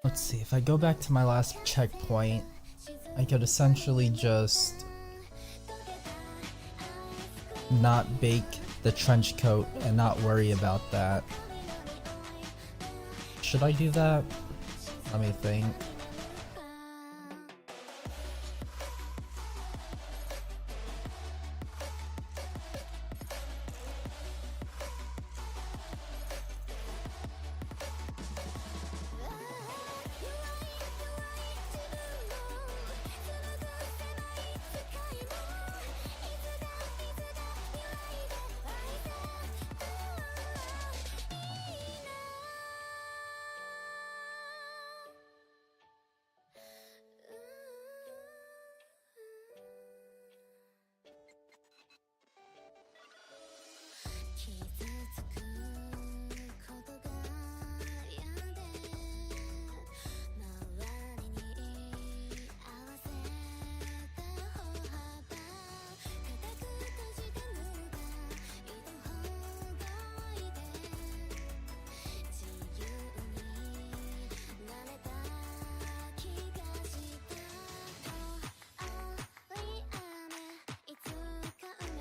Let's see, if I go back to my last checkpoint, I could essentially just not bake the trench coat and not worry about that. Should I do that? Let me think.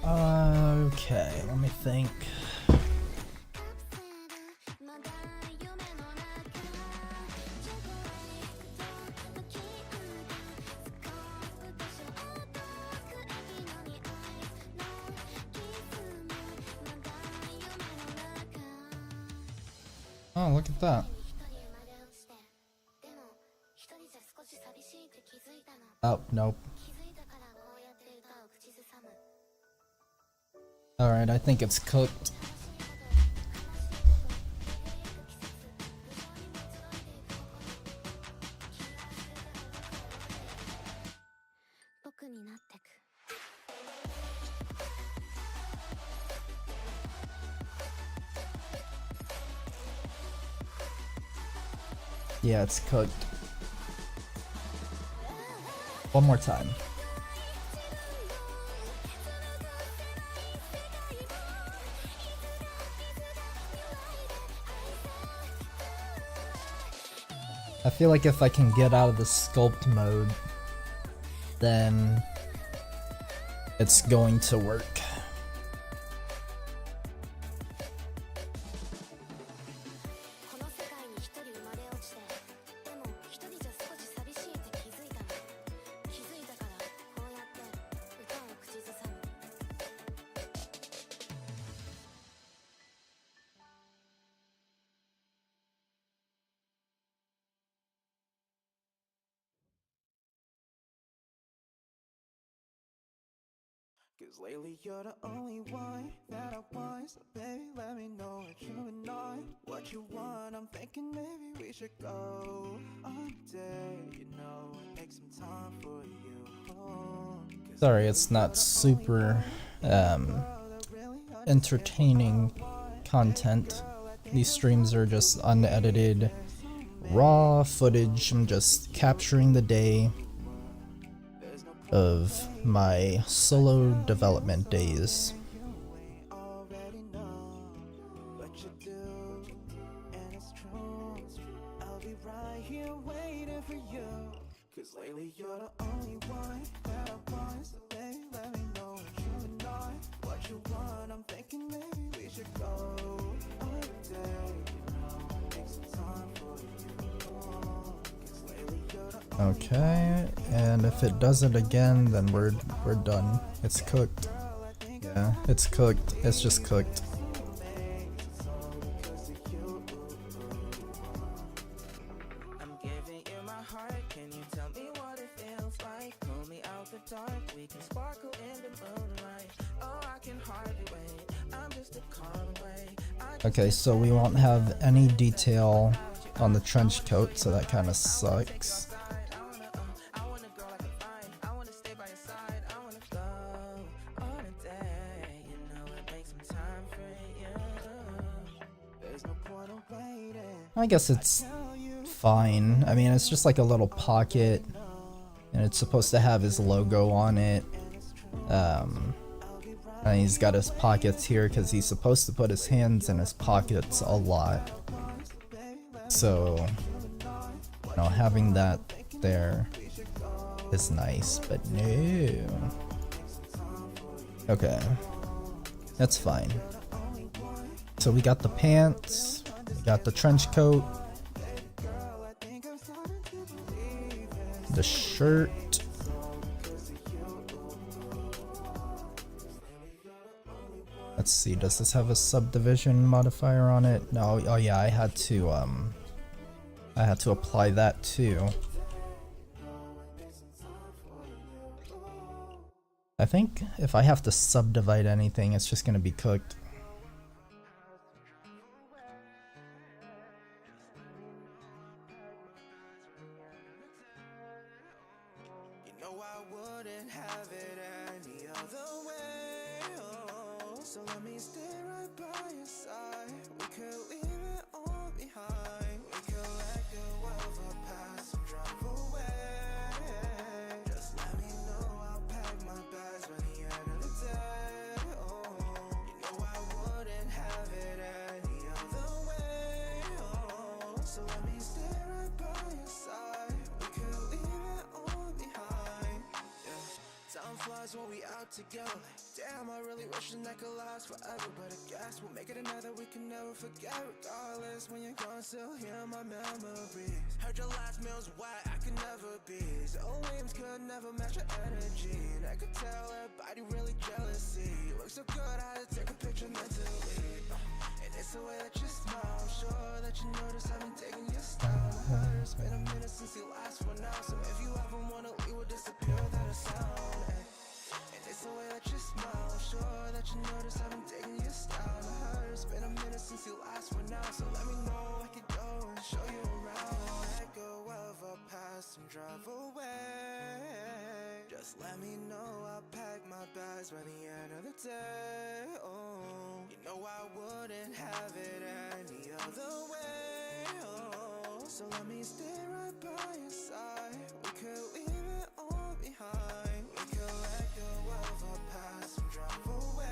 Okay, let me think. Oh, look at that. Oh, nope. Alright, I think it's cooked. Yeah, it's cooked. One more time. I feel like if I can get out of the sculpt mode, then it's going to work. Cause lately you're the only one that I want. So baby, let me know what you and I, what you want. I'm thinking maybe we should go on a date, you know, and make some time for you. Sorry, it's not super entertaining content. These streams are just unedited, raw footage. I'm just capturing the day of my solo development days. Cause lately you're the only one that I want. So baby, let me know what you and I, what you want. I'm thinking maybe we should go on a date, you know, make some time for you. Cause lately you're the Okay, and if it does it again, then we're done. It's cooked. Yeah, it's cooked. It's just cooked. Okay, so we won't have any detail on the trench coat, so that kind of sucks. I guess it's fine. I mean, it's just like a little pocket, and it's supposed to have his logo on it. And he's got his pockets here because he's supposed to put his hands in his pockets a lot. So, you know, having that there is nice, but no. Okay, that's fine. So we got the pants, we got the trench coat, the shirt. Let's see, does this have a subdivision modifier on it? No, oh yeah, I had to apply that too. I think if I have to subdivide anything, it's just gonna be cooked. You know I wouldn't have it any other way. Oh, so let me stay right by your side. We could leave it all behind. We could let go of our past and drive away. Just let me know I'll pack my bags by the end of the day. Oh, you know I wouldn't have it any other way. Oh, so let me stay right by your side. We could leave it all behind. Yeah. Time flies when we out together. Damn, I really wish that could last forever. But I guess we'll make it a night that we can never forget. Regardless, when you're gone, still hear my memories. Heard your last meal's why I could never be. So Williams could never match your energy. And I could tell everybody really jealousy. You look so good, I had to take a picture mentally. And it's the way that you smile. I'm sure that you notice I've been taking your style. It's been a minute since you last one out. So if you ever wanna leave, we'll disappear without a sound. And it's the way that you smile. I'm sure that you notice I've been taking your style. I heard it's been a minute since you last went out. So let me know I could go and show you around. Let go of our past and drive away. Just let me know I'll pack my bags by the end of the day. Oh, you know I wouldn't have it any other way. Oh, so let me stay right by your side. We could leave it all behind. We could let go of our past and drive away.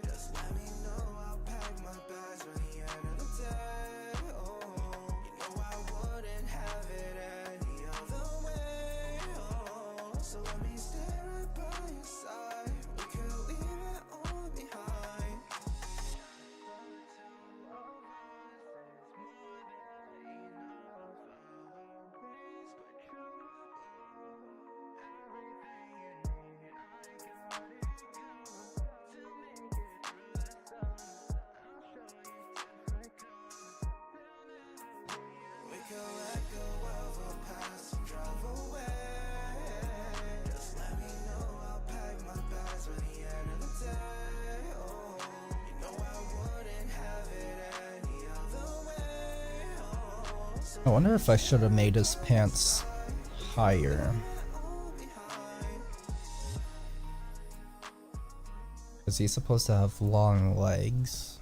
Just let me know I'll pack my bags by the end of the day. Oh, you know I wouldn't have it any other way. Oh, so let me stay right by your side. We could leave it all behind. I wonder if I should have made his pants higher. Because he's supposed to have long legs.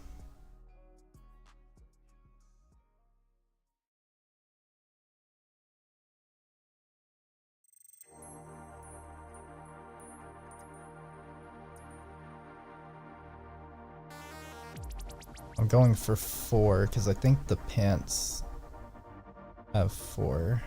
I'm going for 4 because I think the pants have 4.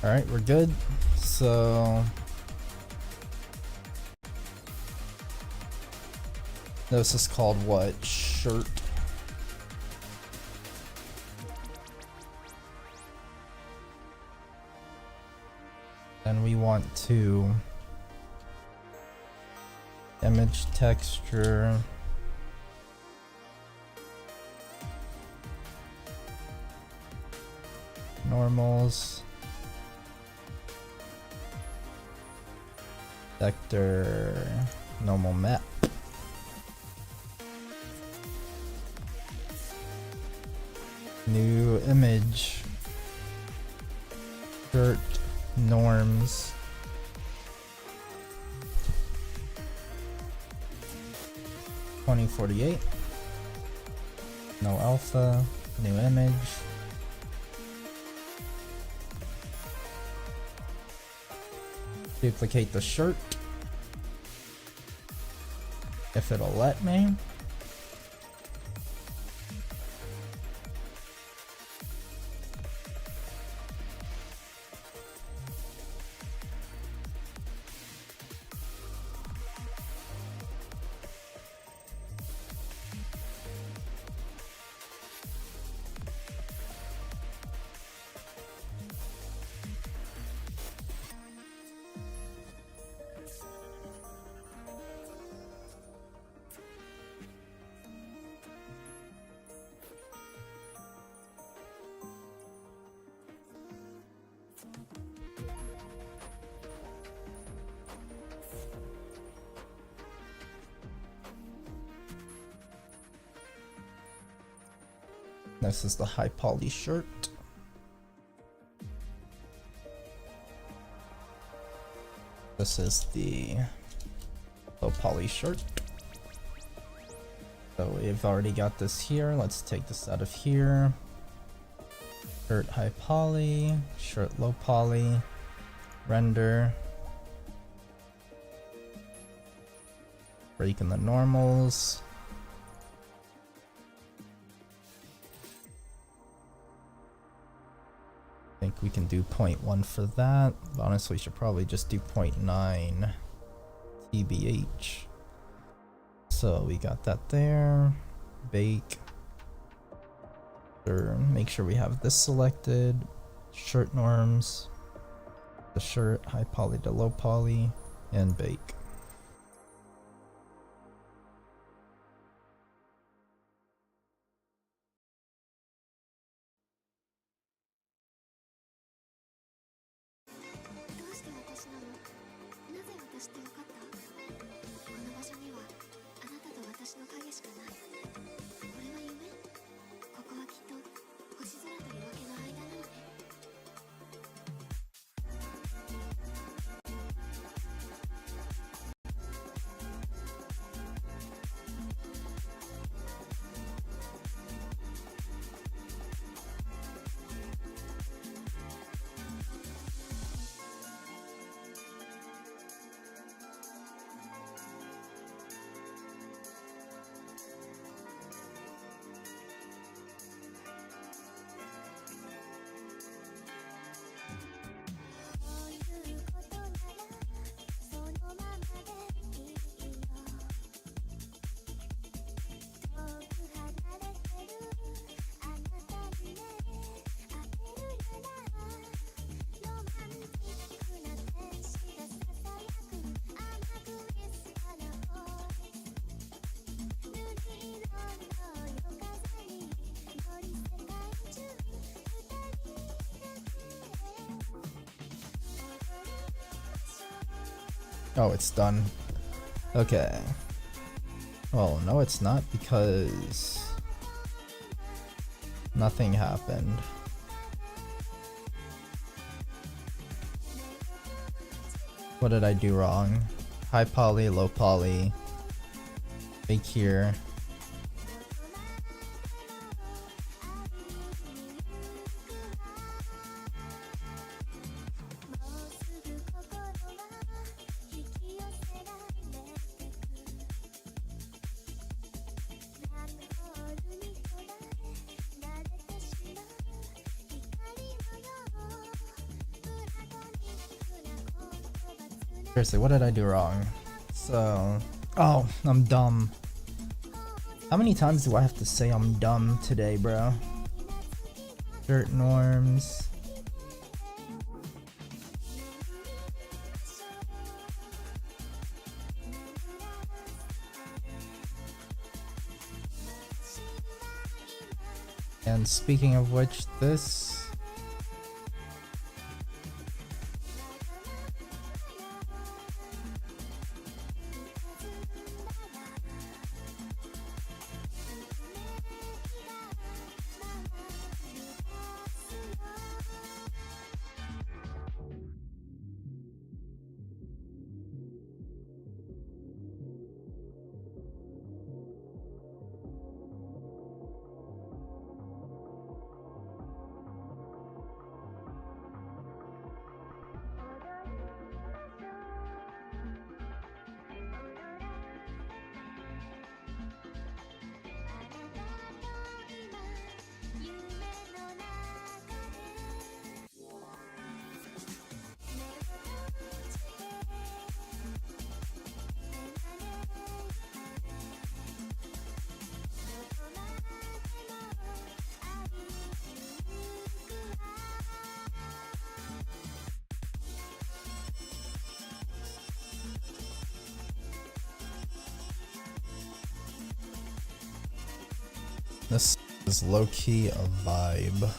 Alright, we're good. So this is called what? Shirt. And we want to image texture. Normals. Vector, normal map. New image. Shirt, norms. $2048. No alpha. New image. Duplicate the shirt if it'll let me. This is the high poly shirt. This is the low poly shirt. So we've already got this here. Let's take this out of here. Shirt high poly, shirt low poly, render. Break in the normals. I think we can do 0.1 for that. But honestly, we should probably just do 0.9 TBH. So we got that there. Bake. Make sure we have this selected. Shirt norms. The shirt, high poly to low poly, and bake. Oh, it's done. Okay. Well, no, it's not because nothing happened. What did I do wrong? High poly, low poly. Bake here. Seriously, what did I do wrong? So, oh, I'm dumb. How many times do I have to say I'm dumb today, bro? Dirt norms. And speaking of which, this is low-key a vibe.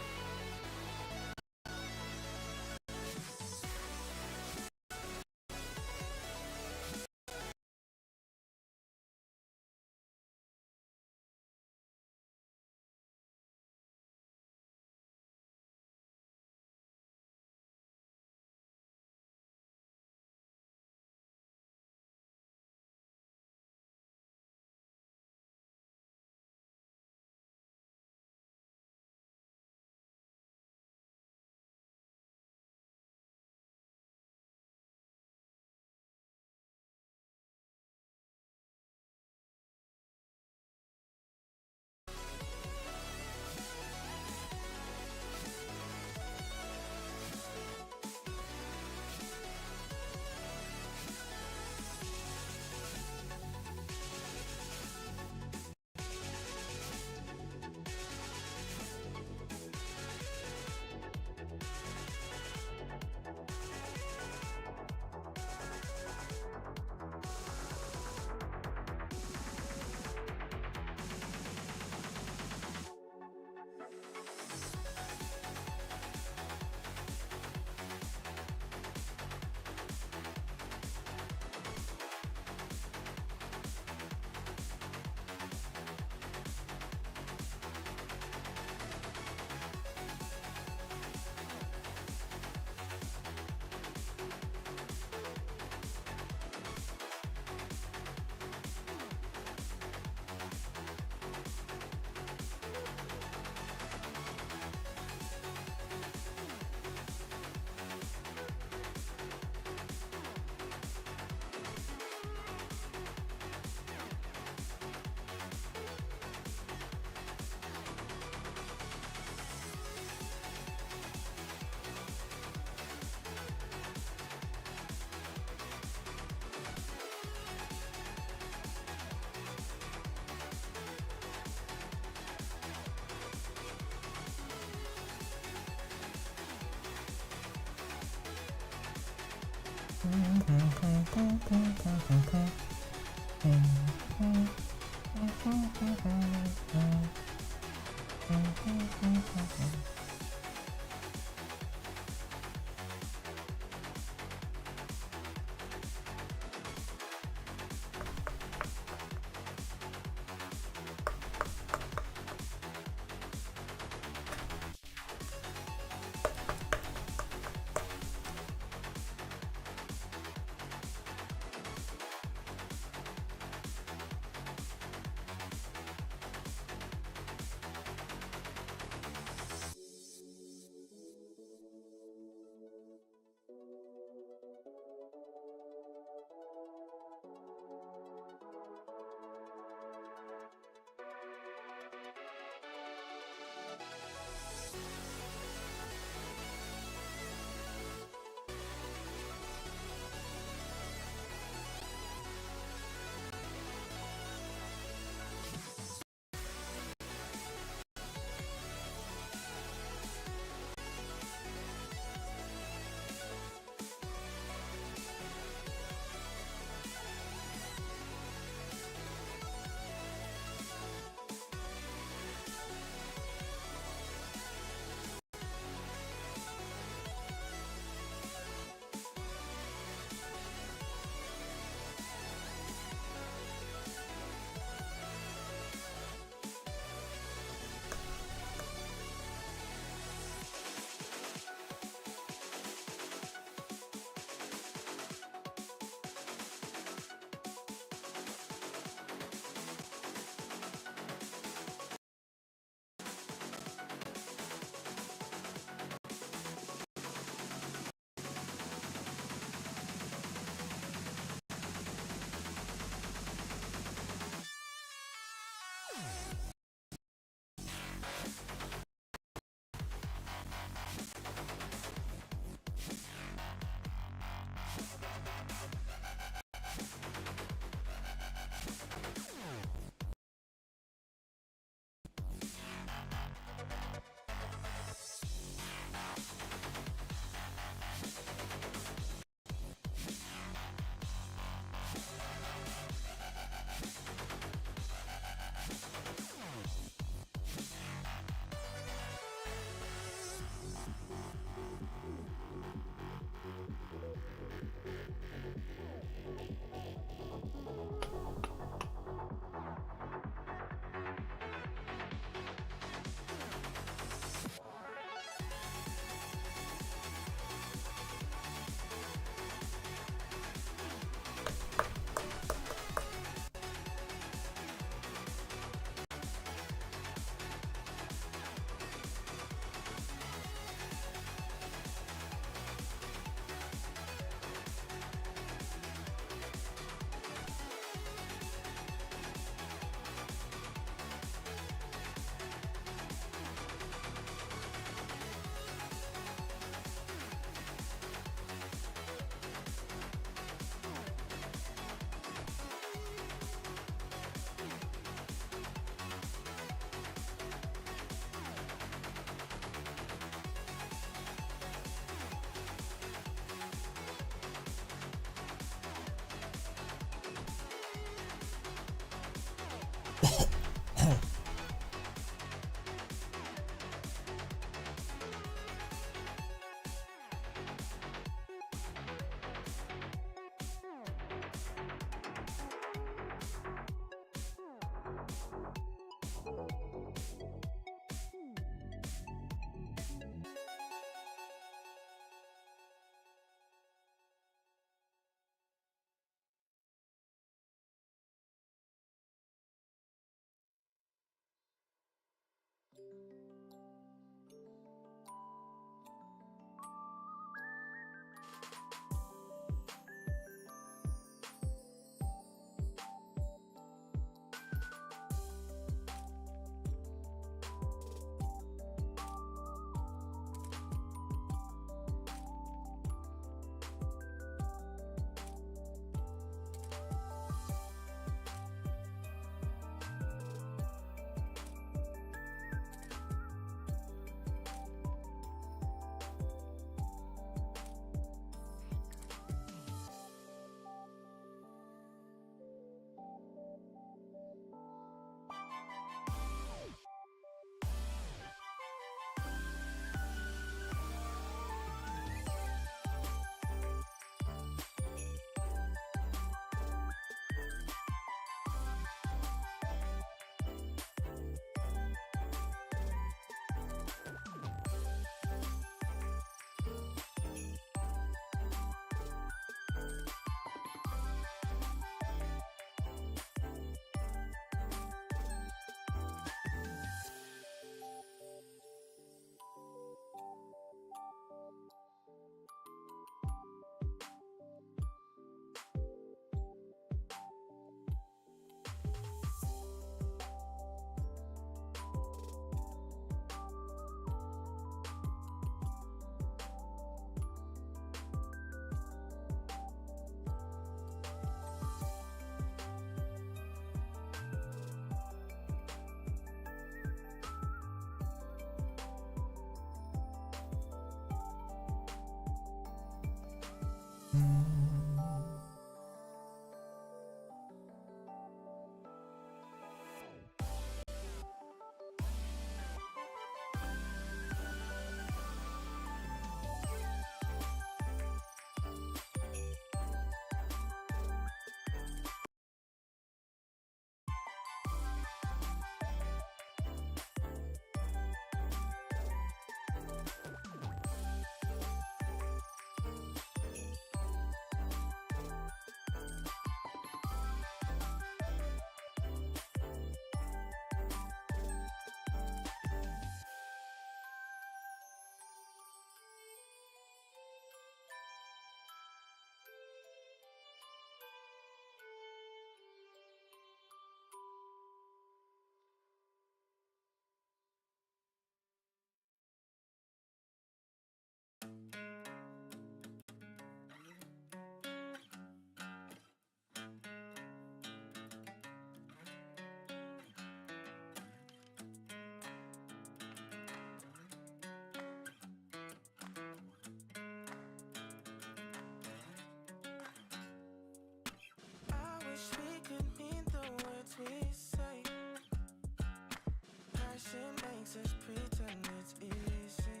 She makes us pretend it's easy.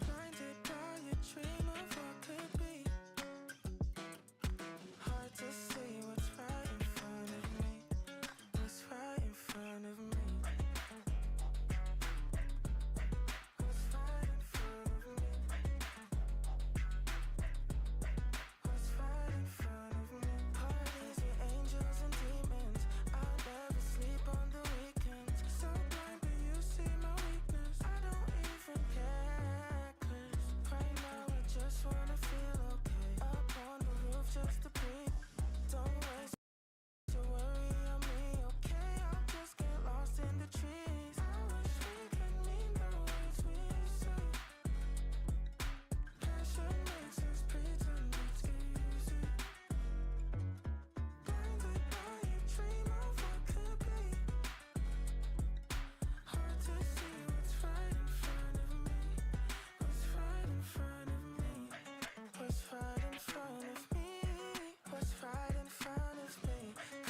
Blinded by a dream of what could be. Hard to see what's right in front of me. What's right in front of me. What's right in front of me. What's right in front of me. Parties with angels and demons. I'll never sleep on the weekends. So blind but you see my weakness. I don't even care, 'cause right now I just wanna feel okay. Up on the roof just to breathe. Don't waste to worry on me, okay? I'll just get lost in the trees. I wish we could mean the words we say. Passion makes us pretend it's easy. Blinded by a dream of what could be. Hard to see what's right in front of me. What's right in front of me. What's right in front of me. What's right in front of me.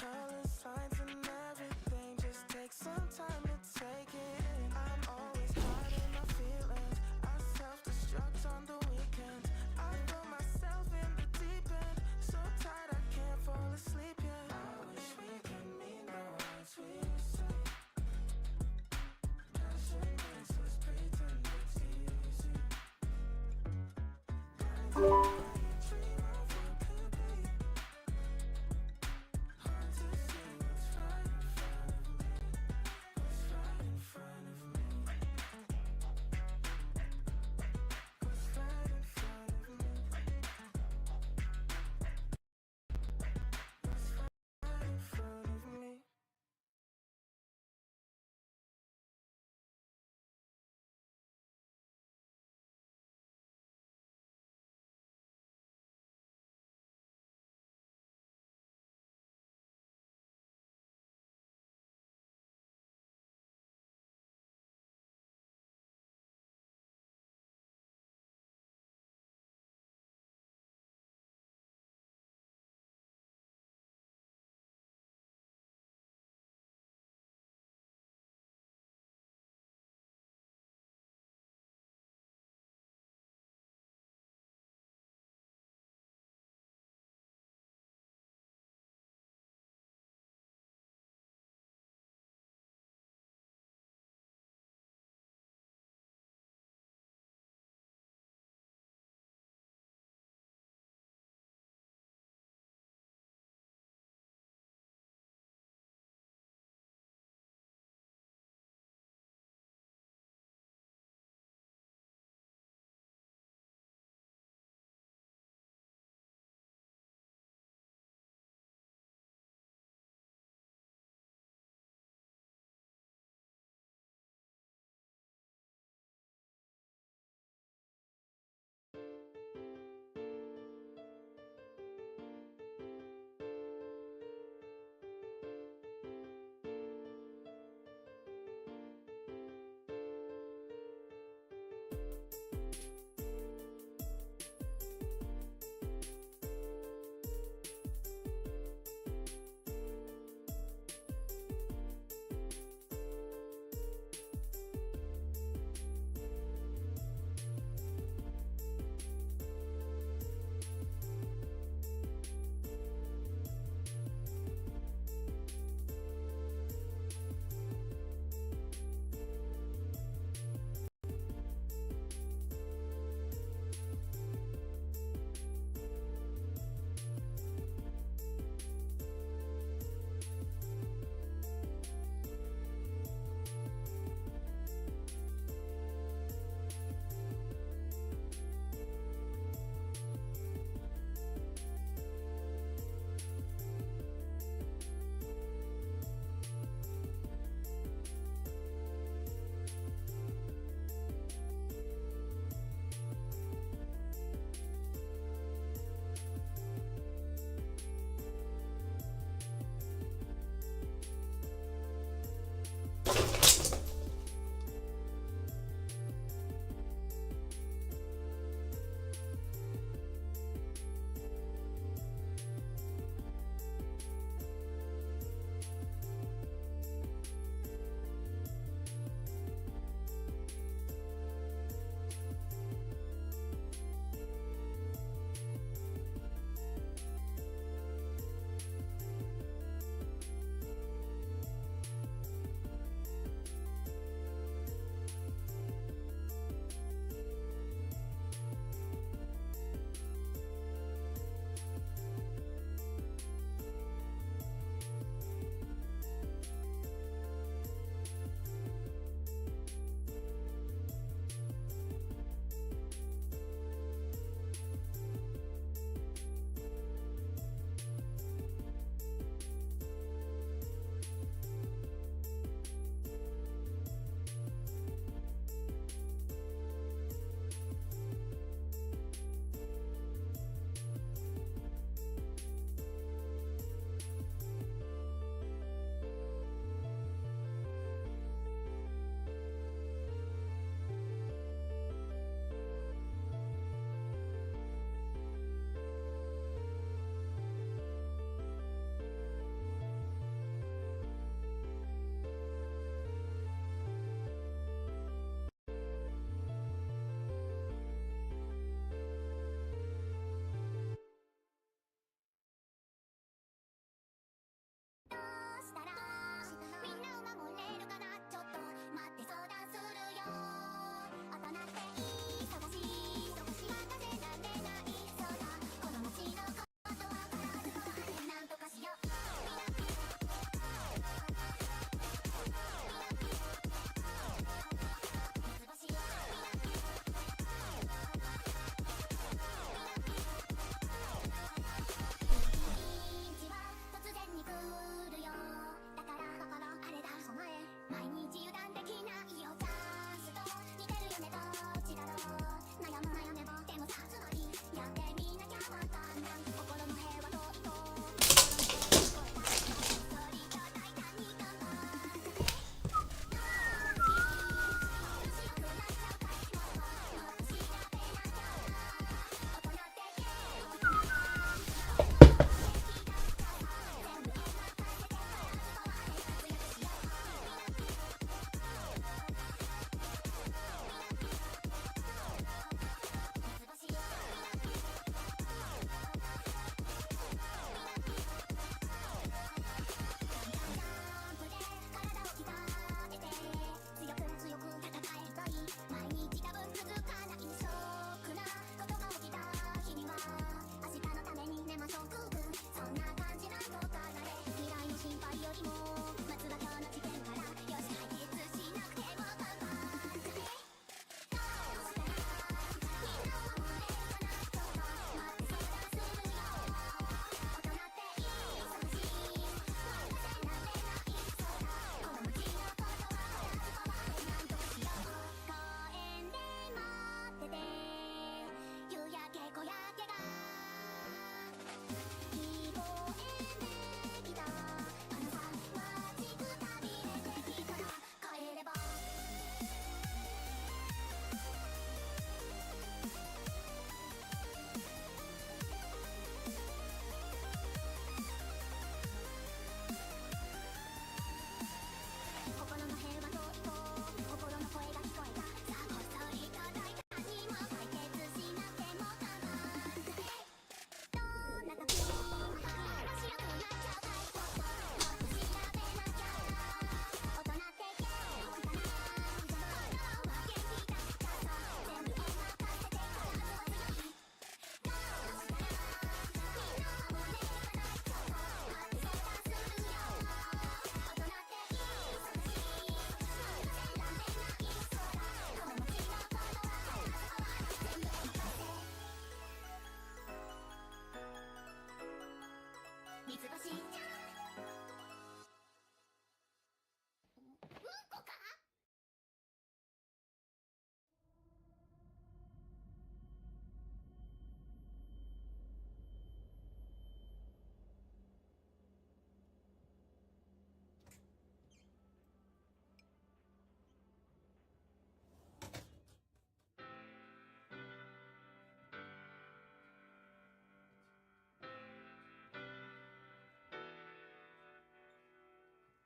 Colors, signs and everything just takes some time to take it in. I'm always hiding my feelings. I self-destruct on the weekends. I throw myself in the deep end. So tired I can't fall asleep yet. I wish we could mean the words we say. Passion makes us pretend it's easy. Blinded by a dream of what could be. Hard to see what's right in front of me. What's right in front of me. What's right in front of me. What's right in front of me.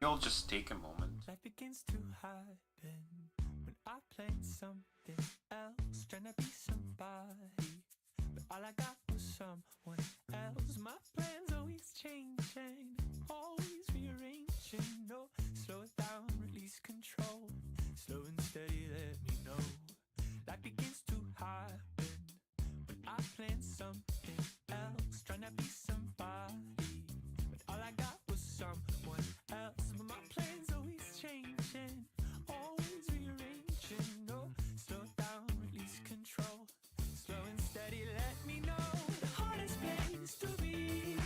it'll just take a moment. Life begins to happen when I plan something else, trying to be somebody, but all I got was someone else. My plans always changing, always rearranging. No, slow it down, release control. Slow and steady, let me know. Life begins to happen when I plan something else, trying to be somebody, but all I got was someone else. But my plans always changing, always rearranging. No, slow down, release control. Slow and steady, let me know. The hardest place to be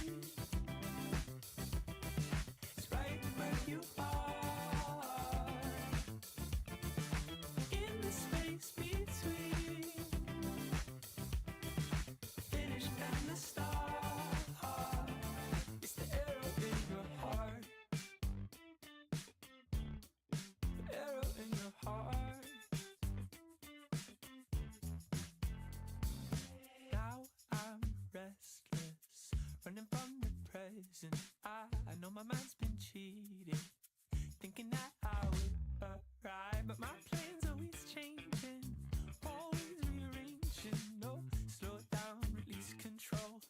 is right where you are, in the space between finish and the start. It's the arrow in your heart, the arrow in your heart. Now I'm restless, running from the present. I know my mind's been cheating, thinking that I would arrive, but my plans always changing, always rearranging. No, slow it down, release control.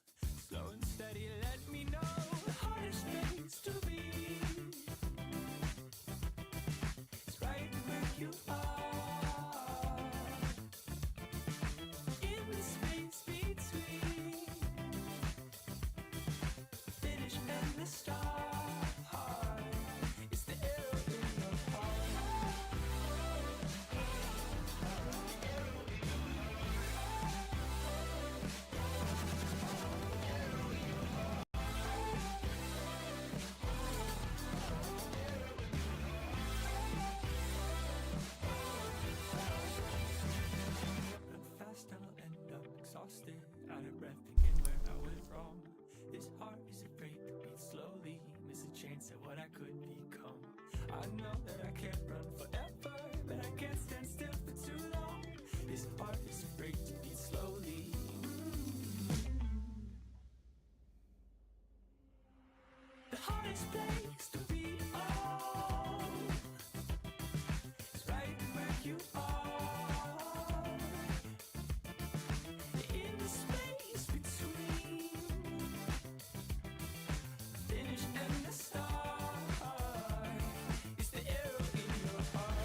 Slow and steady, let me know. The hardest place to be is right where you are, in the space between finish and the start. It's the arrow in your heart. Run fast, I'll end up exhausted, out of breath, thinking where I went wrong. This heart is afraid to beat slowly, miss a chance at what I could become. I know that I can't run forever, but I can't stand still for too long. This heart is afraid to beat slowly. The hardest place to be is right where you are, in the space between finish and the start. It's the arrow in your heart.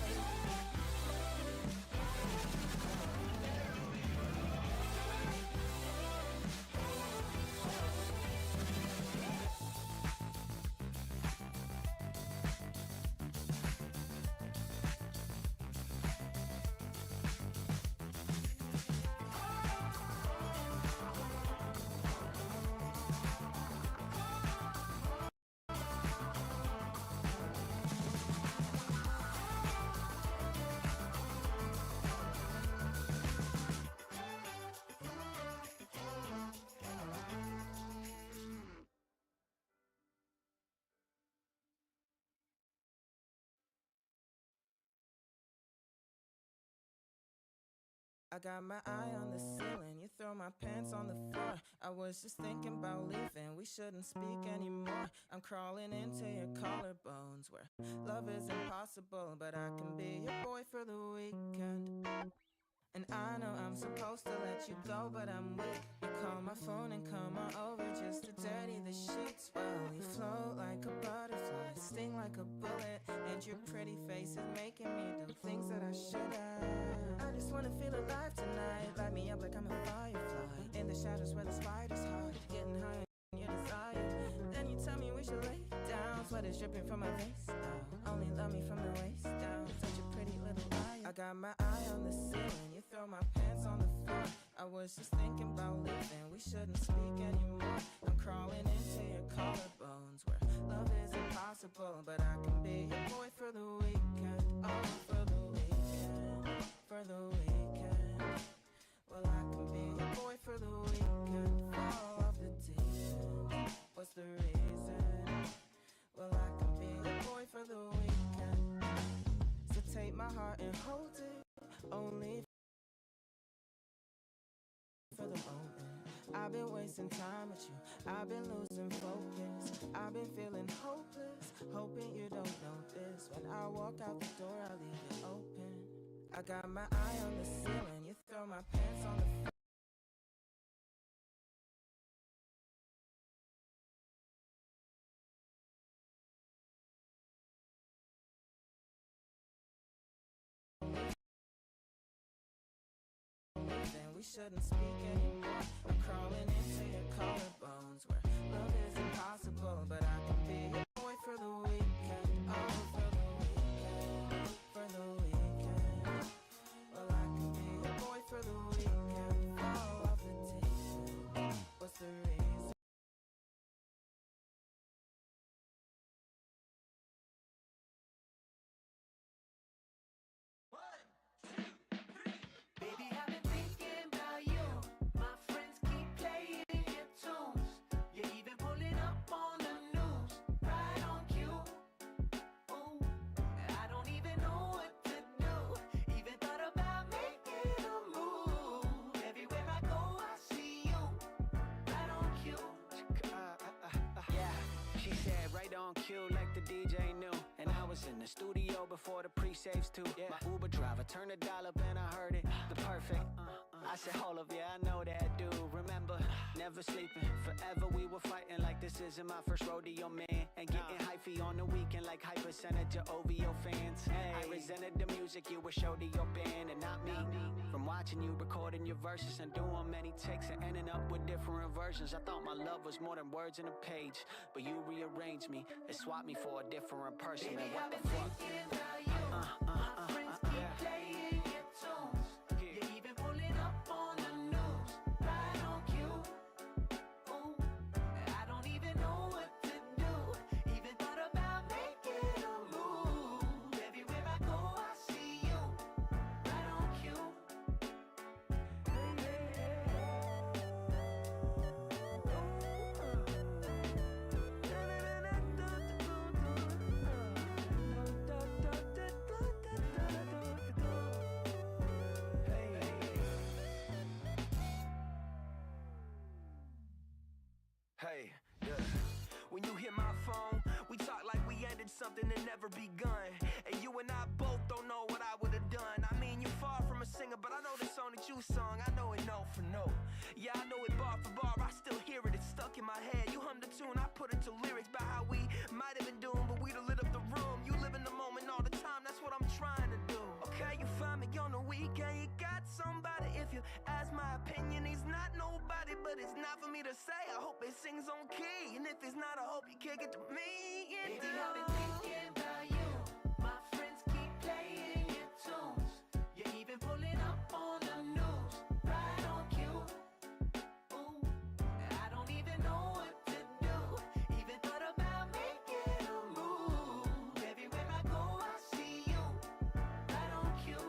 I got my eye on the ceiling, you throw my pants on the floor. I was just thinking about leaving, we shouldn't speak anymore. I'm crawling into your collarbones where love is impossible, but I can be your boy for the weekend. And I know I'm supposed to let you go, but I'm weak. You call my phone and come on over just to dirty the sheets. Well, you float like a butterfly, sting like a bullet, and your pretty face is making me do things that I shouldn't. I just wanna feel alive tonight, light me up like I'm a firefly, in the shadows where the spiders hide, getting high on your desire. Then you tell me we should lay down, sweat is dripping from my face now. Only love me from the waist down, such a pretty little liar. I got my eye on the ceiling, you throw my pants on the floor. I was just thinking about leaving, we shouldn't speak anymore. I'm crawling into your collarbones where love is impossible, but I can be your boy for the weekend. Oh, for the weekend, for the weekend. Well, I can be your boy for the weekend. Fall off the deep end, what's the reason? Well, I can be your boy for the weekend. So take my heart and hold it, only for the moment. I've been wasting time with you. I've been losing focus. I've been feeling hopeless, hoping you don't notice. When I walk out the door, I leave it open. I got my eye on the ceiling. You throw my pants on the floor. Then we shouldn't speak anymore. I'm crawling into your collarbones where love is impossible, but I can be your boy for the weekend. Oh, for the weekend, for the weekend. Well, I can be your boy for the weekend. Fall off the table. What's the reason? Baby, I've been thinking about you. My friends keep playing your tunes. You're even pulling up on the news, right on cue. Ooh, I don't even know what to do. Even thought about making a move. Everywhere I go, I see you, right on cue. Yeah, she said right on cue like the DJ knew. And I was in the studio before the pre-saves too. Yeah. My Uber driver turned a dial up and I heard it. The perfect. I said, hold up, yeah, I know that dude. Remember, never sleeping. Forever we were fighting like this isn't my first rodeo, man. And getting hyphy on the weekend like high percentage of OVO fans. I resented the music you would show to your band and not me. From watching you recording your verses and doing many takes and ending up with different versions. I thought my love was more than words in a page, but you rearranged me and swapped me for a different person. Baby, And what I've the been fuck? thinking about you. My friends keep playing your tunes. You're even pulling up on the news, right on cue. Ooh, I don't even know what to do. Even thought about making a move. Everywhere I go, I see you, right on cue. Hey, yeah. When you hit my phone, we talk like we ended something that never begun. And you and I both don't know what I would have done. I mean, you're far from a singer, but I know the song that you sung. I know it note for note. Yeah, I know it bar for bar. I still hear it. It's stuck in my head. You hummed the tune, I put it to lyrics about how we might have been doomed, but we'd have lit up the room. You live in the moment all the time. That's what I'm trying to do. Okay, you find me on the weekend. You got somebody. If you ask my opinion, he's not nobody, but it's not for me to say. I hope it sings on key, and if it's not, I hope you kick it to me. Baby, I've been thinking about you. My friends keep playing your tunes. You're even pulling up on the news, right on cue. Ooh, I don't even know what to do. Even thought about making a move. Everywhere I go, I see you, right on cue.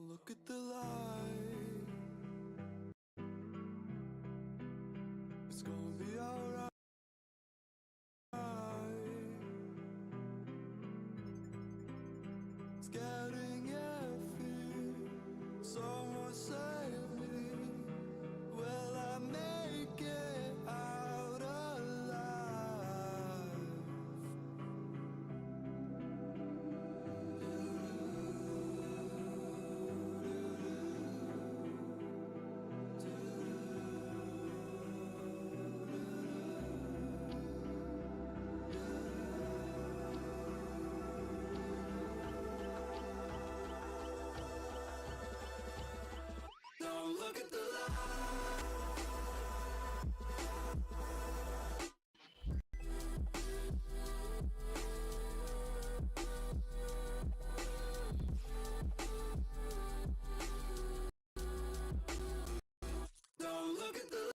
look at the light. It's gonna be alright. It's getting heavy. Someone save me. Will I make it out alive? Don't look at the Don't look at the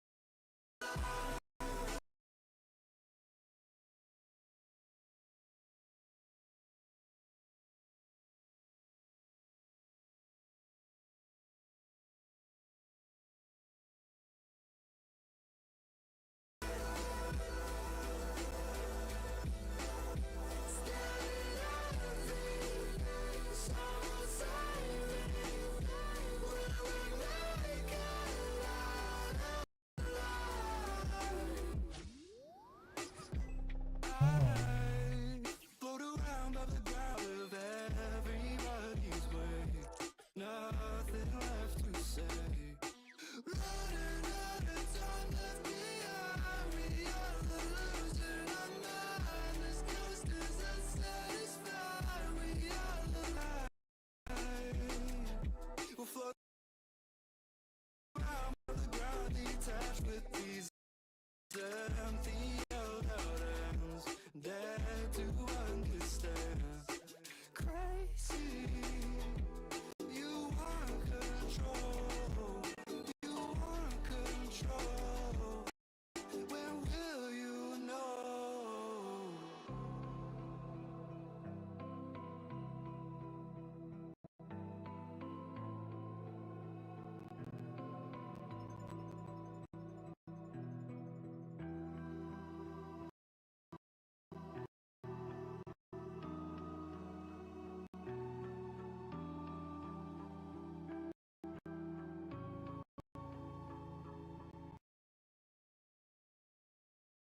float around by the ground of everybody's way. Nothing left to say. Running out of time left behind. We are losing our mind. This ghost is unsatisfied. We are alive. We'll float around by the ground, detached with these empty held out hands. Dead to understand. Crazy. You want control. You want control. When will you know?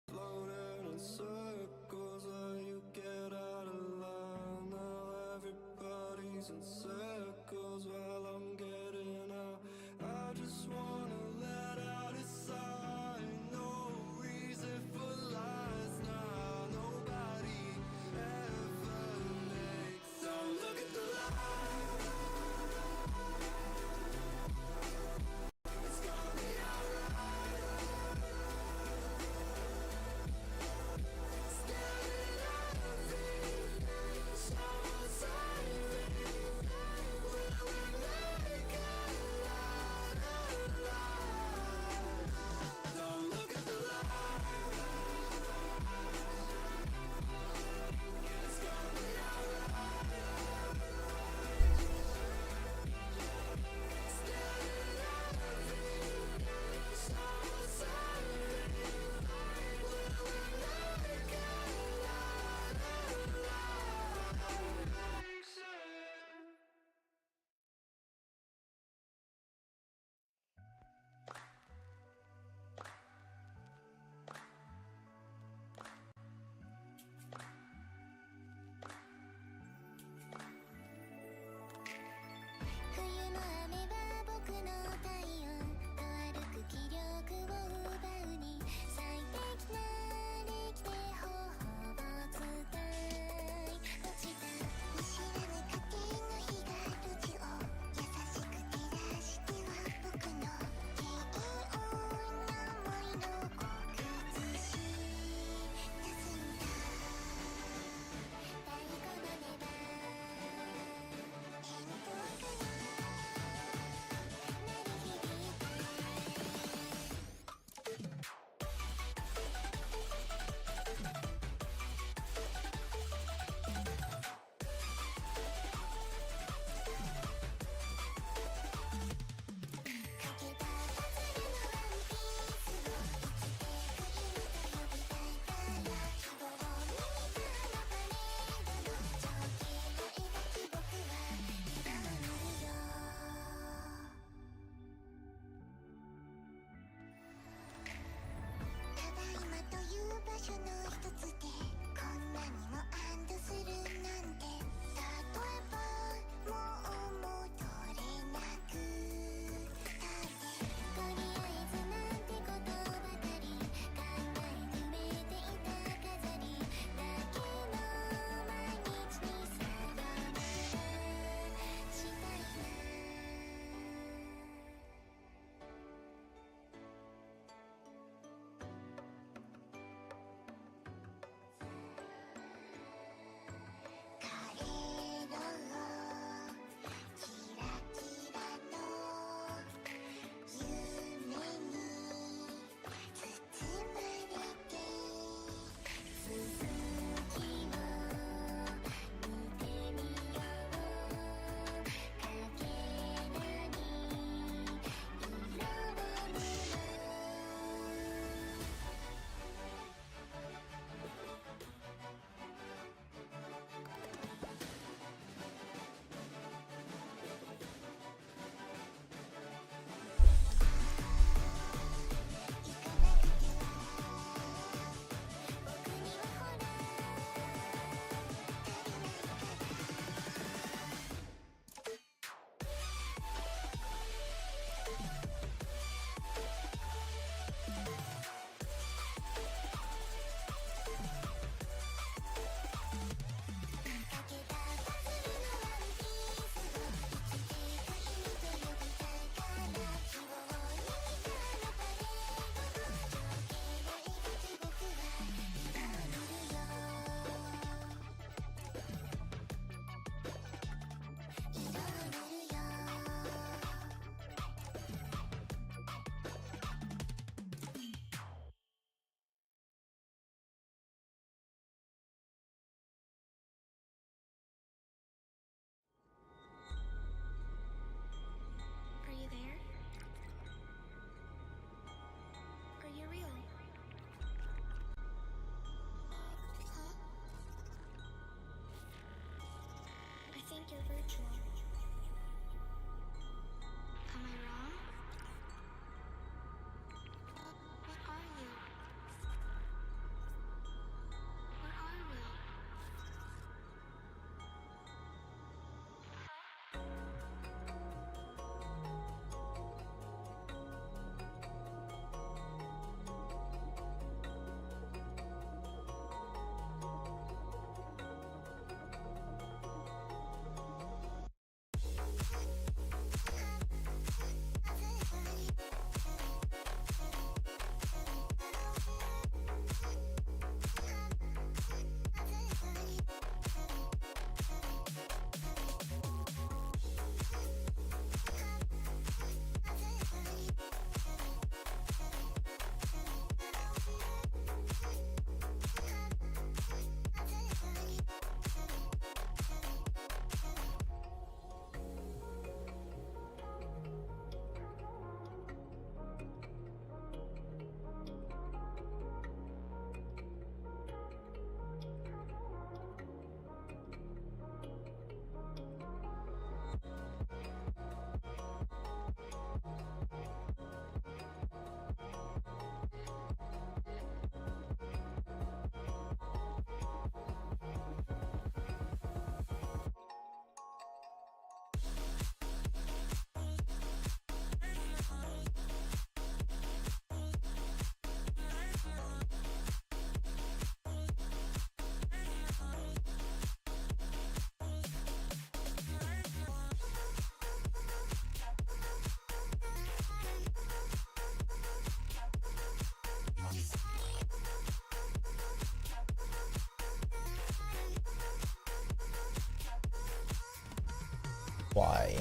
Floating in circles while you get out of line. Now everybody's in circles while I'm getting out. I just wanna let out a sigh. No reason for lies now. Nobody ever makes. Don't look at the light. It's gonna be alright. Someone save me. Will we make it out alive? Don't look at the light. It's gonna be alright. Someone save me. Will we make it out alive? you're virtual. Am I wrong? What are you? What are we? Why?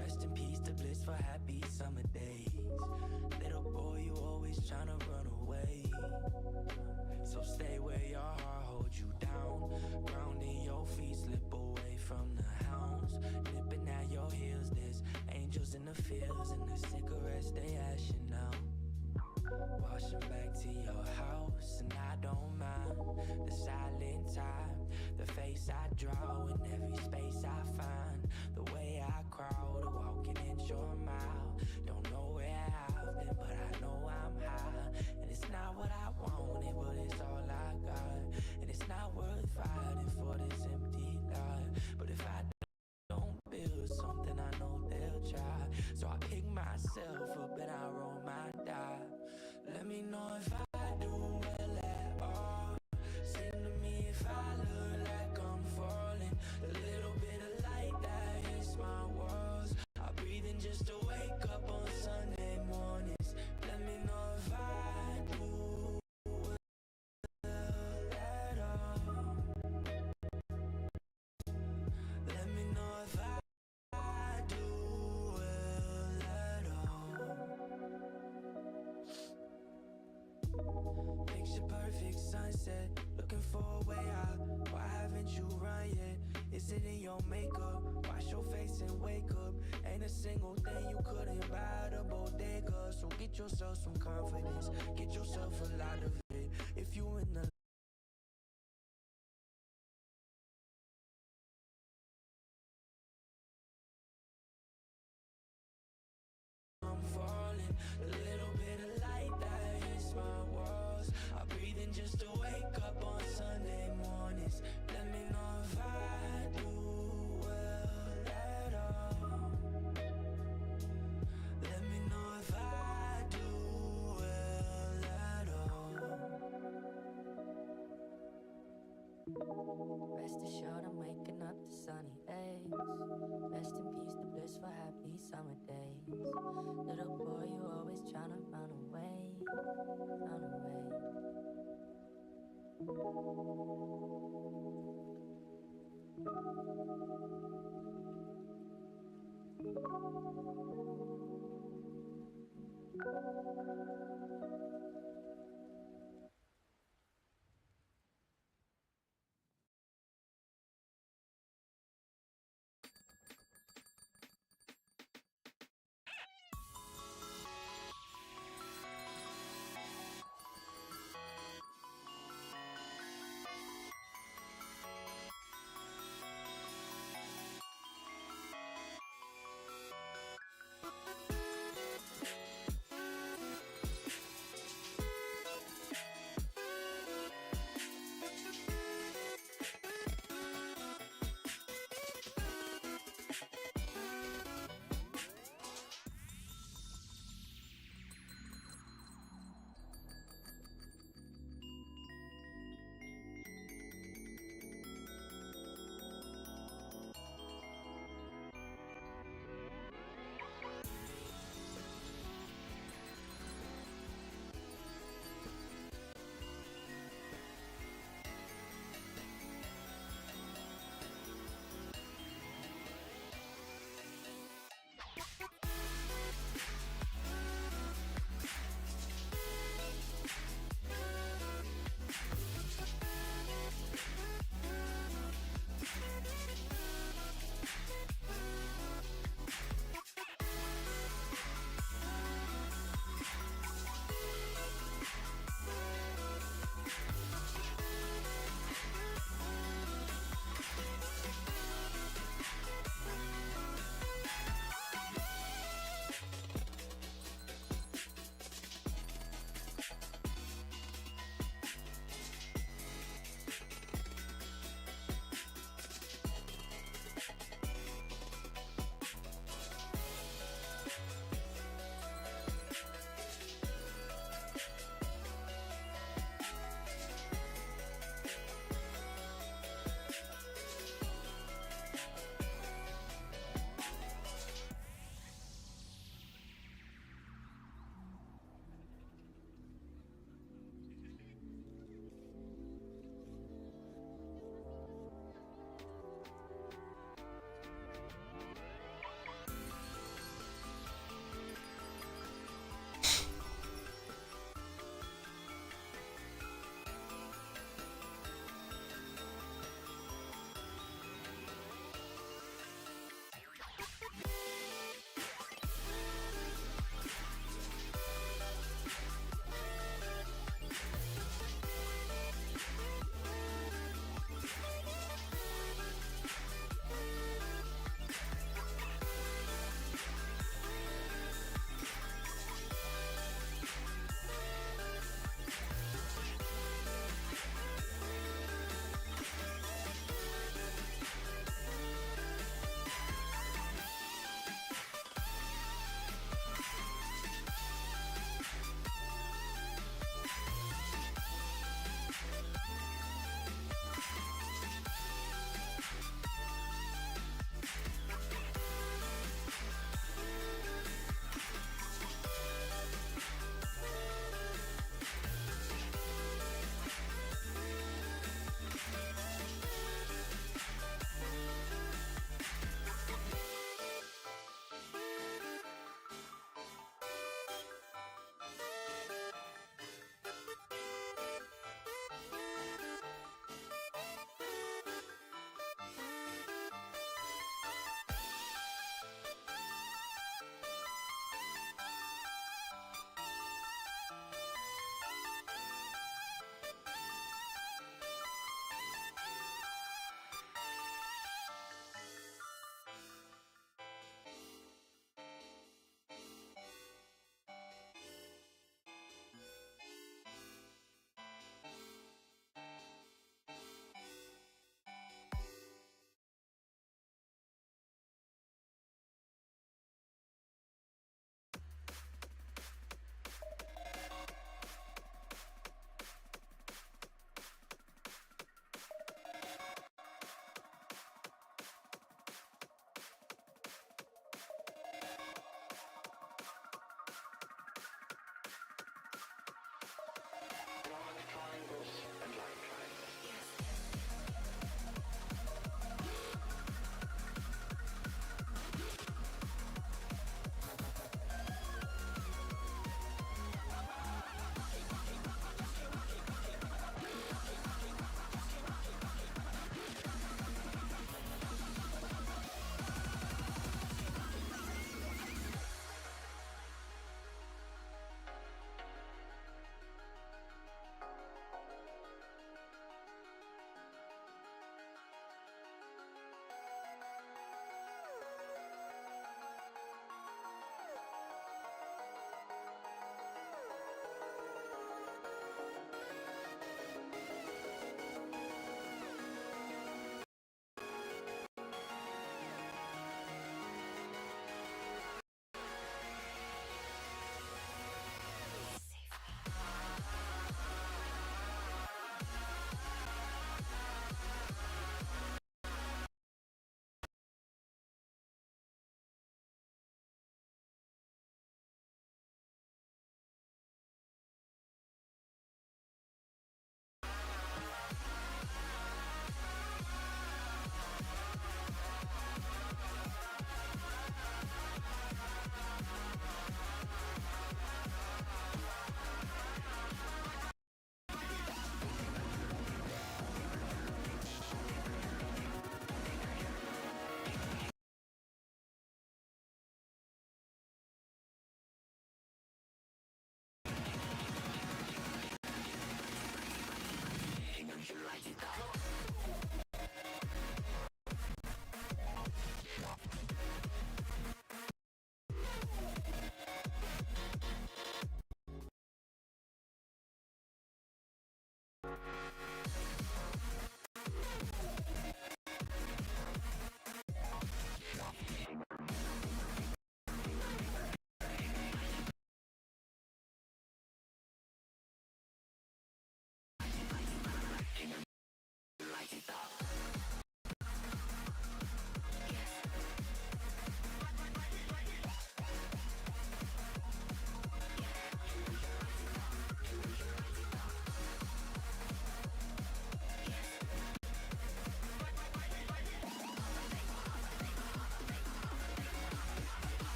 Rest in peace to bliss for happy summer days. Little boy, you always tryna run away. So stay where your heart holds you down. Grounding your feet, slip away from the hounds. Nipping at your heels, there's angels in the fields, and the cigarettes they ashing out. Washing back to your house, and I don't mind the silent time, the face I draw in every space I find, the way I crowd, walking inch or mile. Don't know where I've been, but I know I'm high. And it's not what I wanted, but it's all I got. And it's not worth fighting for this empty lot. But if I don't build something, I know they'll try. So I pick myself up and I roll my die. Let me know if I do well at all. Sing to me if I look like I'm falling. The little bit of light that hits my walls. I breathe in just to wake up on Sunday mornings. Let me know if I do well at all. Let me know if I do well at all. Picture perfect sunset, looking for a way out. Why haven't you run yet? Is it in your makeup? Wash your face and wake up. Ain't a single thing you couldn't buy at a bodega. So get yourself some confidence, get yourself a lot of it. If you in the I'm falling, a little bit of light that hits my walls. I breathe in just to wake up on Sunday mornings. Let me know if I do well at all. Let me know if I do well at all. Rest assured I'm waking up to sunny days. Rest in peace to bliss for happy summer days. Little boy, you always tryna run away, run away.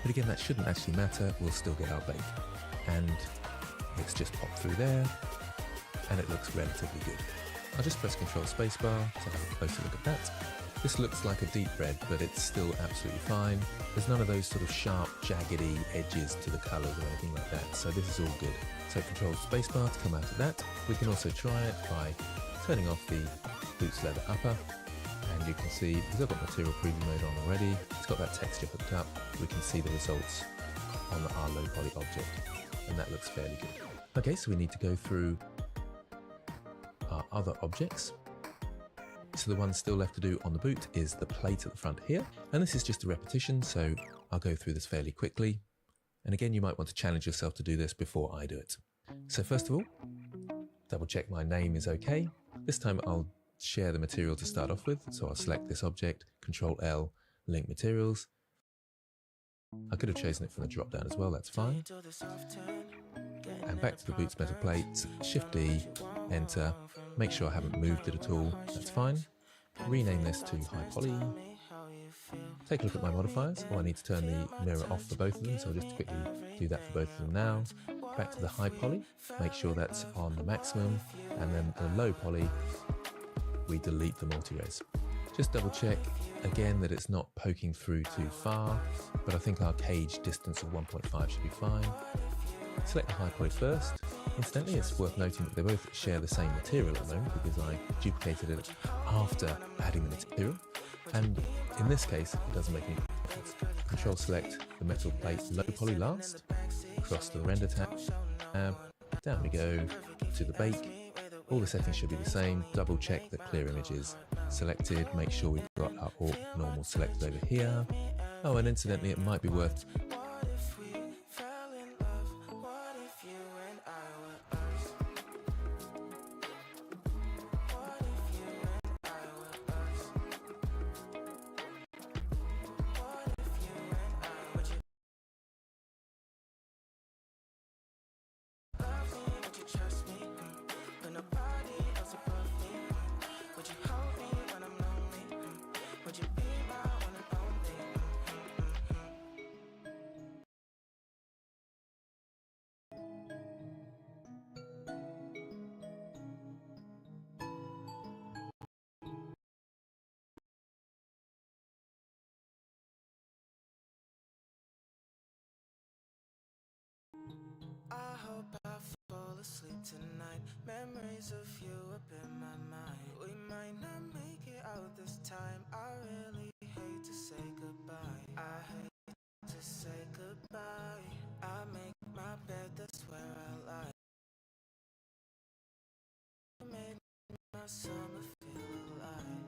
But again, that shouldn't actually matter, we'll still get our bake. And let's just pop through there, and it looks relatively good. I'll just press Control Spacebar to have a closer look at that. This looks like a deep red, but it's still absolutely fine. There's none of those sort of sharp, jaggedy edges to the colours or anything like that, so this is all good. So Control Spacebar to come out of that. We can also try it by turning off the boots leather upper, and you can see, because I've got material preview mode on already, it's got that texture hooked up, we can see the results on our low poly object, and that looks fairly good. Okay, so we need to go through our other objects. So the one still left to do on the boot is the plate at the front here, and this is just a repetition, so I'll go through this fairly quickly. And again, you might want to challenge yourself to do this before I do it. So first of all, double check my name is okay. This time I'll share the material to start off with, so I'll select this object, Control L, link materials. I could have chosen it from the drop down as well, that's fine. And back to the boots metal plate, Shift D, enter, make sure I haven't moved it at all, that's fine. Rename this to high poly. Take a look at my modifiers. Oh, I need to turn the mirror off for both of them, so I'll just quickly do that for both of them now. Back to the high poly, make sure that's on the maximum, and then the low poly, we delete the multi-res. Just double check again that it's not poking through too far, but I think our cage distance of 1.5 should be fine. Select the high poly first. Incidentally, it's worth noting that they both share the same material at the moment because I duplicated it after adding the material. And in this case, it doesn't make any difference. Control select the metal plate low poly last, across to the render tab, down we go to the bake. All the settings should be the same. Double check that clear image is selected. Make sure we've got our normal selected over here. Oh, and incidentally, it might be worth I hope I fall asleep tonight. Memories of you up in my mind. We might not make it out this time. I really hate to say goodbye. I hate to say goodbye. I make my bed, that's where I lie. You made my summer feel alive.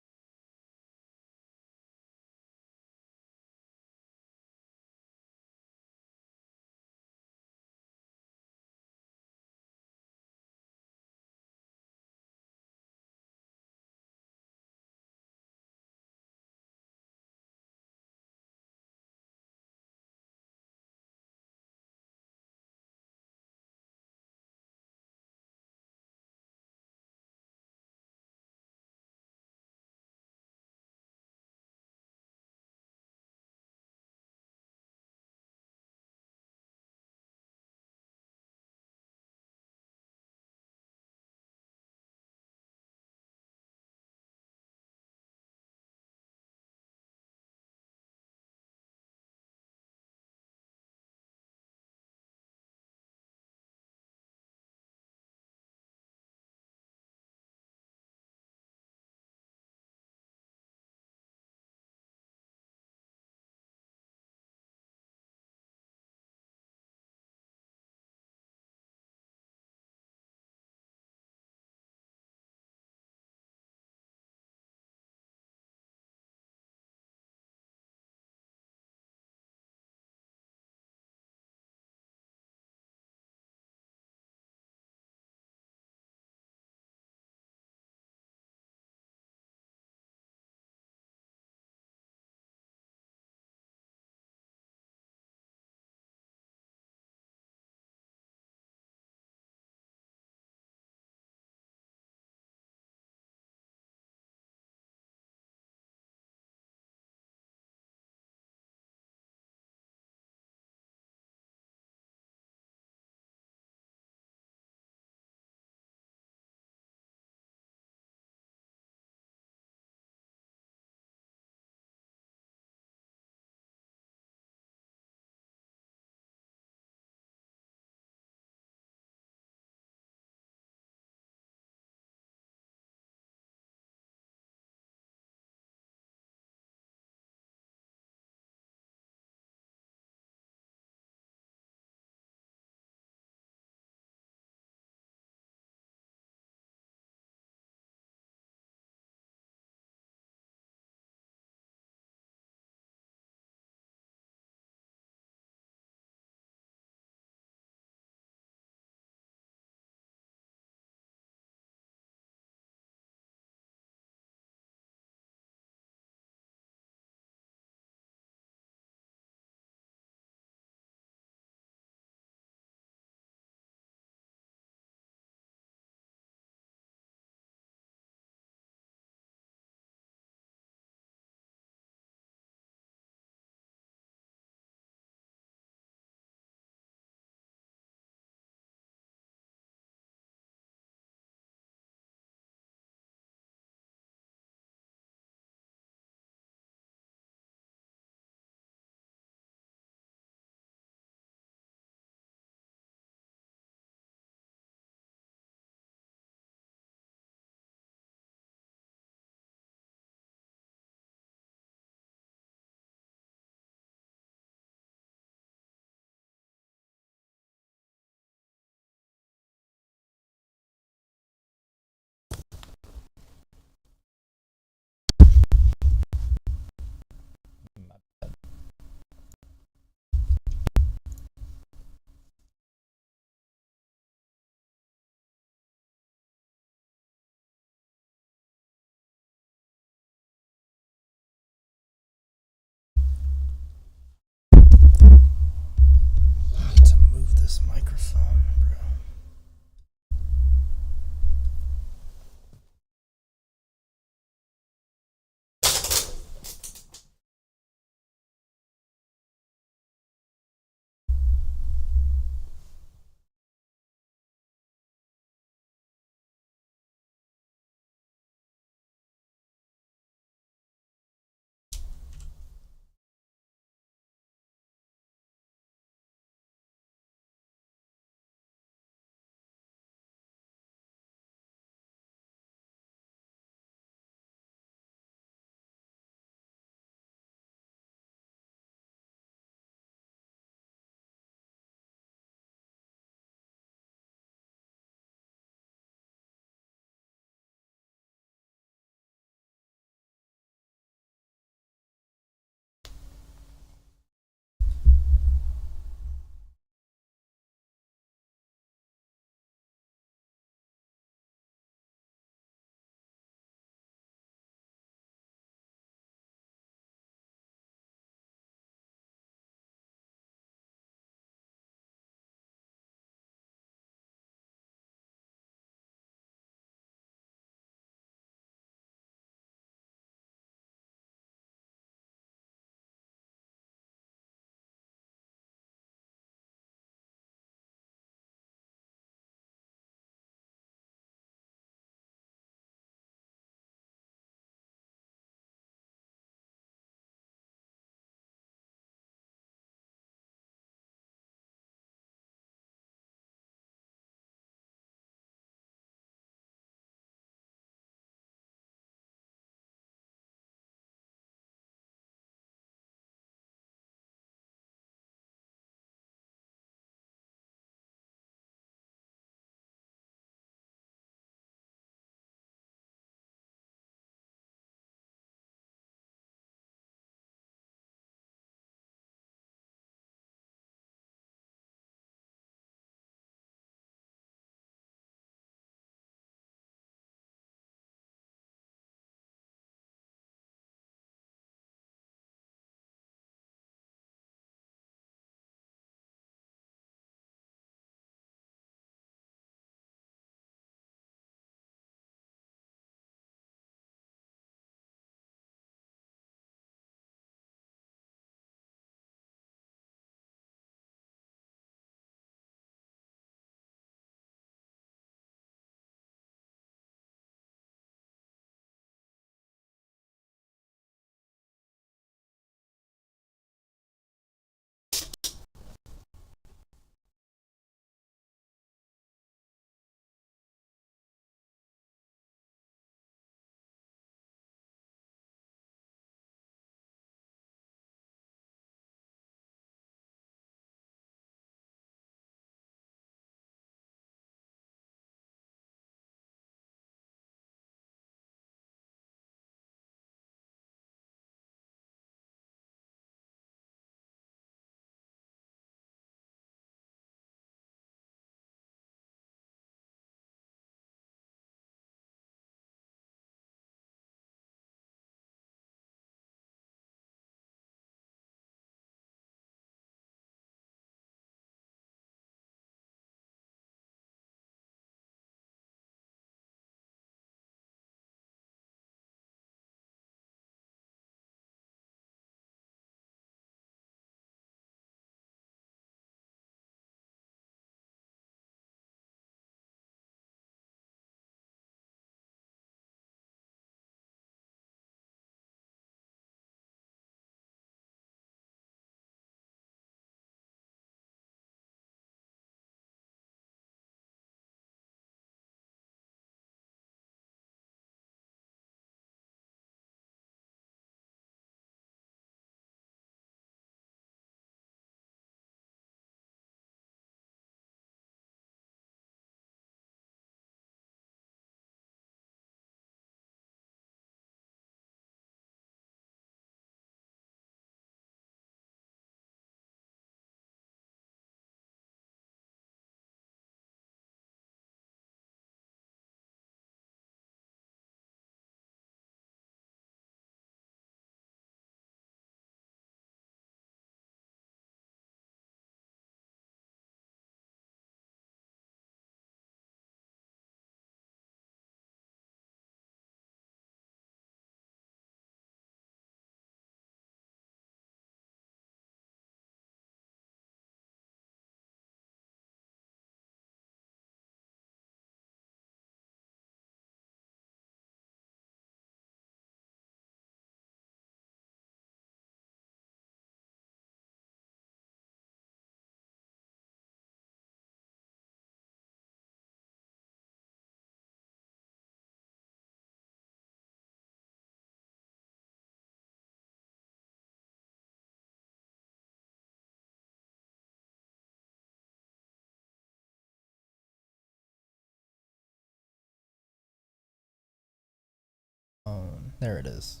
There it is.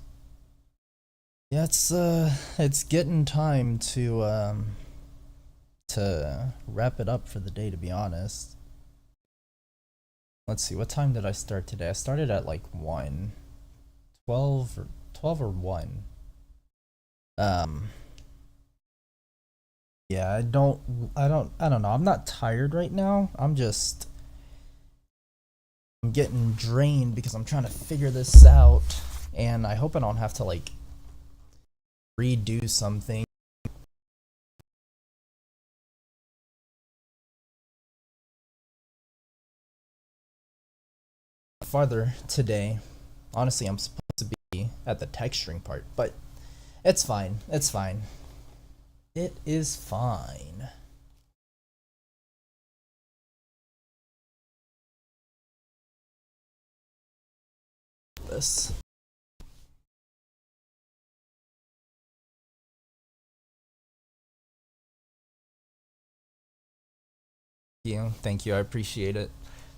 Yeah, it's getting time to wrap it up for the day, to be honest. Let's see, what time did I start today? I started at like 1. 12 or 1. Yeah, I don't know. I'm not tired right now. I'm getting drained because I'm trying to figure this out, and I hope I don't have to like redo something. Farther today. Honestly, I'm supposed to be at the texturing part, but it's fine. It's fine. It is fine. This. Thank you, I appreciate it.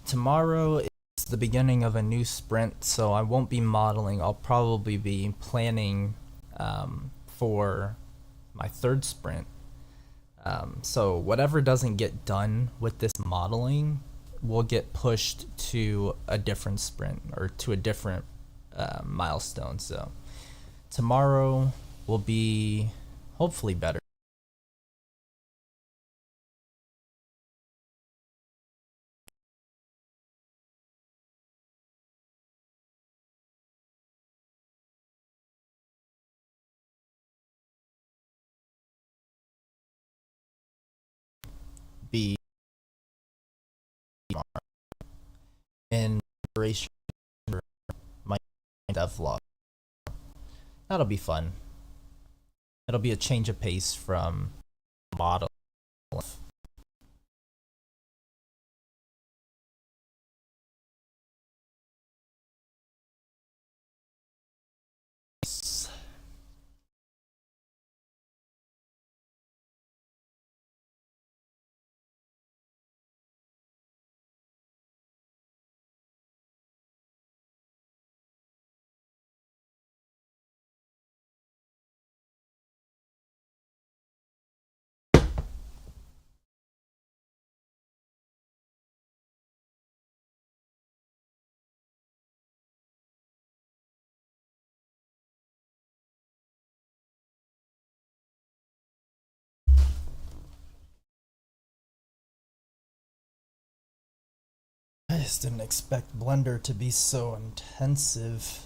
Tomorrow is the beginning of a new sprint, so I won't be modeling. I'll probably be planning for my 3rd sprint. So whatever doesn't get done with this modeling will get pushed to a different sprint or to a different milestone. So tomorrow will be hopefully better. Be in preparation for my devlog. That'll be fun. It'll be a change of pace from model. I just didn't expect Blender to be so intensive.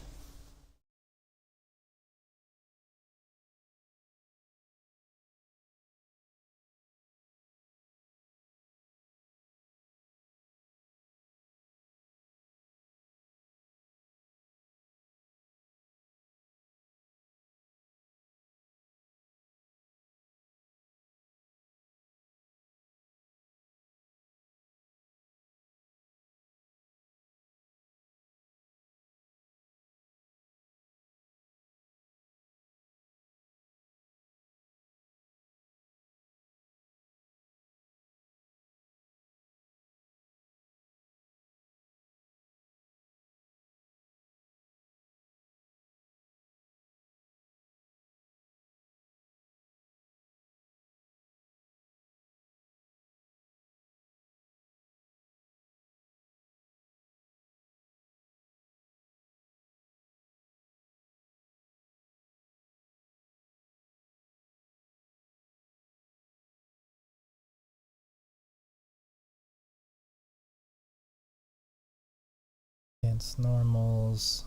Advanced normals,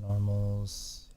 normals.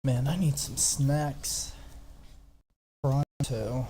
Man, I need some snacks. Pronto.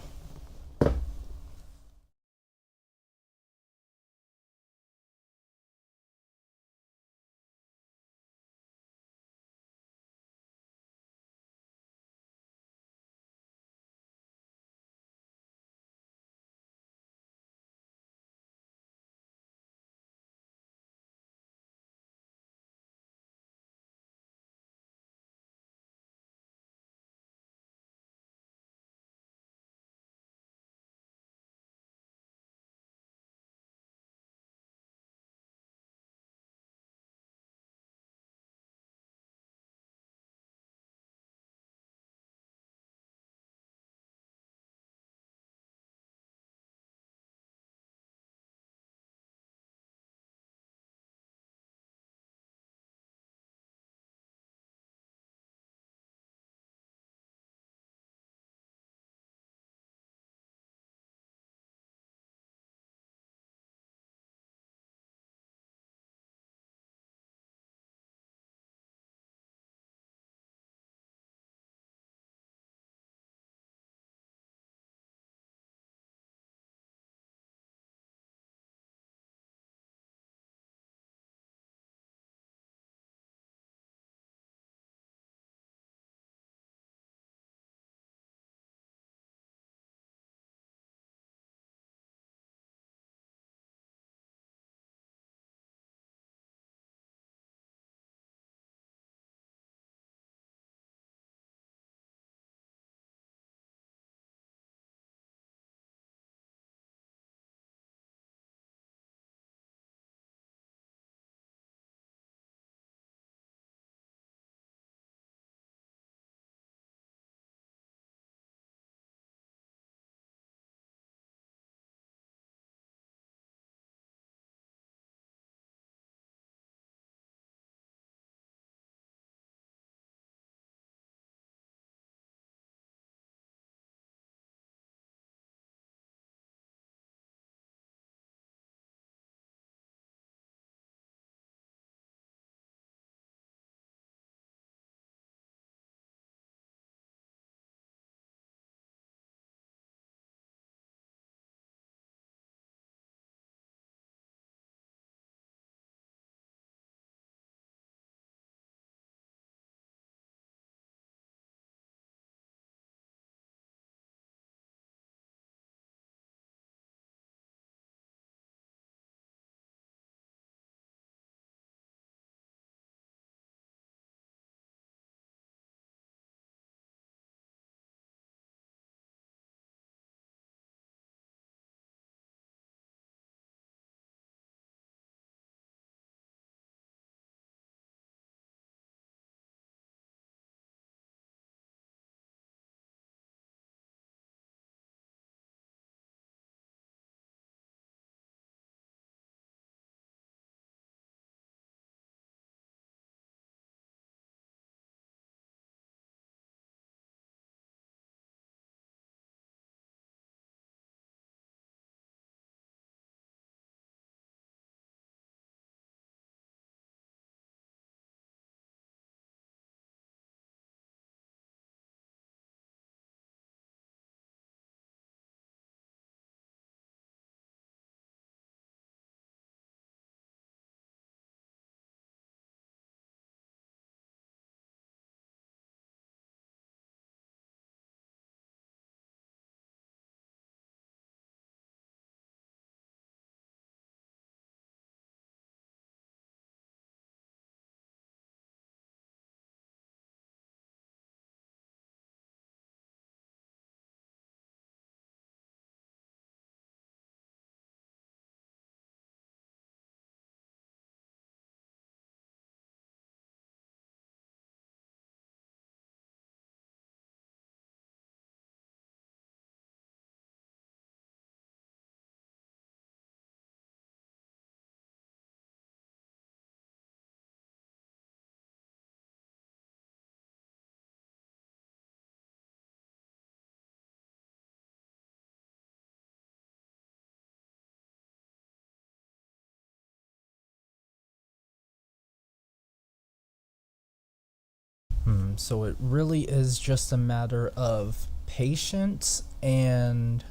So it really is just a matter of patience and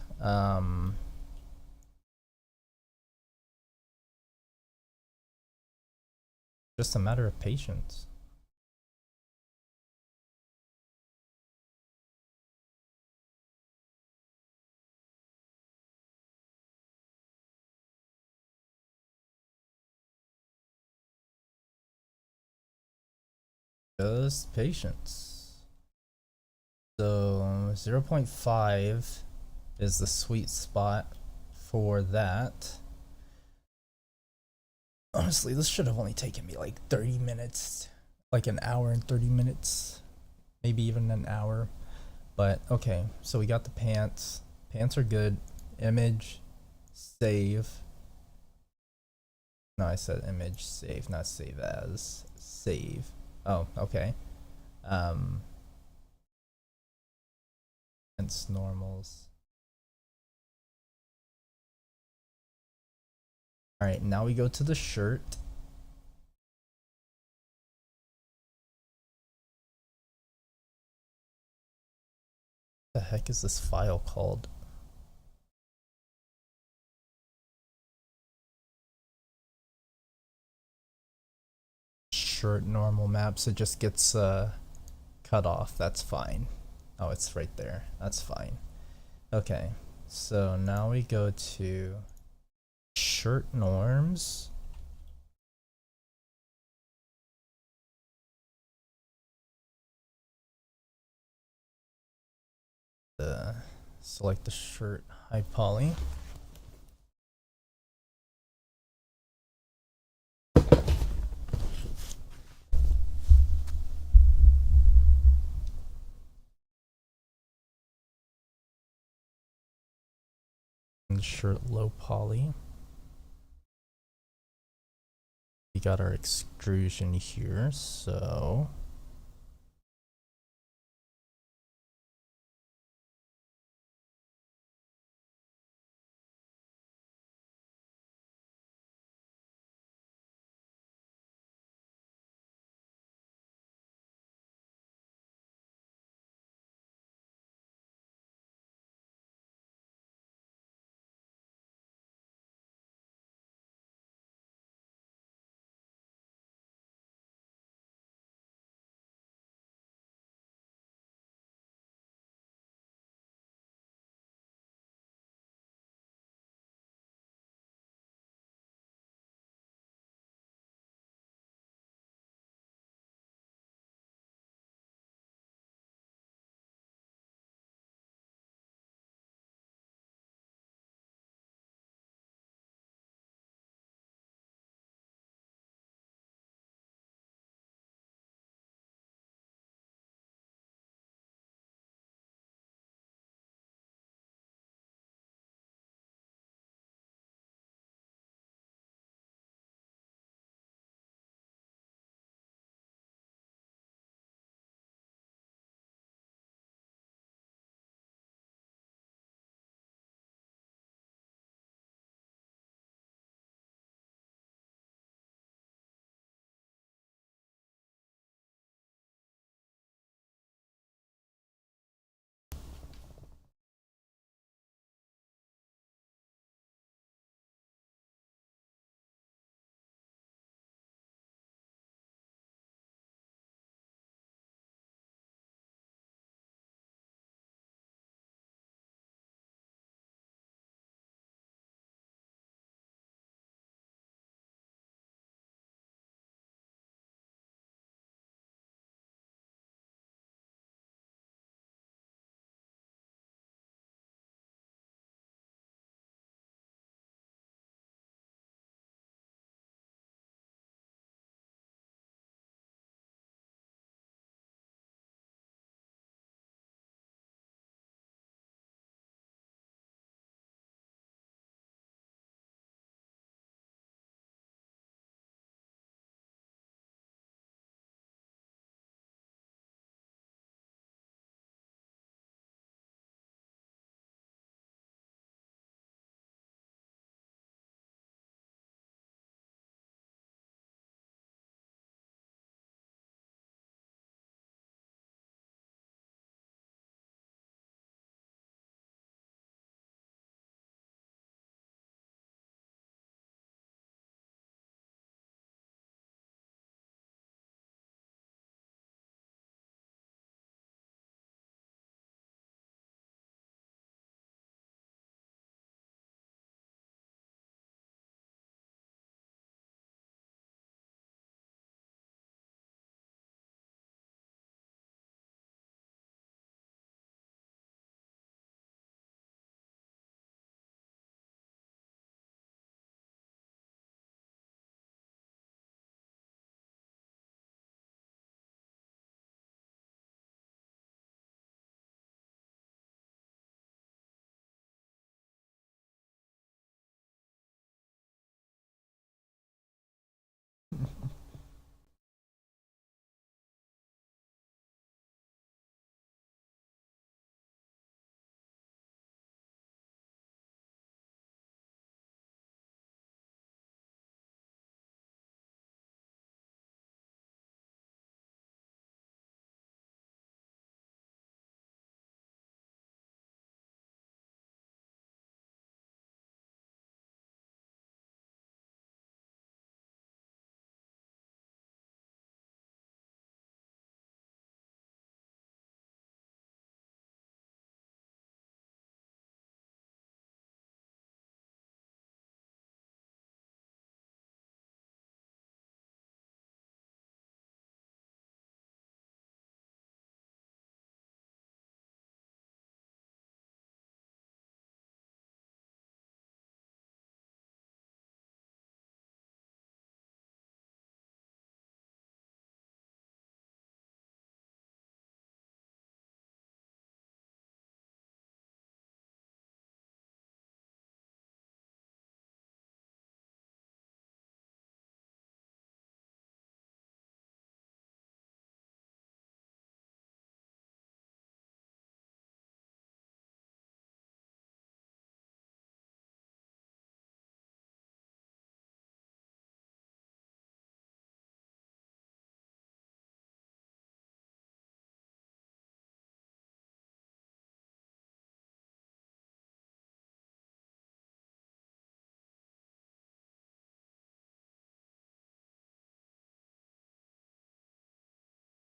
just a matter of patience. Just patience. So 0.5 is the sweet spot for that. Honestly, this should have only taken me like 30 minutes, like an hour and 30 minutes, maybe even an hour. But okay, so we got the pants. Pants are good. Image, save. No, I said image, save, not save as. Save. Oh, okay. It's normals. All right, now we go to the shirt. The heck is this file called? Shirt normal maps. It just gets cut off. That's fine. Oh, it's right there. That's fine. Okay, so now we go to shirt norms. Select the shirt high poly. And shirt low poly. We got our extrusion here, so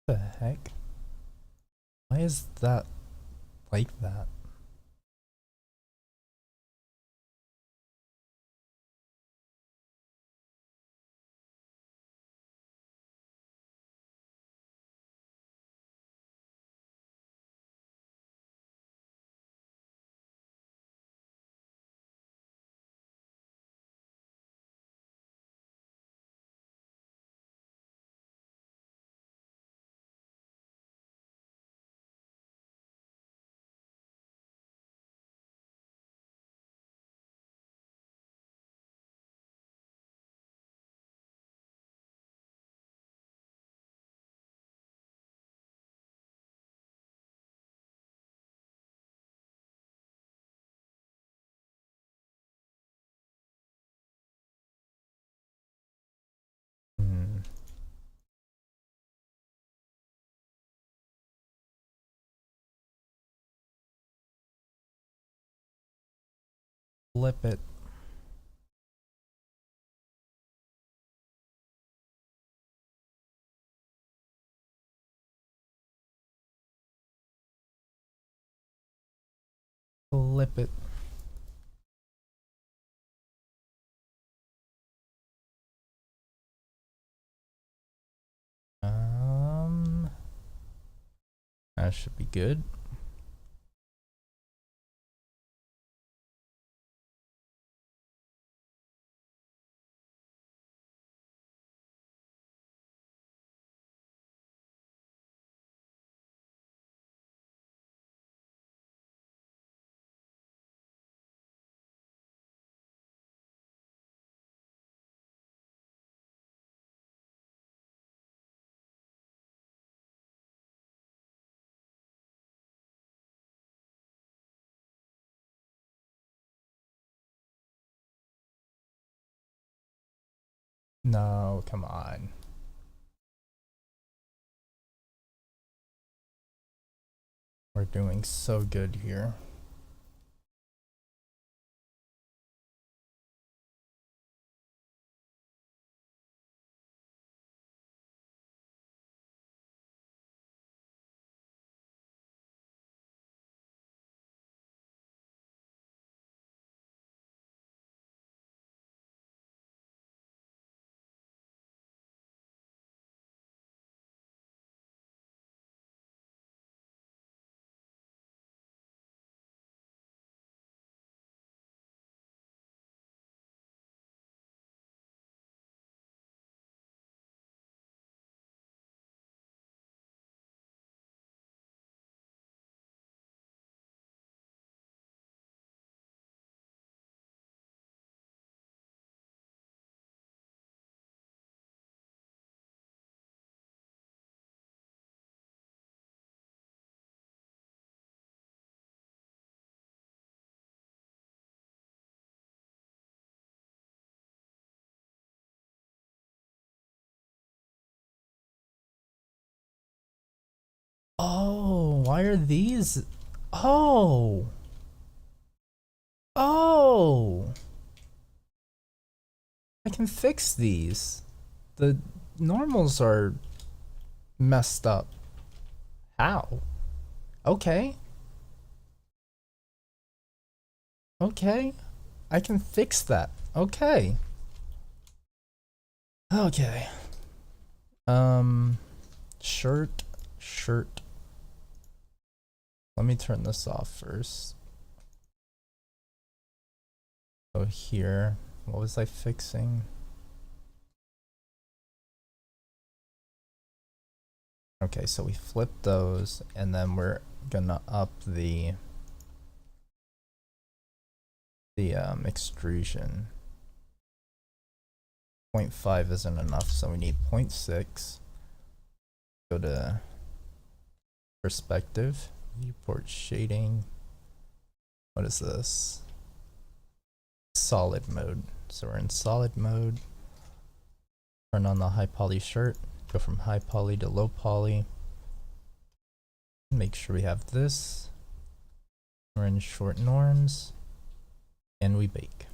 The heck? Why is that like that? Flip it. Flip it. That should be good. No, come on. We're doing so good here. Oh, why are these? Oh. Oh. I can fix these. The normals are messed up. How? Okay. Okay. I can fix that. Okay. Okay. Shirt. Let me turn this off first. Oh, here. What was I fixing? Okay, so we flip those, and then we're gonna up the extrusion. 0.5 isn't enough, so we need 0.6. Go to perspective, viewport shading. What is this? Solid mode. So we're in solid mode. Turn on the high poly shirt. Go from high poly to low poly. Make sure we have this. We're in short norms. And we bake.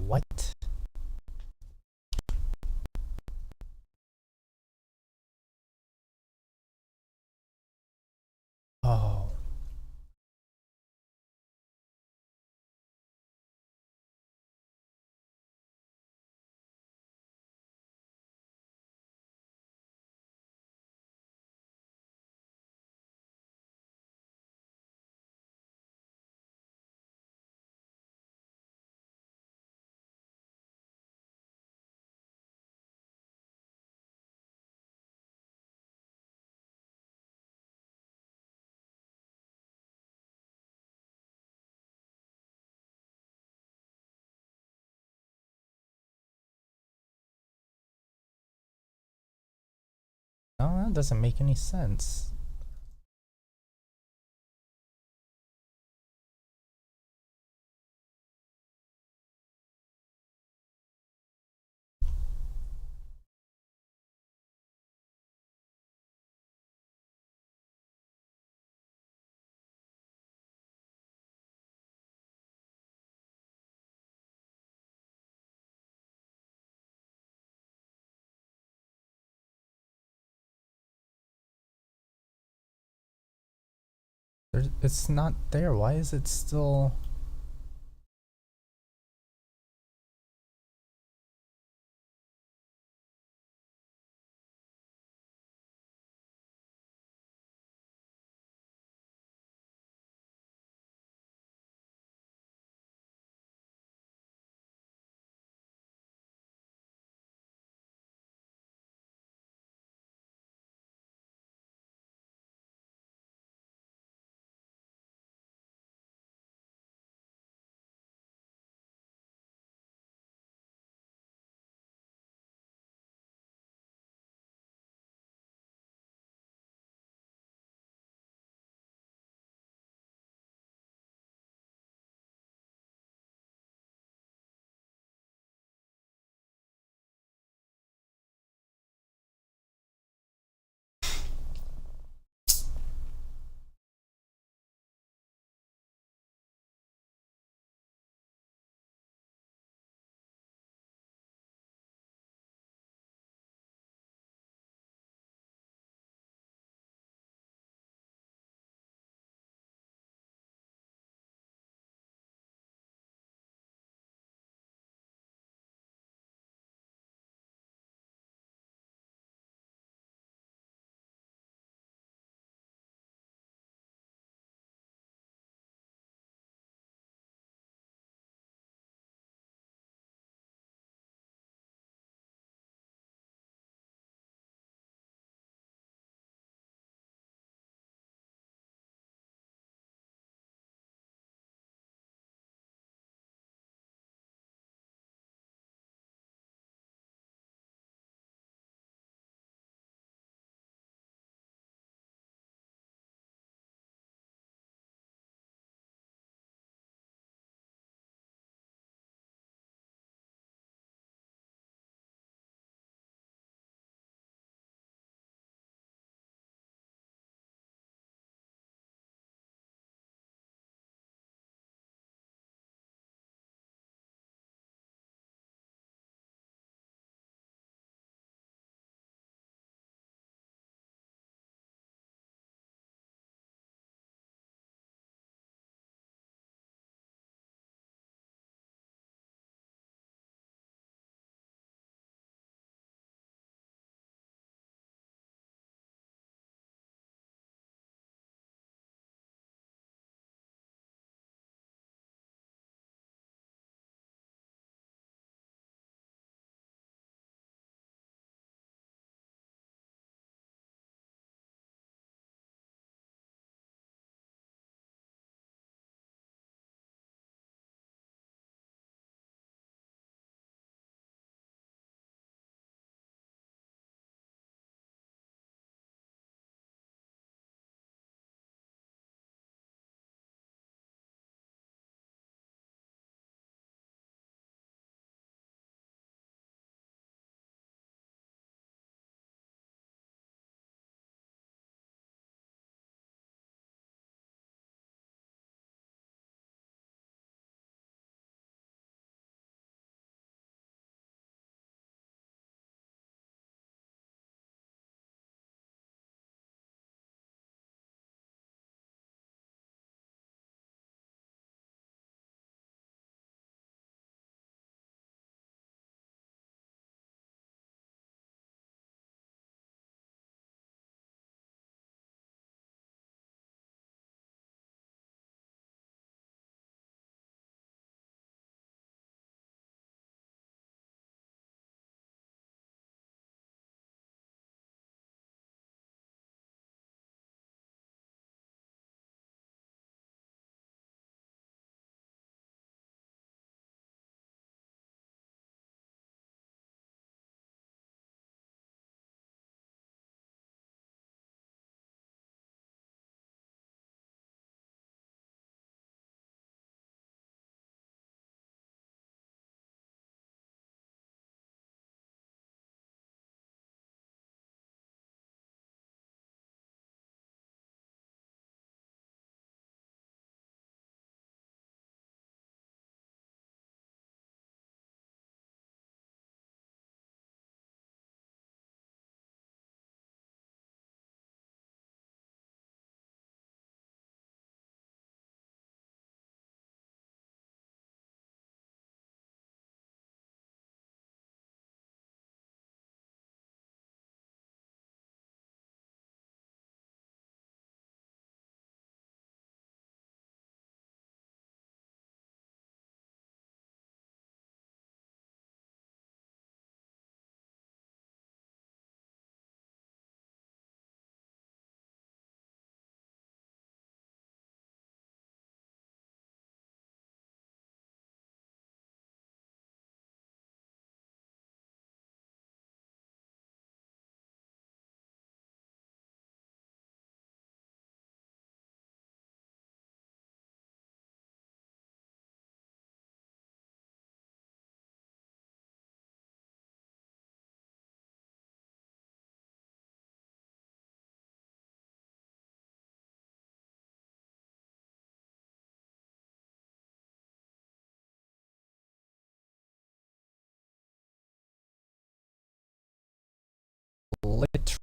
What? Oh. No, that doesn't make any sense. It's not there. Why is it still...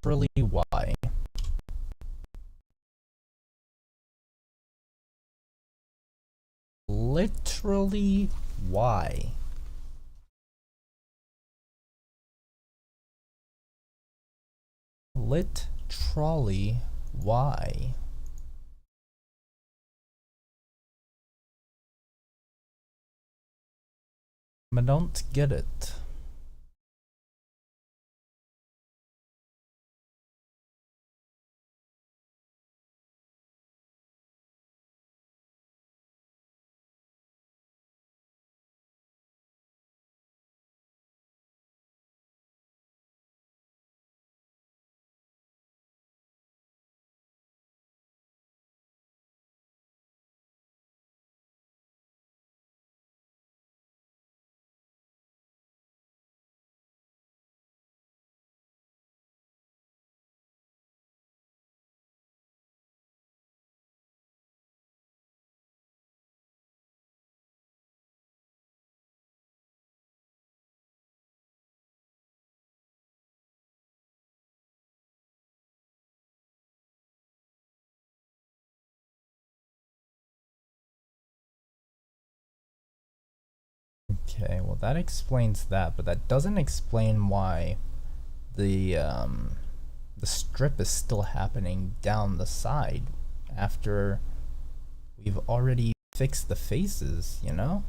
Literally why? Literally why? Literally why? I don't get it. Okay, well that explains that, but that doesn't explain why the strip is still happening down the side after we've already fixed the faces, you know?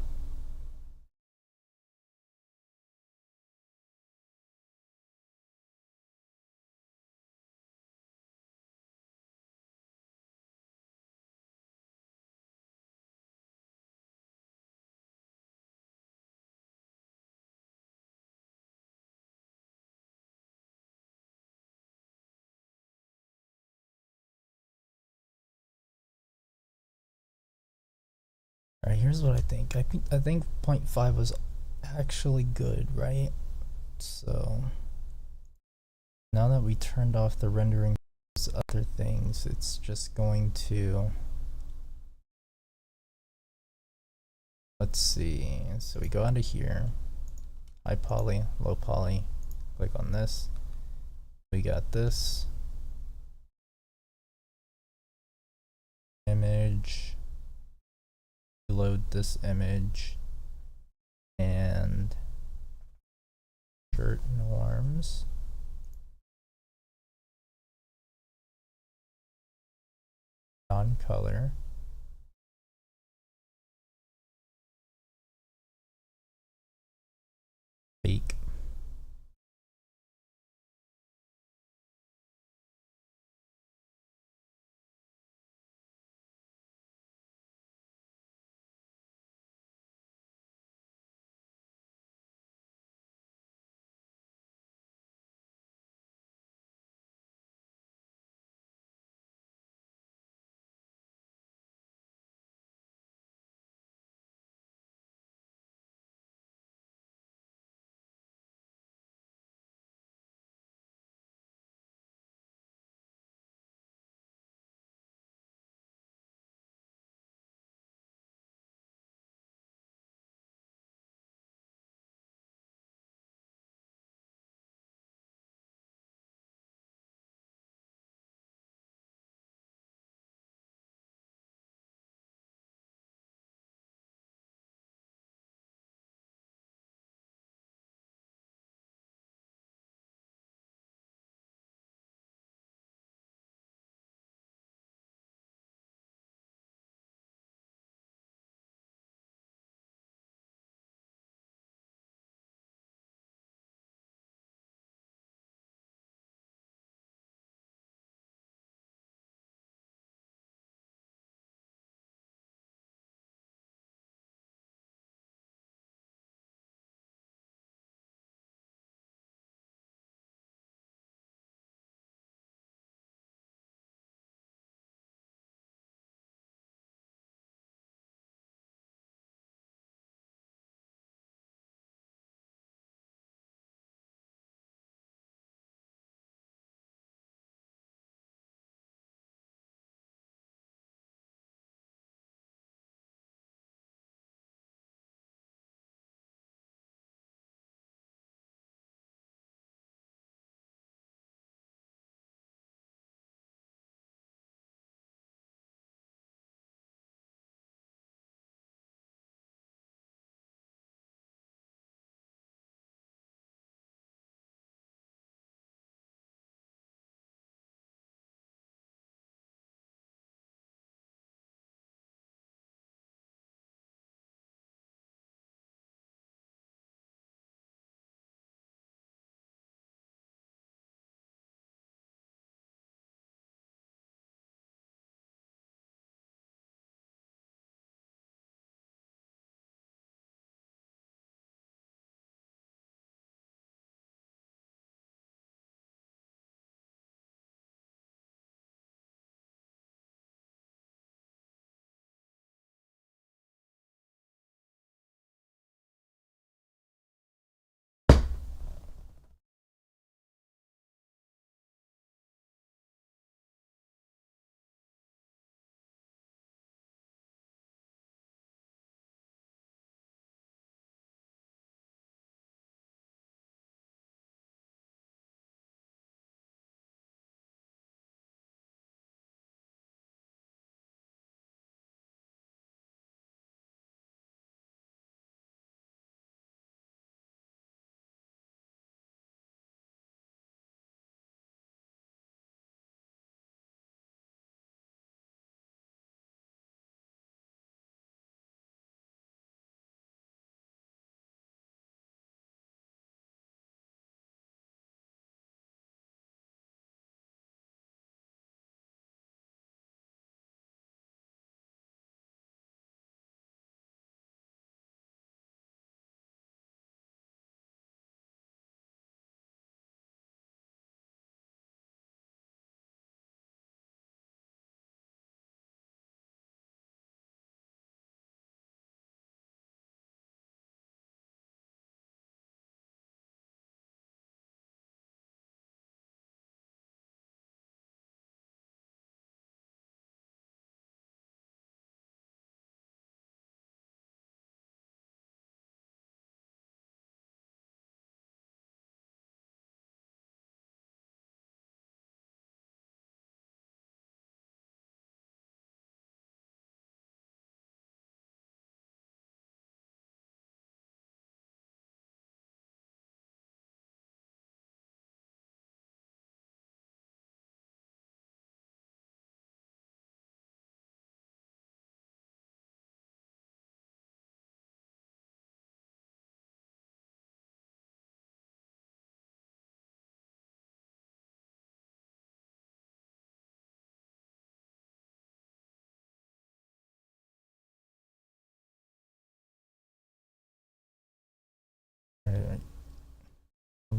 Alright, here's what I think. I think 0.5 was actually good, right? So now that we turned off the rendering other things, it's just going to, let's see. So we go out of here, high poly, low poly, click on this. We got this image, load this image, and shirt norms. Non-color. Fake.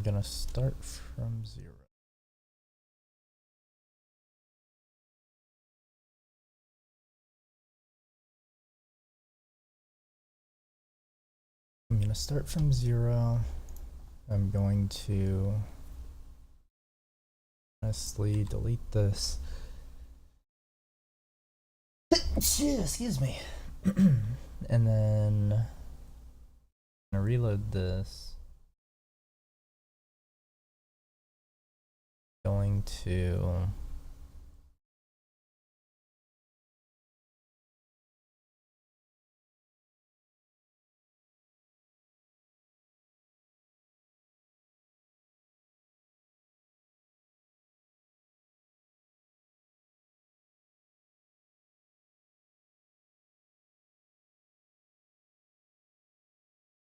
gonna start from 0. I'm gonna start from 0. I'm going to honestly delete this. Excuse me. And then I'm gonna reload this. Going to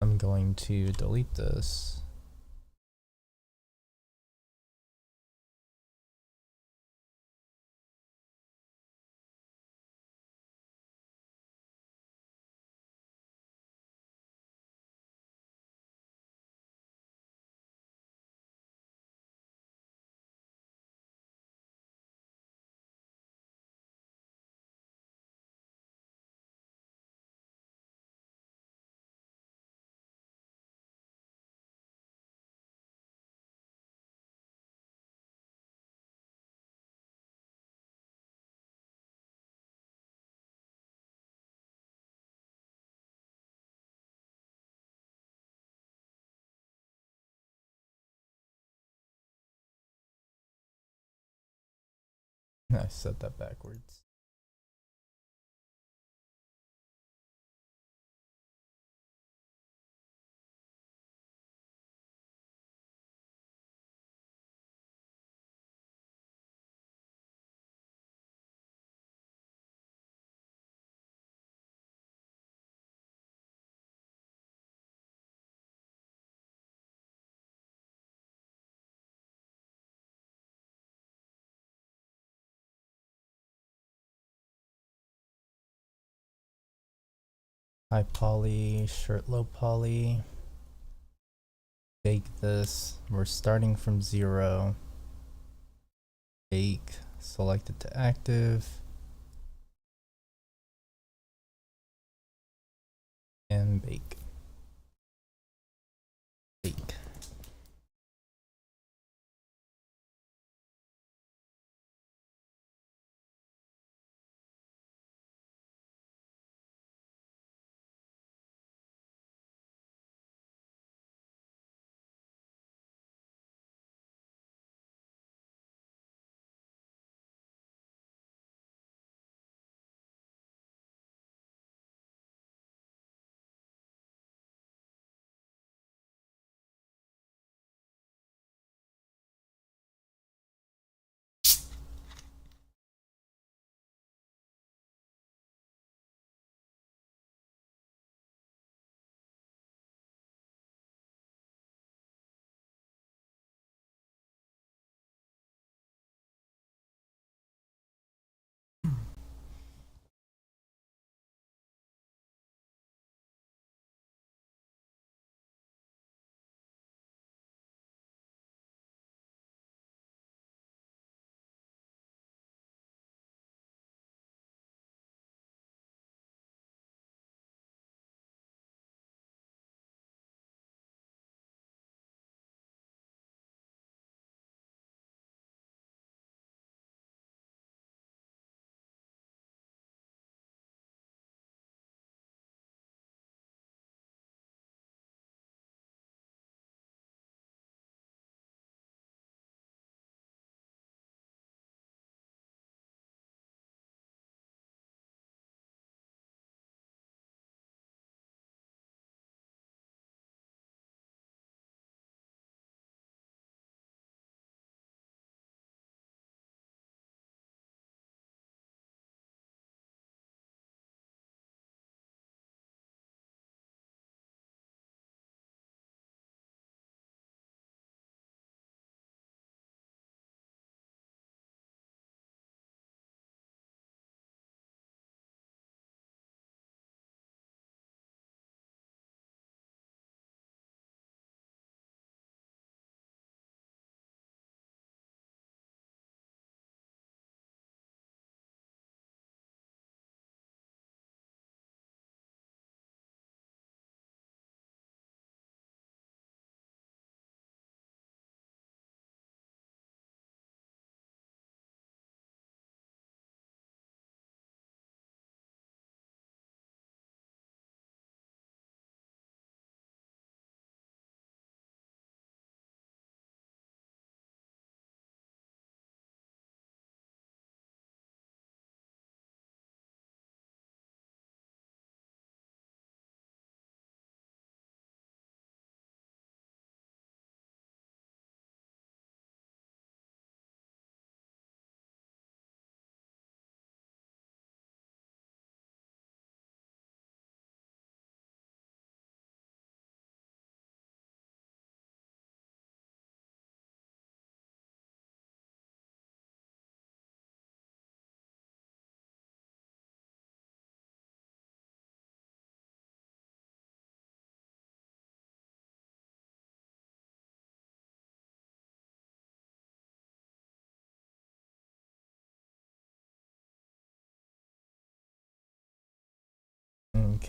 I'm going to delete this. I said that backwards. High poly, shirt low poly. Bake this. We're starting from 0. Bake, select it to active. And bake. Bake.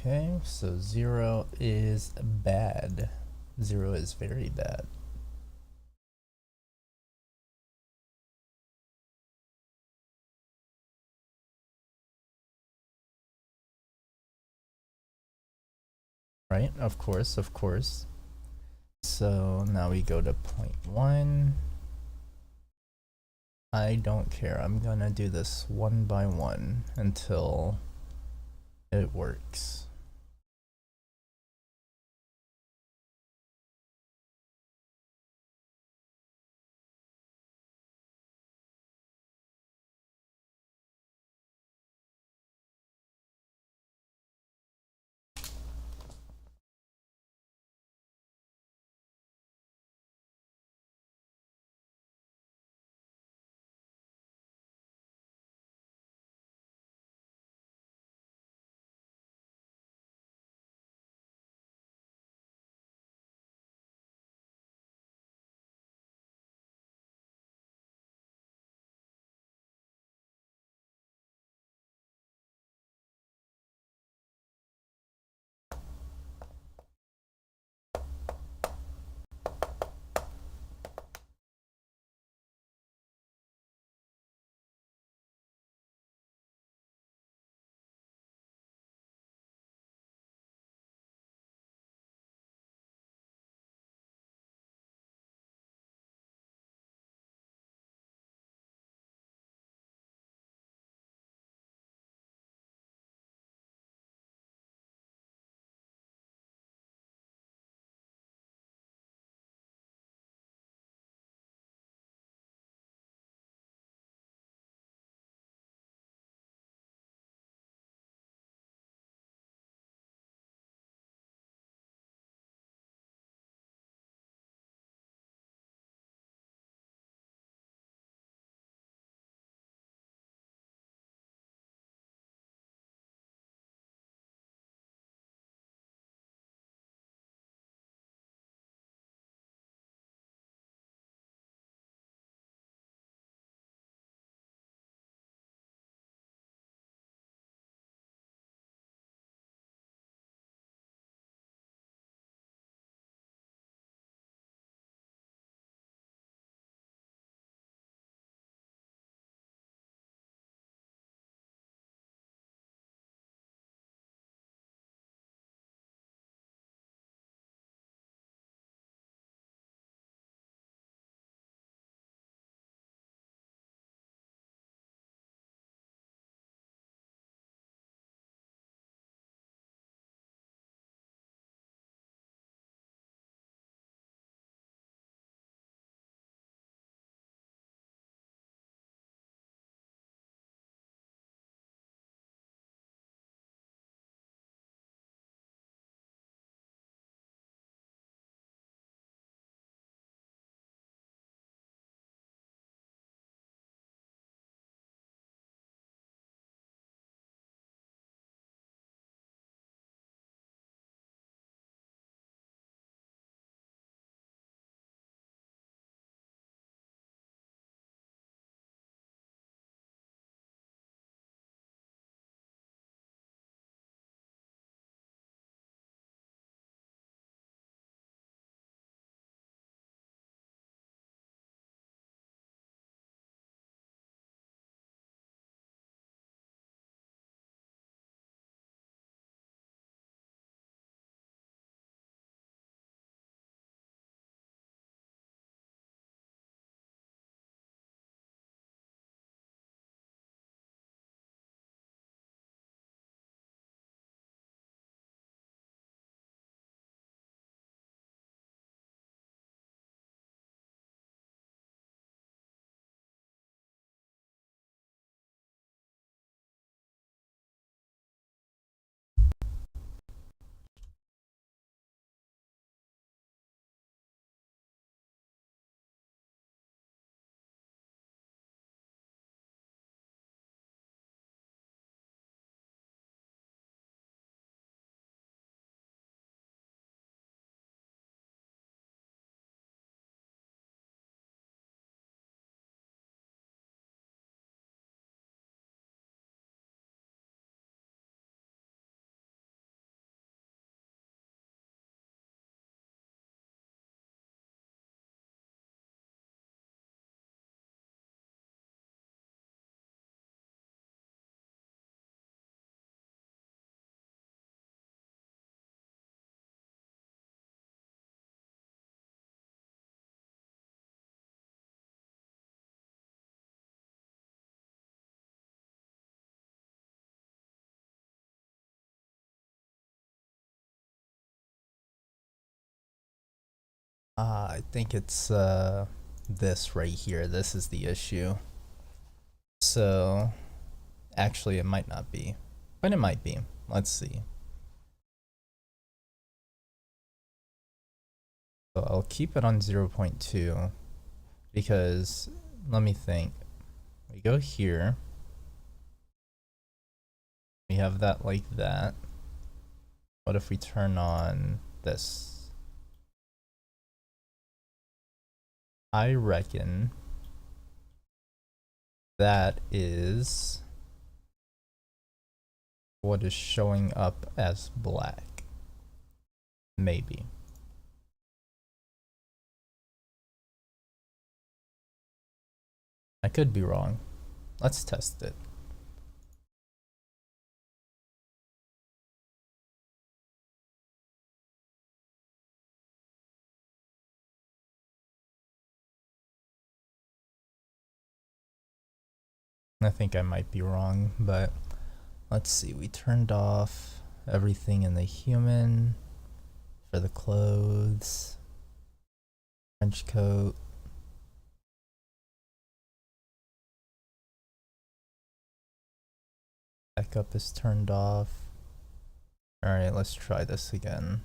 Okay, so 0 is bad. 0 is very bad. Right, of course, of course. So now we go to 0.1. I don't care, I'm gonna do this one by one until it works. I think it's this right here. This is the issue. So actually it might not be, but it might be. Let's see. So I'll keep it on 0.2 because let me think. We go here. We have that like that. What if we turn on this? I reckon that is what is showing up as black. Maybe. I could be wrong. Let's test it. I think I might be wrong, but let's see. We turned off everything in the human for the clothes, trench coat. Backup is turned off. Alright, let's try this again.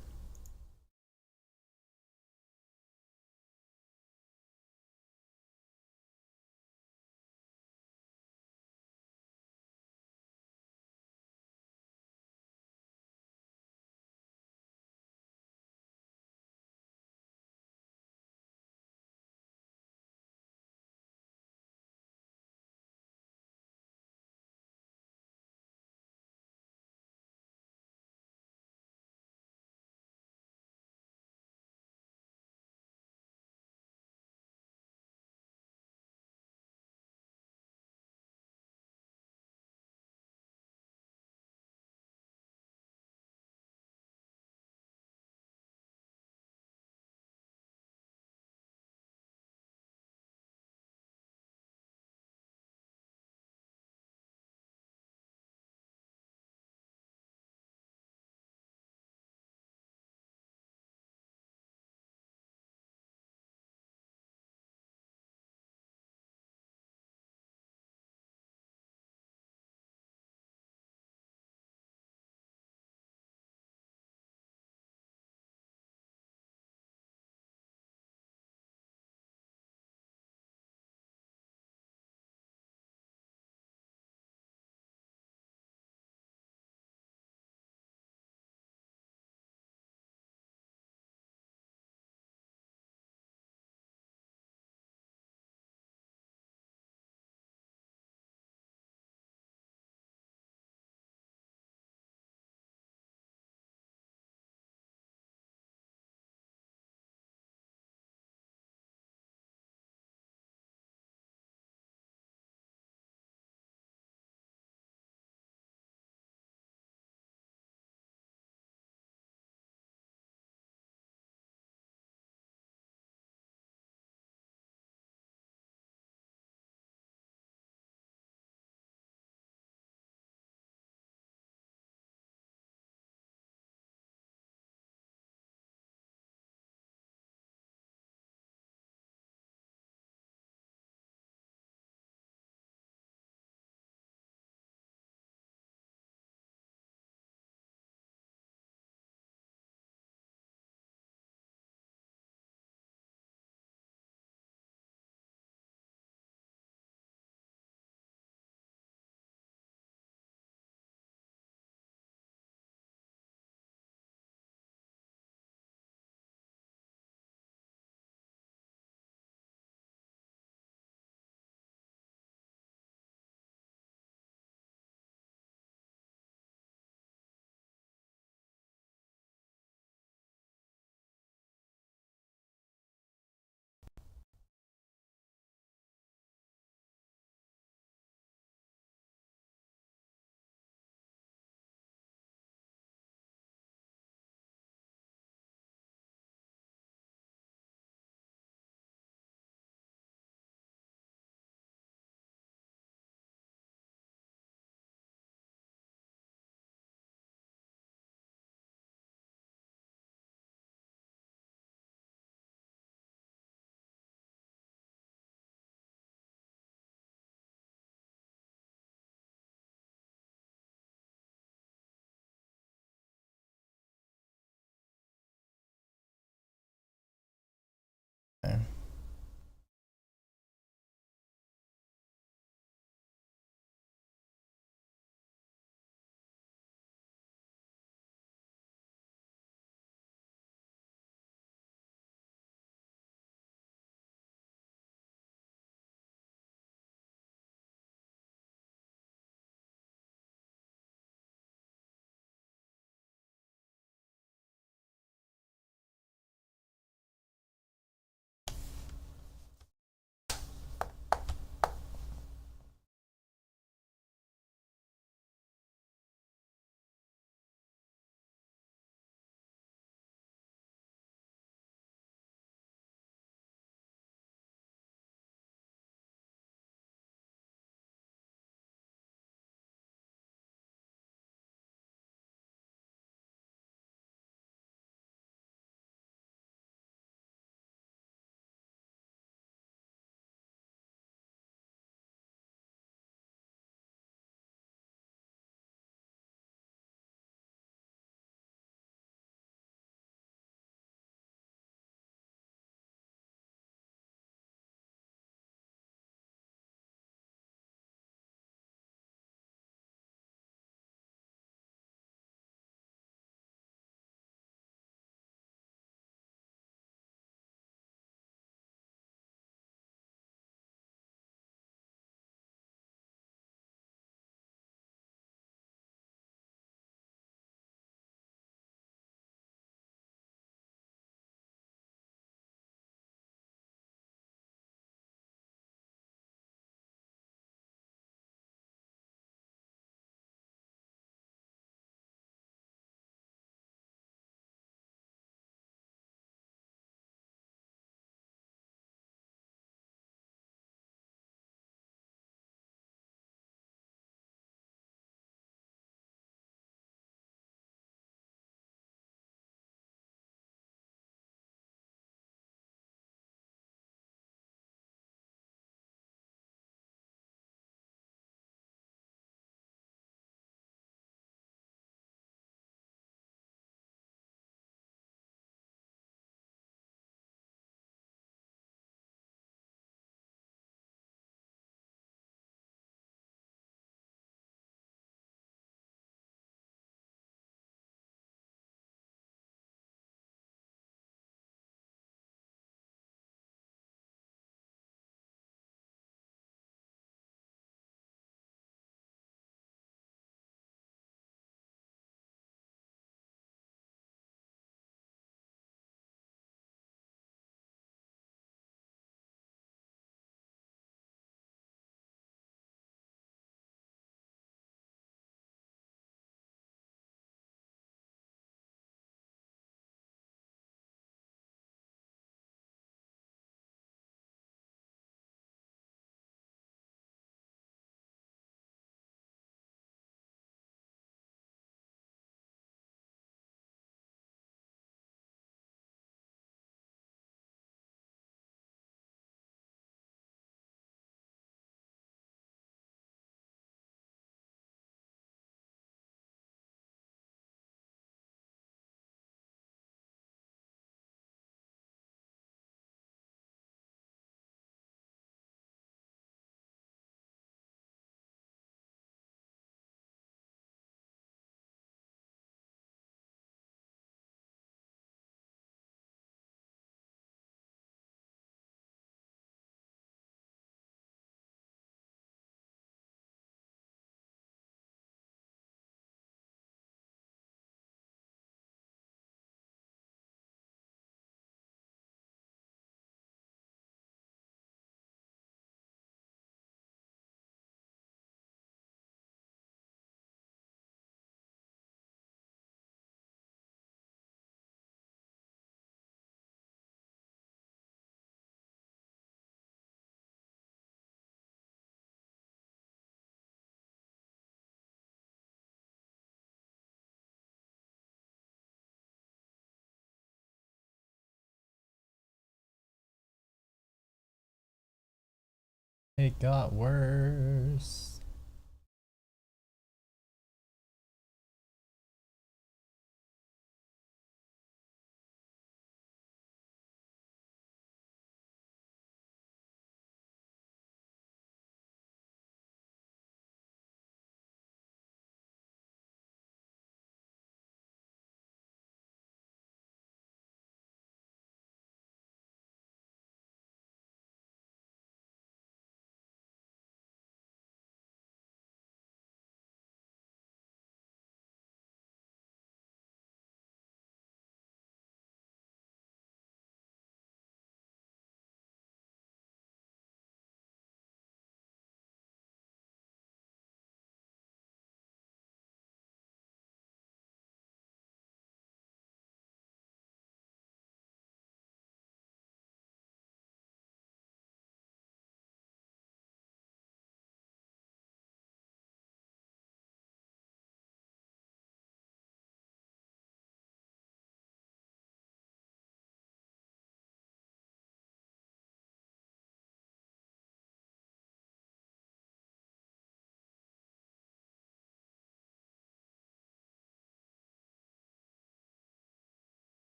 It got worse.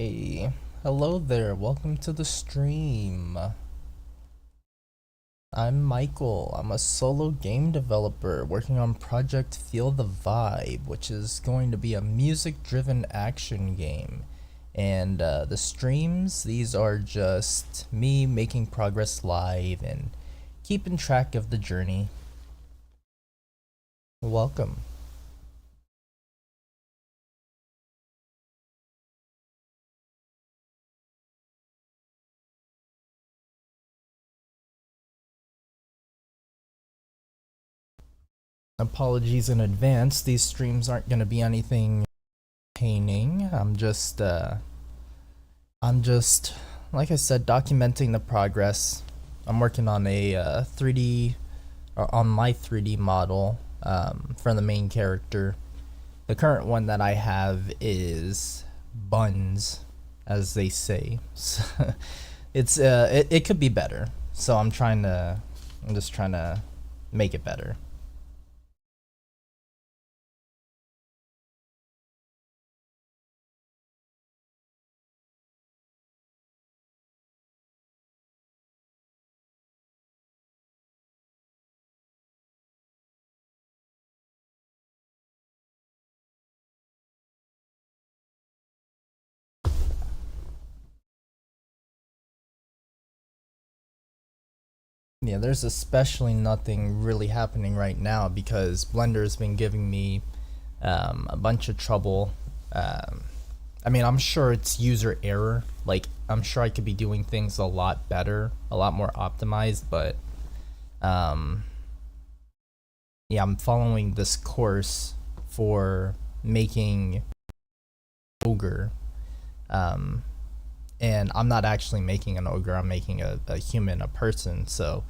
Hey, hello there, welcome to the stream. I'm Michael. I'm a solo game developer working on Project Feel the Vibe, which is going to be a music-driven action game. And the streams, these are just me making progress live and keeping track of the journey. Welcome. Apologies in advance, these streams aren't going to be anything entertaining. I'm just, like I said, documenting the progress. I'm working on a 3D, or on my 3D model for the main character. The current one that I have is buns, as they say. So it could be better. So I'm just trying to make it better. Yeah, there's especially nothing really happening right now because Blender's been giving me a bunch of trouble. I mean, I'm sure it's user error. Like, I'm sure I could be doing things a lot better, a lot more optimized, but yeah, I'm following this course for making ogre. And I'm not actually making an ogre, I'm making a human, a person. So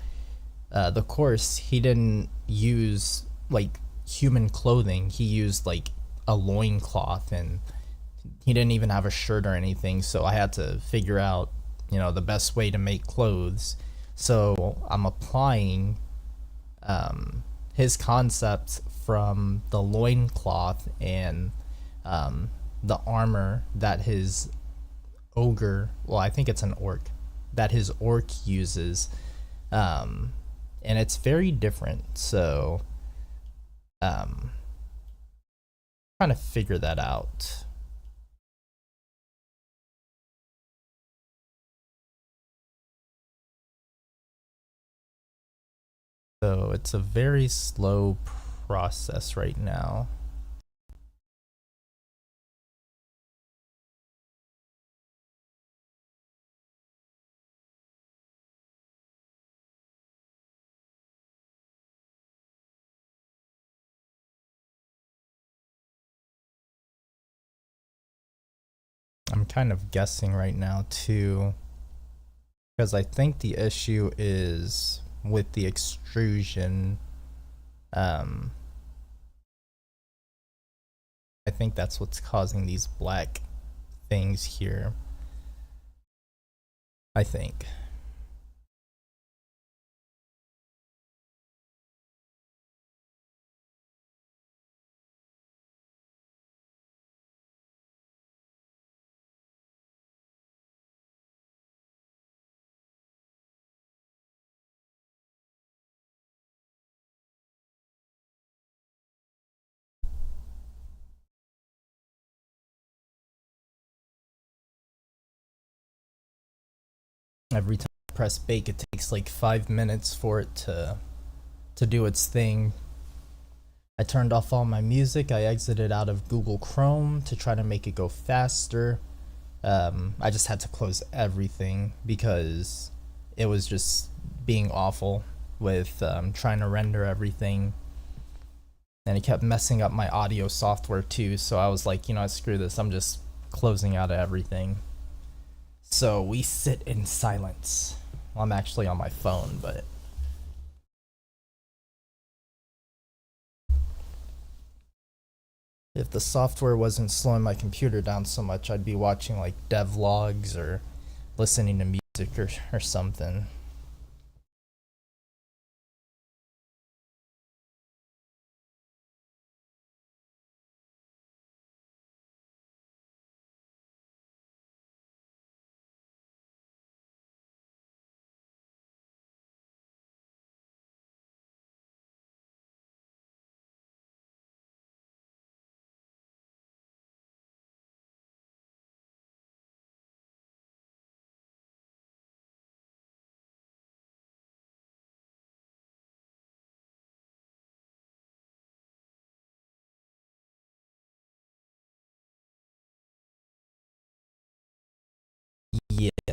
the course, he didn't use like human clothing, he used like a loincloth, and he didn't even have a shirt or anything. So I had to figure out, you know, the best way to make clothes. So I'm applying his concepts from the loincloth and the armor that his ogre, well, I think it's an orc, that his orc uses, and it's very different. So trying to figure that out. So it's a very slow process right now. I'm kind of guessing right now too, because I think the issue is with the extrusion. I think that's what's causing these black things here. I think. Every time I press bake, it takes like 5 minutes for it to do its thing. I turned off all my music. I exited out of Google Chrome to try to make it go faster. I just had to close everything because it was just being awful with trying to render everything. And it kept messing up my audio software too, so I was like, you know, screw this, I'm just closing out of everything. So we sit in silence. Well, I'm actually on my phone, but if the software wasn't slowing my computer down so much, I'd be watching like devlogs or listening to music or something.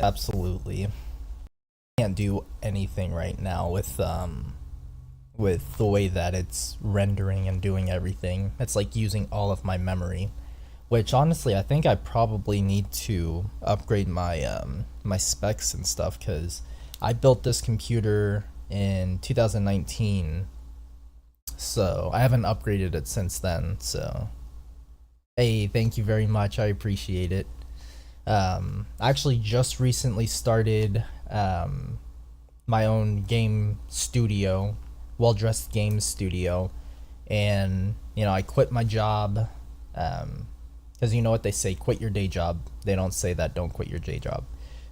absolutely. Can't do anything right now with the way that it's rendering and doing everything. It's like using all of my memory, which honestly I think I probably need to upgrade my my specs and stuff, because I built this computer in 2019, so I haven't upgraded it since then. So hey, thank you very much, I appreciate it. I actually just recently started my own game studio, Well Dressed Games Studio, and you know, I quit my job, because you know what they say, quit your day job. They don't say that don't quit your day job.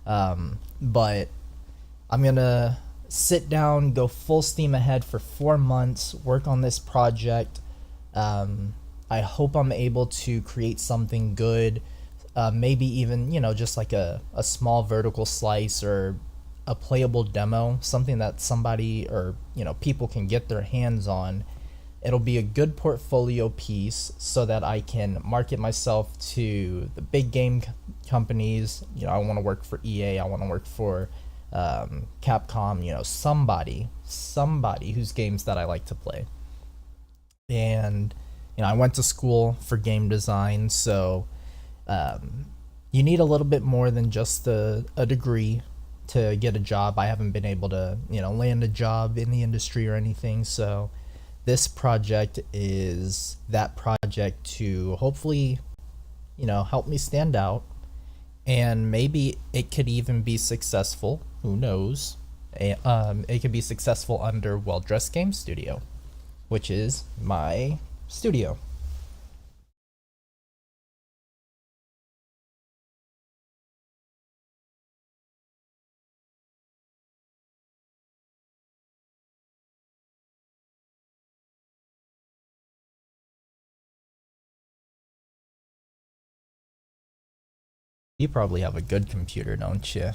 But I'm gonna sit down, go full steam ahead for 4 months, work on this project. I hope I'm able to create something good, maybe even, you know, just like a small vertical slice or a playable demo, something that somebody or, you know, people can get their hands on. It'll be a good portfolio piece so that I can market myself to the big game companies. You know, I want to work for EA, I want to work for Capcom, you know, somebody whose games that I like to play. And you know, I went to school for game design, so you need a little bit more than just a degree to get a job. I haven't been able to, you know, land a job in the industry or anything, so this project is that project to hopefully, you know, help me stand out, and maybe it could even be successful. Who knows? It could be successful under Well Dressed Game Studio, which is my studio. You probably have a good computer, don't you?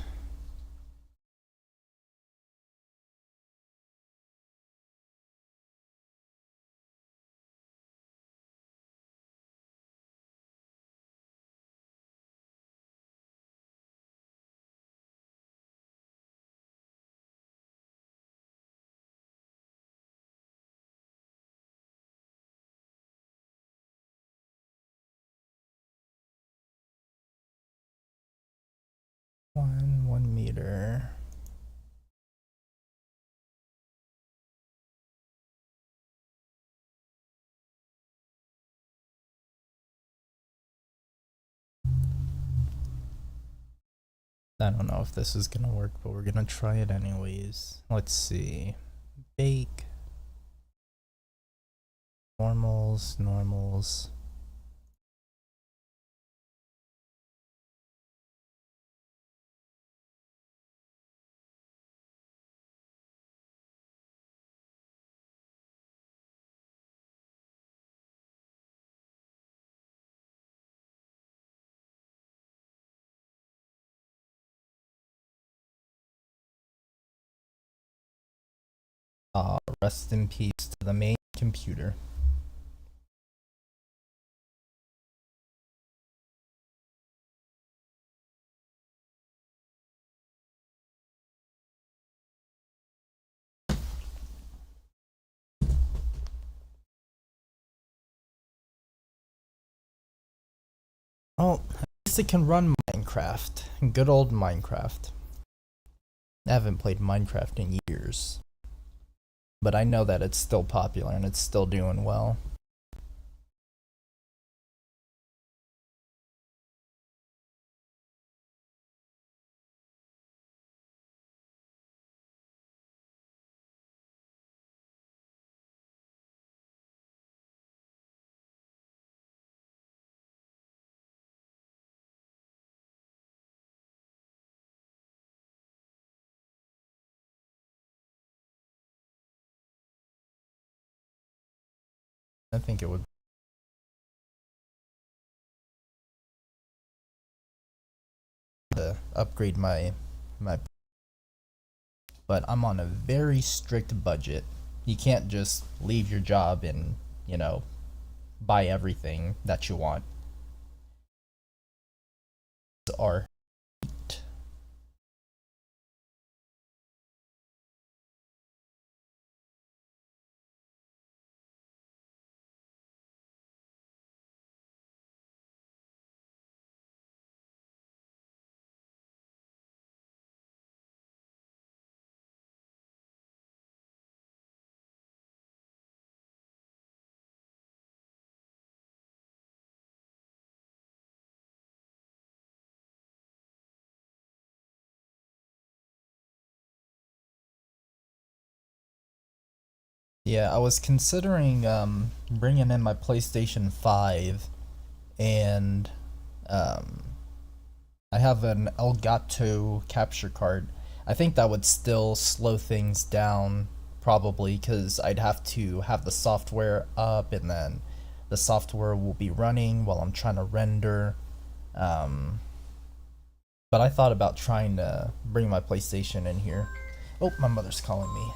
One meter. I don't know if this is gonna work, but we're gonna try it anyways. Let's see. Bake. Normals. Rest in peace to the main computer. Oh, at least it can run Minecraft. Good old Minecraft. I haven't played Minecraft in years, but I know that it's still popular and it's still doing well. I think it would upgrade my but I'm on a very strict budget. You can't just leave your job and, you know, buy everything that you want. Are Yeah, I was considering bringing in my PlayStation 5 and I have an Elgato capture card. I think that would still slow things down probably because I'd have to have the software up and then the software will be running while I'm trying to render. But I thought about trying to bring my PlayStation in here. Oh, my mother's calling me.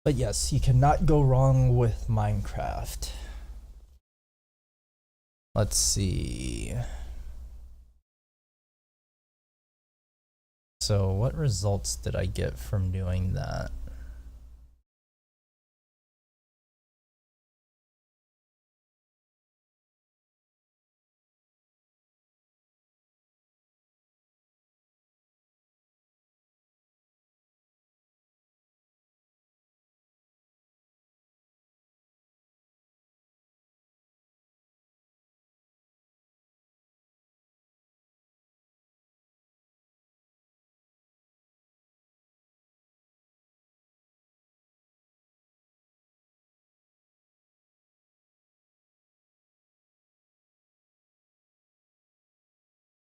But yes, you cannot go wrong with Minecraft. Let's see. So what results did I get from doing that?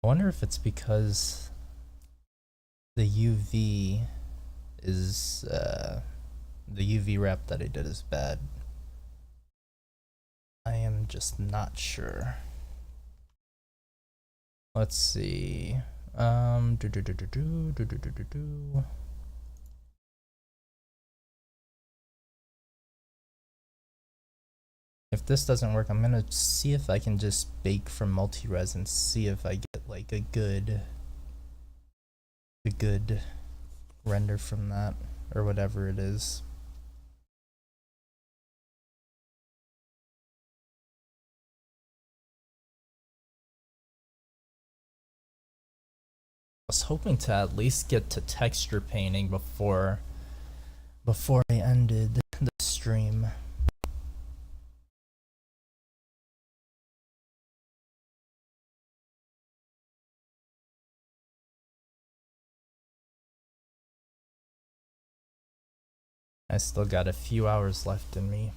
I wonder if it's because the UV is the UV wrap that I did is bad. I am just not sure. Let's see. If this doesn't work, I'm gonna see if I can just bake from multi-res and see if I get like a good render from that or whatever it is. I was hoping to at least get to texture painting before I ended the stream. I still got a few hours left in me.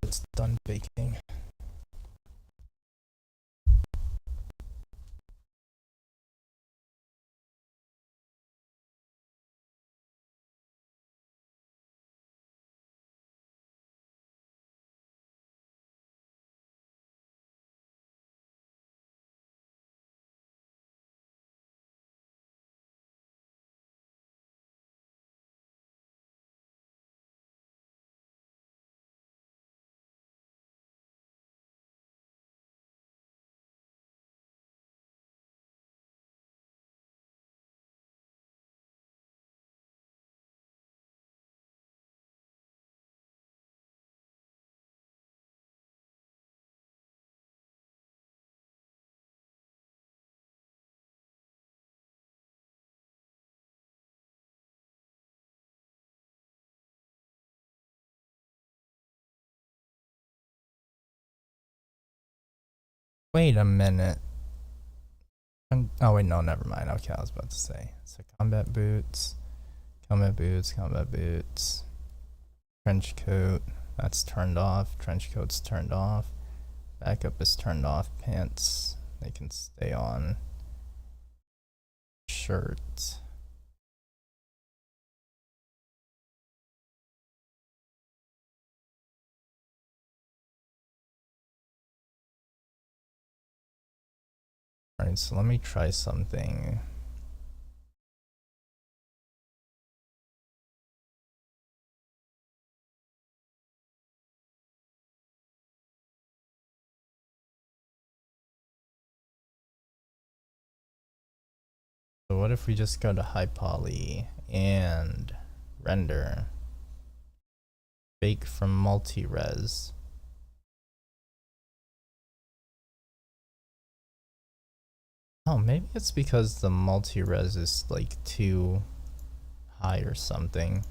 it's done baking. Wait a minute. Oh wait, no, never mind. Okay, I was about to say. So combat boots, combat boots, combat boots. Trench coat, that's turned off. Trench coat's turned off. Backup is turned off. Pants, they can stay on. Shirt. Alright, so let me try something. So what if we just go to high poly and render, bake from multi-res. Oh, maybe it's because the multi-res is like too high or something.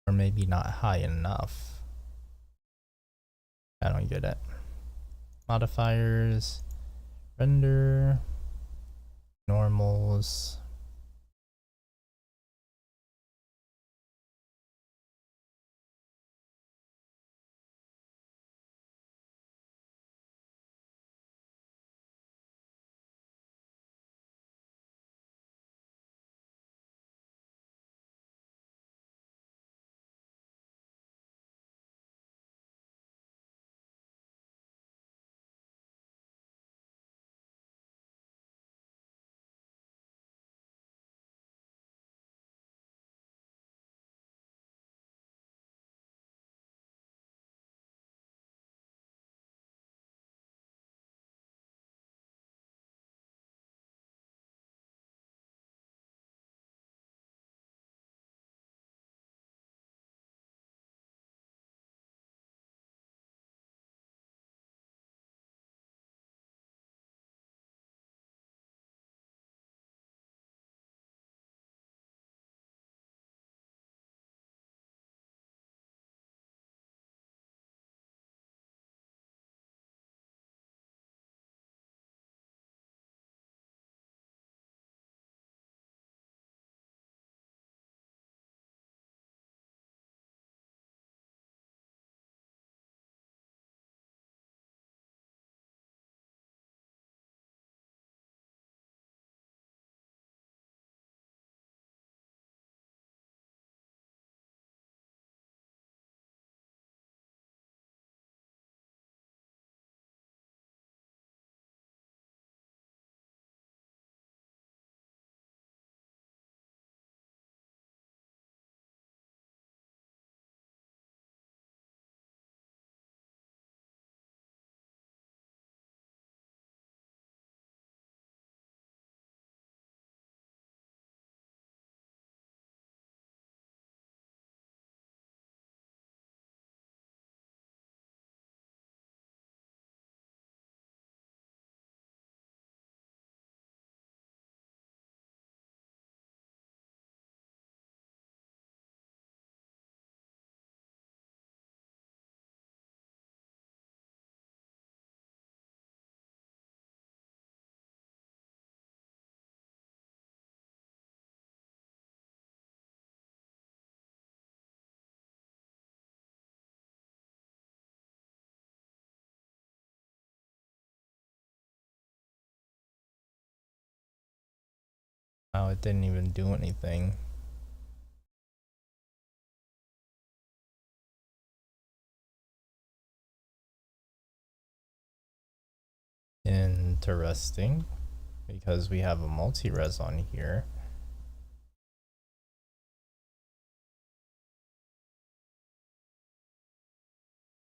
Or maybe not high enough. I don't get it. Modifiers, render, normals. Oh, it didn't even do anything. Interesting, because we have a multi-res on here.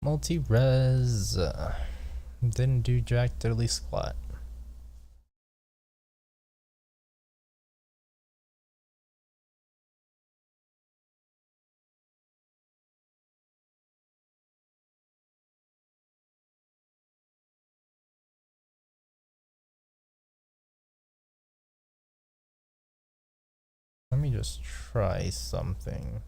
Multi-res didn't do jack diddly squat. Let me just try something.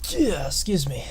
Yeah, excuse me.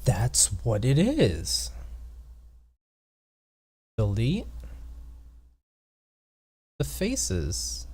That's what it is. Delete the faces.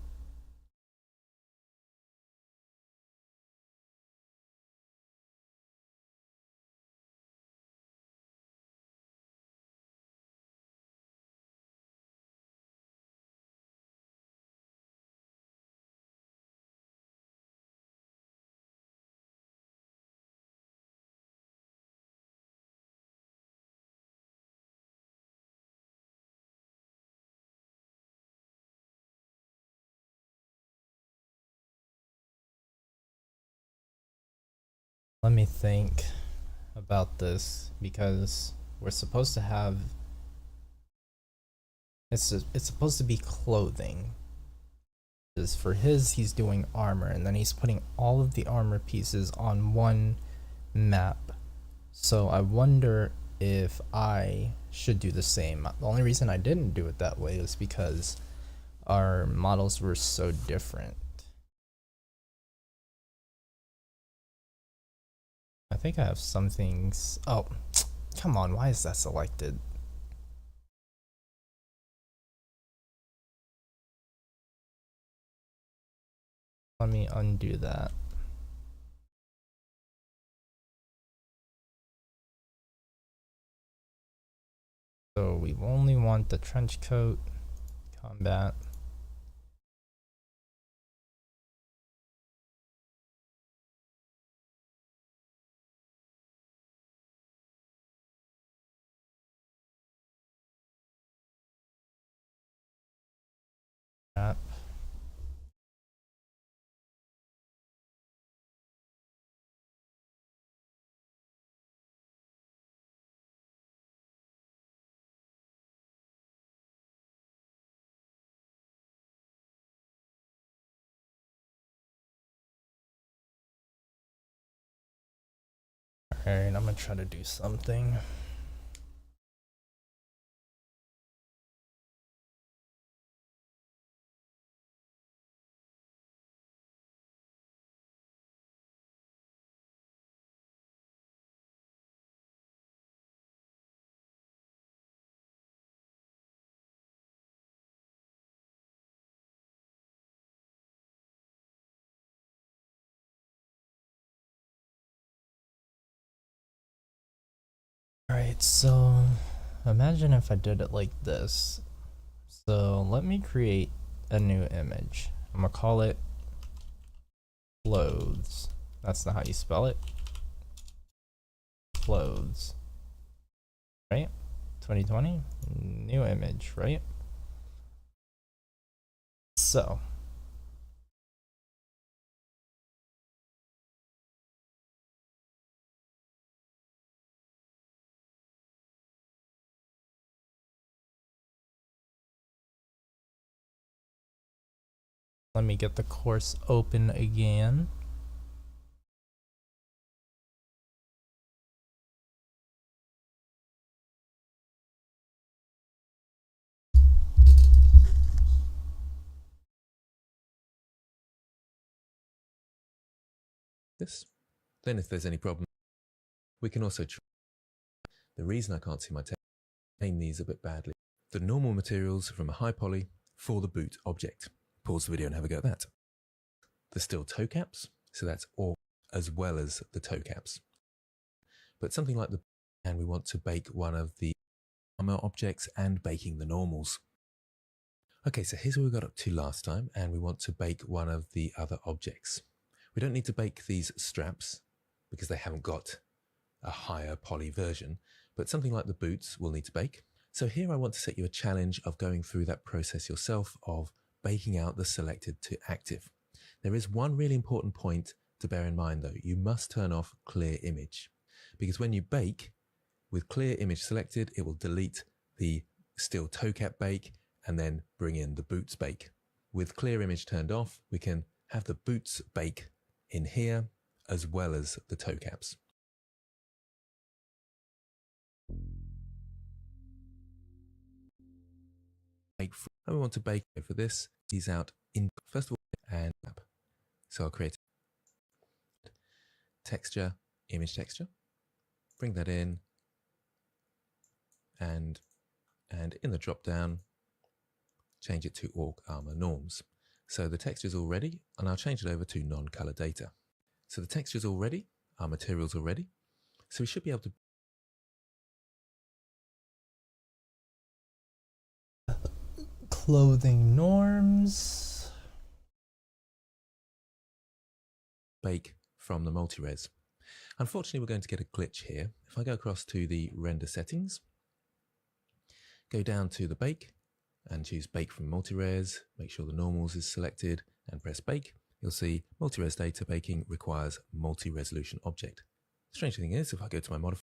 Let me think about this, because we're supposed to have it's supposed to be clothing. Is for his, he's doing armor, and then he's putting all of the armor pieces on one map. So I wonder if I should do the same. The only reason I didn't do it that way is because our models were so different. I think I have some things. Oh, come on, why is that selected? Let me undo that. So we only want the trench coat, combat. That. Alright, I'm gonna try to do something. Alright, so imagine if I did it like this. So let me create a new image. I'm gonna call it clothes. That's not how you spell it. Clothes. Right? 2020, new image, right? So let me get the course open again. This. Then if there's any problem, we can also try. The reason I can't see my text, I name these a bit badly. The normal materials from a high poly for the boot object. Pause the video and have a go at that. The still toe caps, so that's all as well as the toe caps. But something like the, and we want to bake one of the armor objects and baking the normals. Okay, so here's what we got up to last time, and we want to bake one of the other objects. We don't need to bake these straps because they haven't got a higher poly version, but something like the boots we'll need to bake. So here I want to set you a challenge of going through that process yourself of baking out the selected to active. There is one really important point to bear in mind though. You must turn off clear image, because when you bake with clear image selected, it will delete the still toe cap bake and then bring in the boots bake. With clear image turned off, we can have the boots bake in here as well as the toe caps. And we want to bake for this, these out in first of all and up. So I'll create texture, image texture, bring that in, and in the drop down, change it to org armor norms. So the texture is all ready, and I'll change it over to non-color data. So the texture is all ready, our materials are ready, so we should be able to Clothing norms. bake from the multi-res. Unfortunately, we're going to get a glitch here. If I go across to the render settings, go down to the bake and choose bake from multi-res, make sure the normals is selected and press bake, you'll see multi-res data baking requires multi-resolution object. The strange thing is, if I go to my modifier,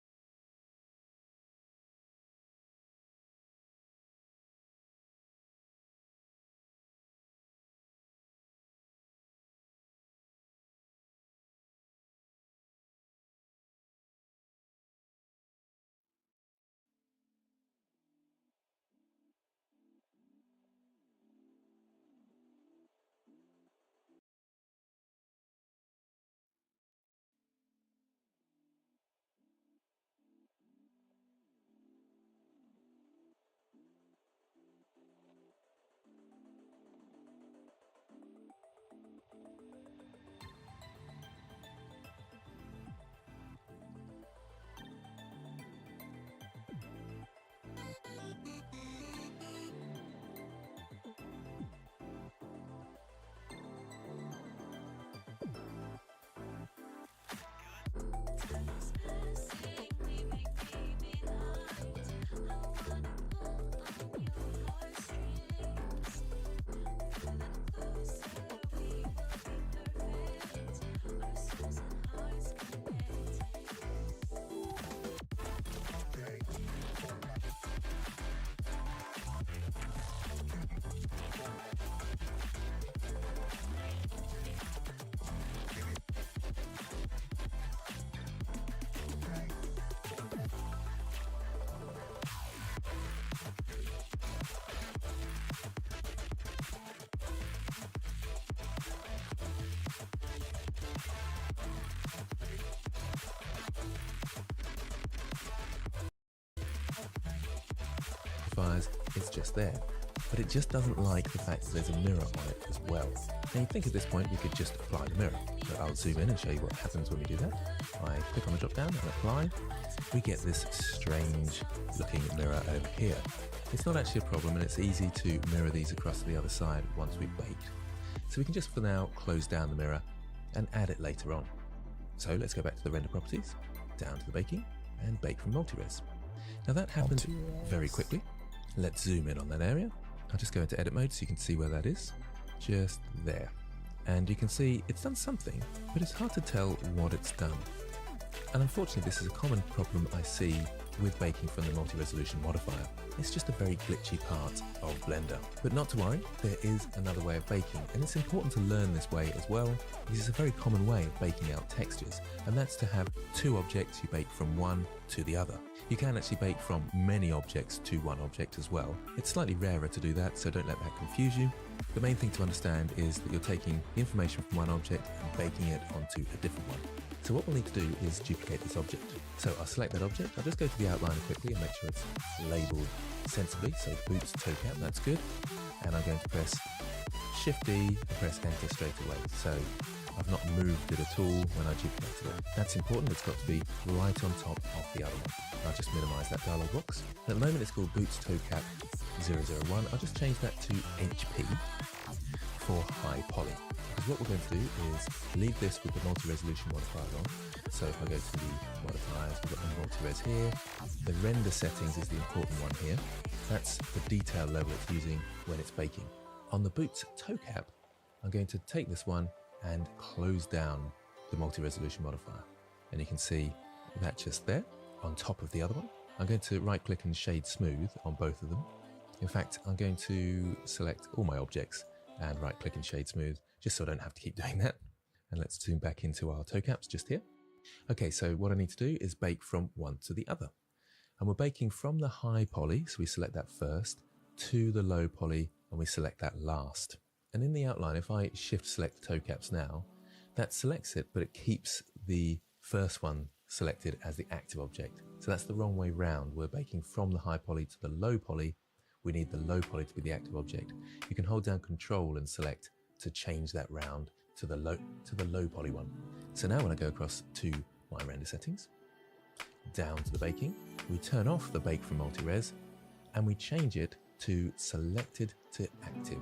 modifiers is just there. But it just doesn't like the fact that there's a mirror on it as well. Now you'd think at this point you could just apply the mirror. So I'll zoom in and show you what happens when we do that. I click on the drop down and apply. We get this strange looking mirror over here. It's not actually a problem, and it's easy to mirror these across to the other side once we've baked. So we can just for now close down the mirror and add it later on. So let's go back to the render properties, down to the baking, and bake from multi-res. Now that happens very quickly. Let's zoom in on that area. I'll just go into edit mode so you can see where that is. Just there. And you can see it's done something, but it's hard to tell what it's done. And unfortunately, this is a common problem I see with baking from the multi-resolution modifier. It's just a very glitchy part of Blender. But not to worry, there is another way of baking, and it's important to learn this way as well, because it's a very common way of baking out textures, and that's to have two objects you bake from one to the other. You can actually bake from many objects to one object as well. It's slightly rarer to do that, so don't let that confuse you. The main thing to understand is that you're taking information from one object and baking it onto a different one. So what we'll need to do is duplicate this object. So I'll select that object, I'll just go to the outliner quickly and make sure it's labeled sensibly, so boots toe cap, that's good. And I'm going to press Shift D and press enter straight away. So I've not moved it at all when I duplicated it. That's important, it's got to be right on top of the other one. I'll just minimize that dialog box. At the moment it's called boots toe cap 001. I'll just change that to HP for high poly. Because what we're going to do is leave this with the multi-resolution modifier on. So if I go to the modifiers, we've got the multi-res here. The render settings is the important one here. That's the detail level it's using when it's baking. On the boots toe cap, I'm going to take this one and close down the multi-resolution modifier. And you can see that just there on top of the other one. I'm going to right click and shade smooth on both of them. In fact, I'm going to select all my objects and right click and shade smooth, just so I don't have to keep doing that. And let's zoom back into our toe caps just here. Okay, so what I need to do is bake from one to the other. And we're baking from the high poly, so we select that first, to the low poly, and we select that last. And in the outline, if I shift select toe caps now, that selects it, but it keeps the first one selected as the active object. So that's the wrong way round. We're baking from the high poly to the low poly. We need the low poly to be the active object. You can hold down Control and select to change that round to the low poly one. So now when I go across to my render settings, down to the baking, we turn off the bake from multi-res and we change it to selected to active.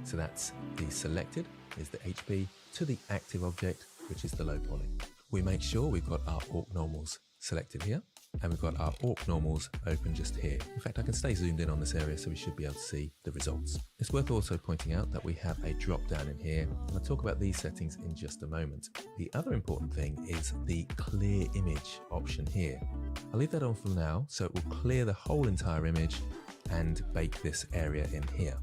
So that's the selected is the HP to the active object, which is the low poly. We make sure we've got our orc normals selected here, and we've got our orc normals open just here. In fact, I can stay zoomed in on this area so we should be able to see the results. It's worth also pointing out that we have a drop down in here, and I'll talk about these settings in just a moment. The other important thing is the clear image option here. I'll leave that on for now, so it will clear the whole entire image and bake this area in here.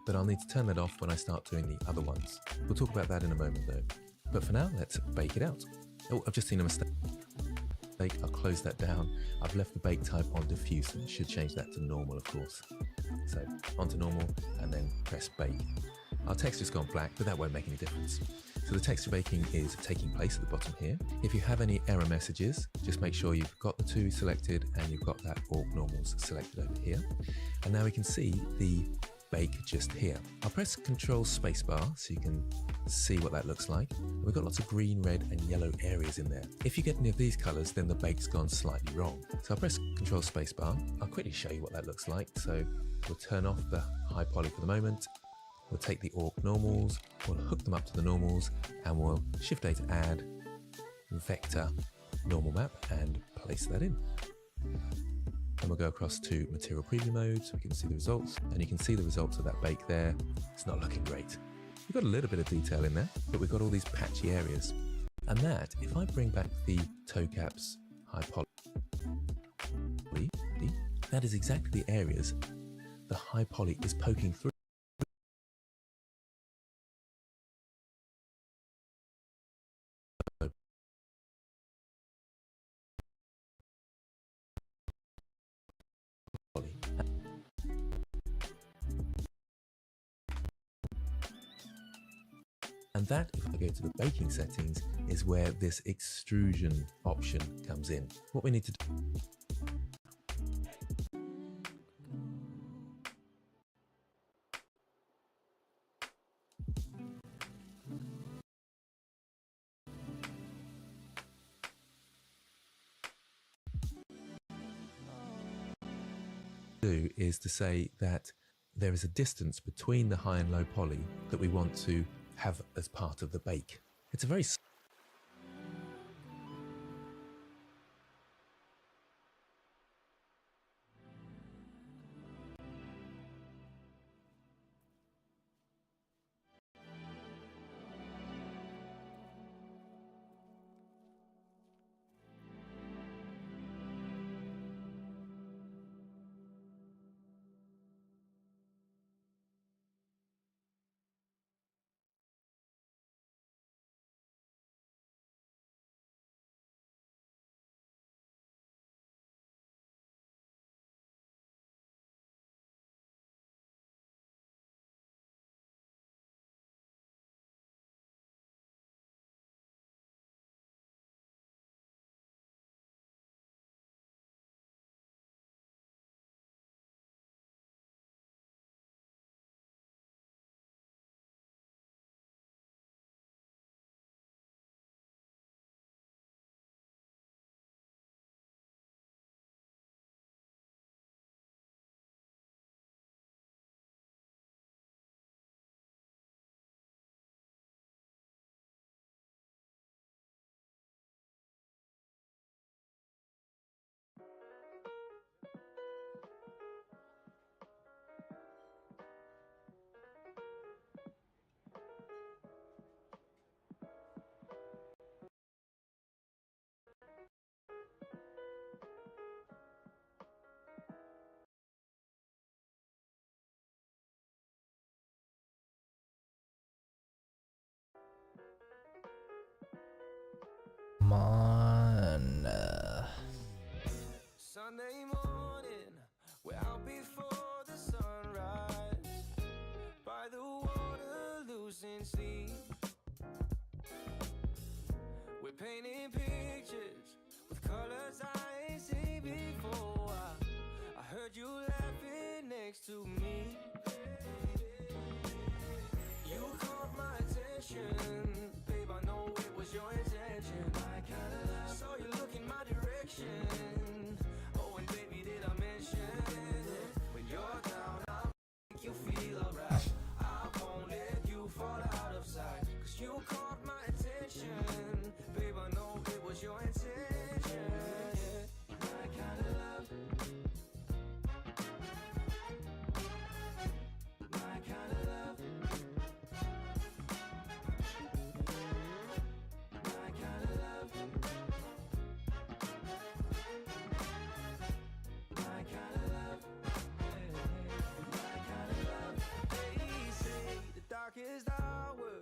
But I'll need to turn that off when I start doing the other ones. We'll talk about that in a moment though. But for now, let's bake it out. Oh, I've just seen a mistake. I'll close that down. I've left the bake type on diffuse, and it should change that to normal, of course. So onto normal and then press bake. Our texture's gone black, but that won't make any difference. So the texture baking is taking place at the bottom here. If you have any error messages, just make sure you've got the two selected and you've got that orc normals selected over here. And now we can see the bake just here. I'll press Control Spacebar so you can see what that looks like. We've got lots of green, red and yellow areas in there. If you get any of these colors, then the bake's gone slightly wrong. So I'll press Control Spacebar. I'll quickly show you what that looks like. So we'll turn off the high poly for the moment. We'll take the orc normals, we'll hook them up to the normals, and we'll Shift A to add, vector, normal map, and place that in. And we'll go across to material preview mode so we can see the results, and you can see the results of that bake there. It's not looking great. We've got a little bit of detail in there, but we've got all these patchy areas. And that, if I bring back the toe caps high poly, that is exactly the areas the high poly is poking through. And that, if I go to the baking settings, is where this extrusion option comes in. What we need to do do is to say that there is a distance between the high and low poly that we want to have as part of the bake. It's a very Come on. Sunday morning, we're out before the sunrise, by the water losing sleep. We're painting pictures with colors I ain't seen before. I heard you laughing next to me. You caught my attention, babe, I know it was your intention. I kinda saw you look in my direction. Oh, and baby, did I mention it? When you're down, I'll make you feel alright. I won't let you fall out of sight, 'cause you caught my attention. Babe, I know it was your intention. My kind of love. My kind of love. My kind of love. My kind of love. My kind of love. They say the darkest hour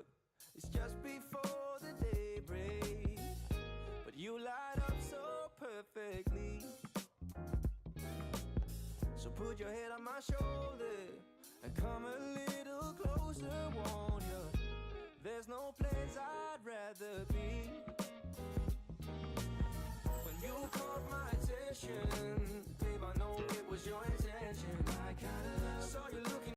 is just before the day breaks, but you light up so perfectly. So put your head on my shoulder and come a little closer, won't you? There's no place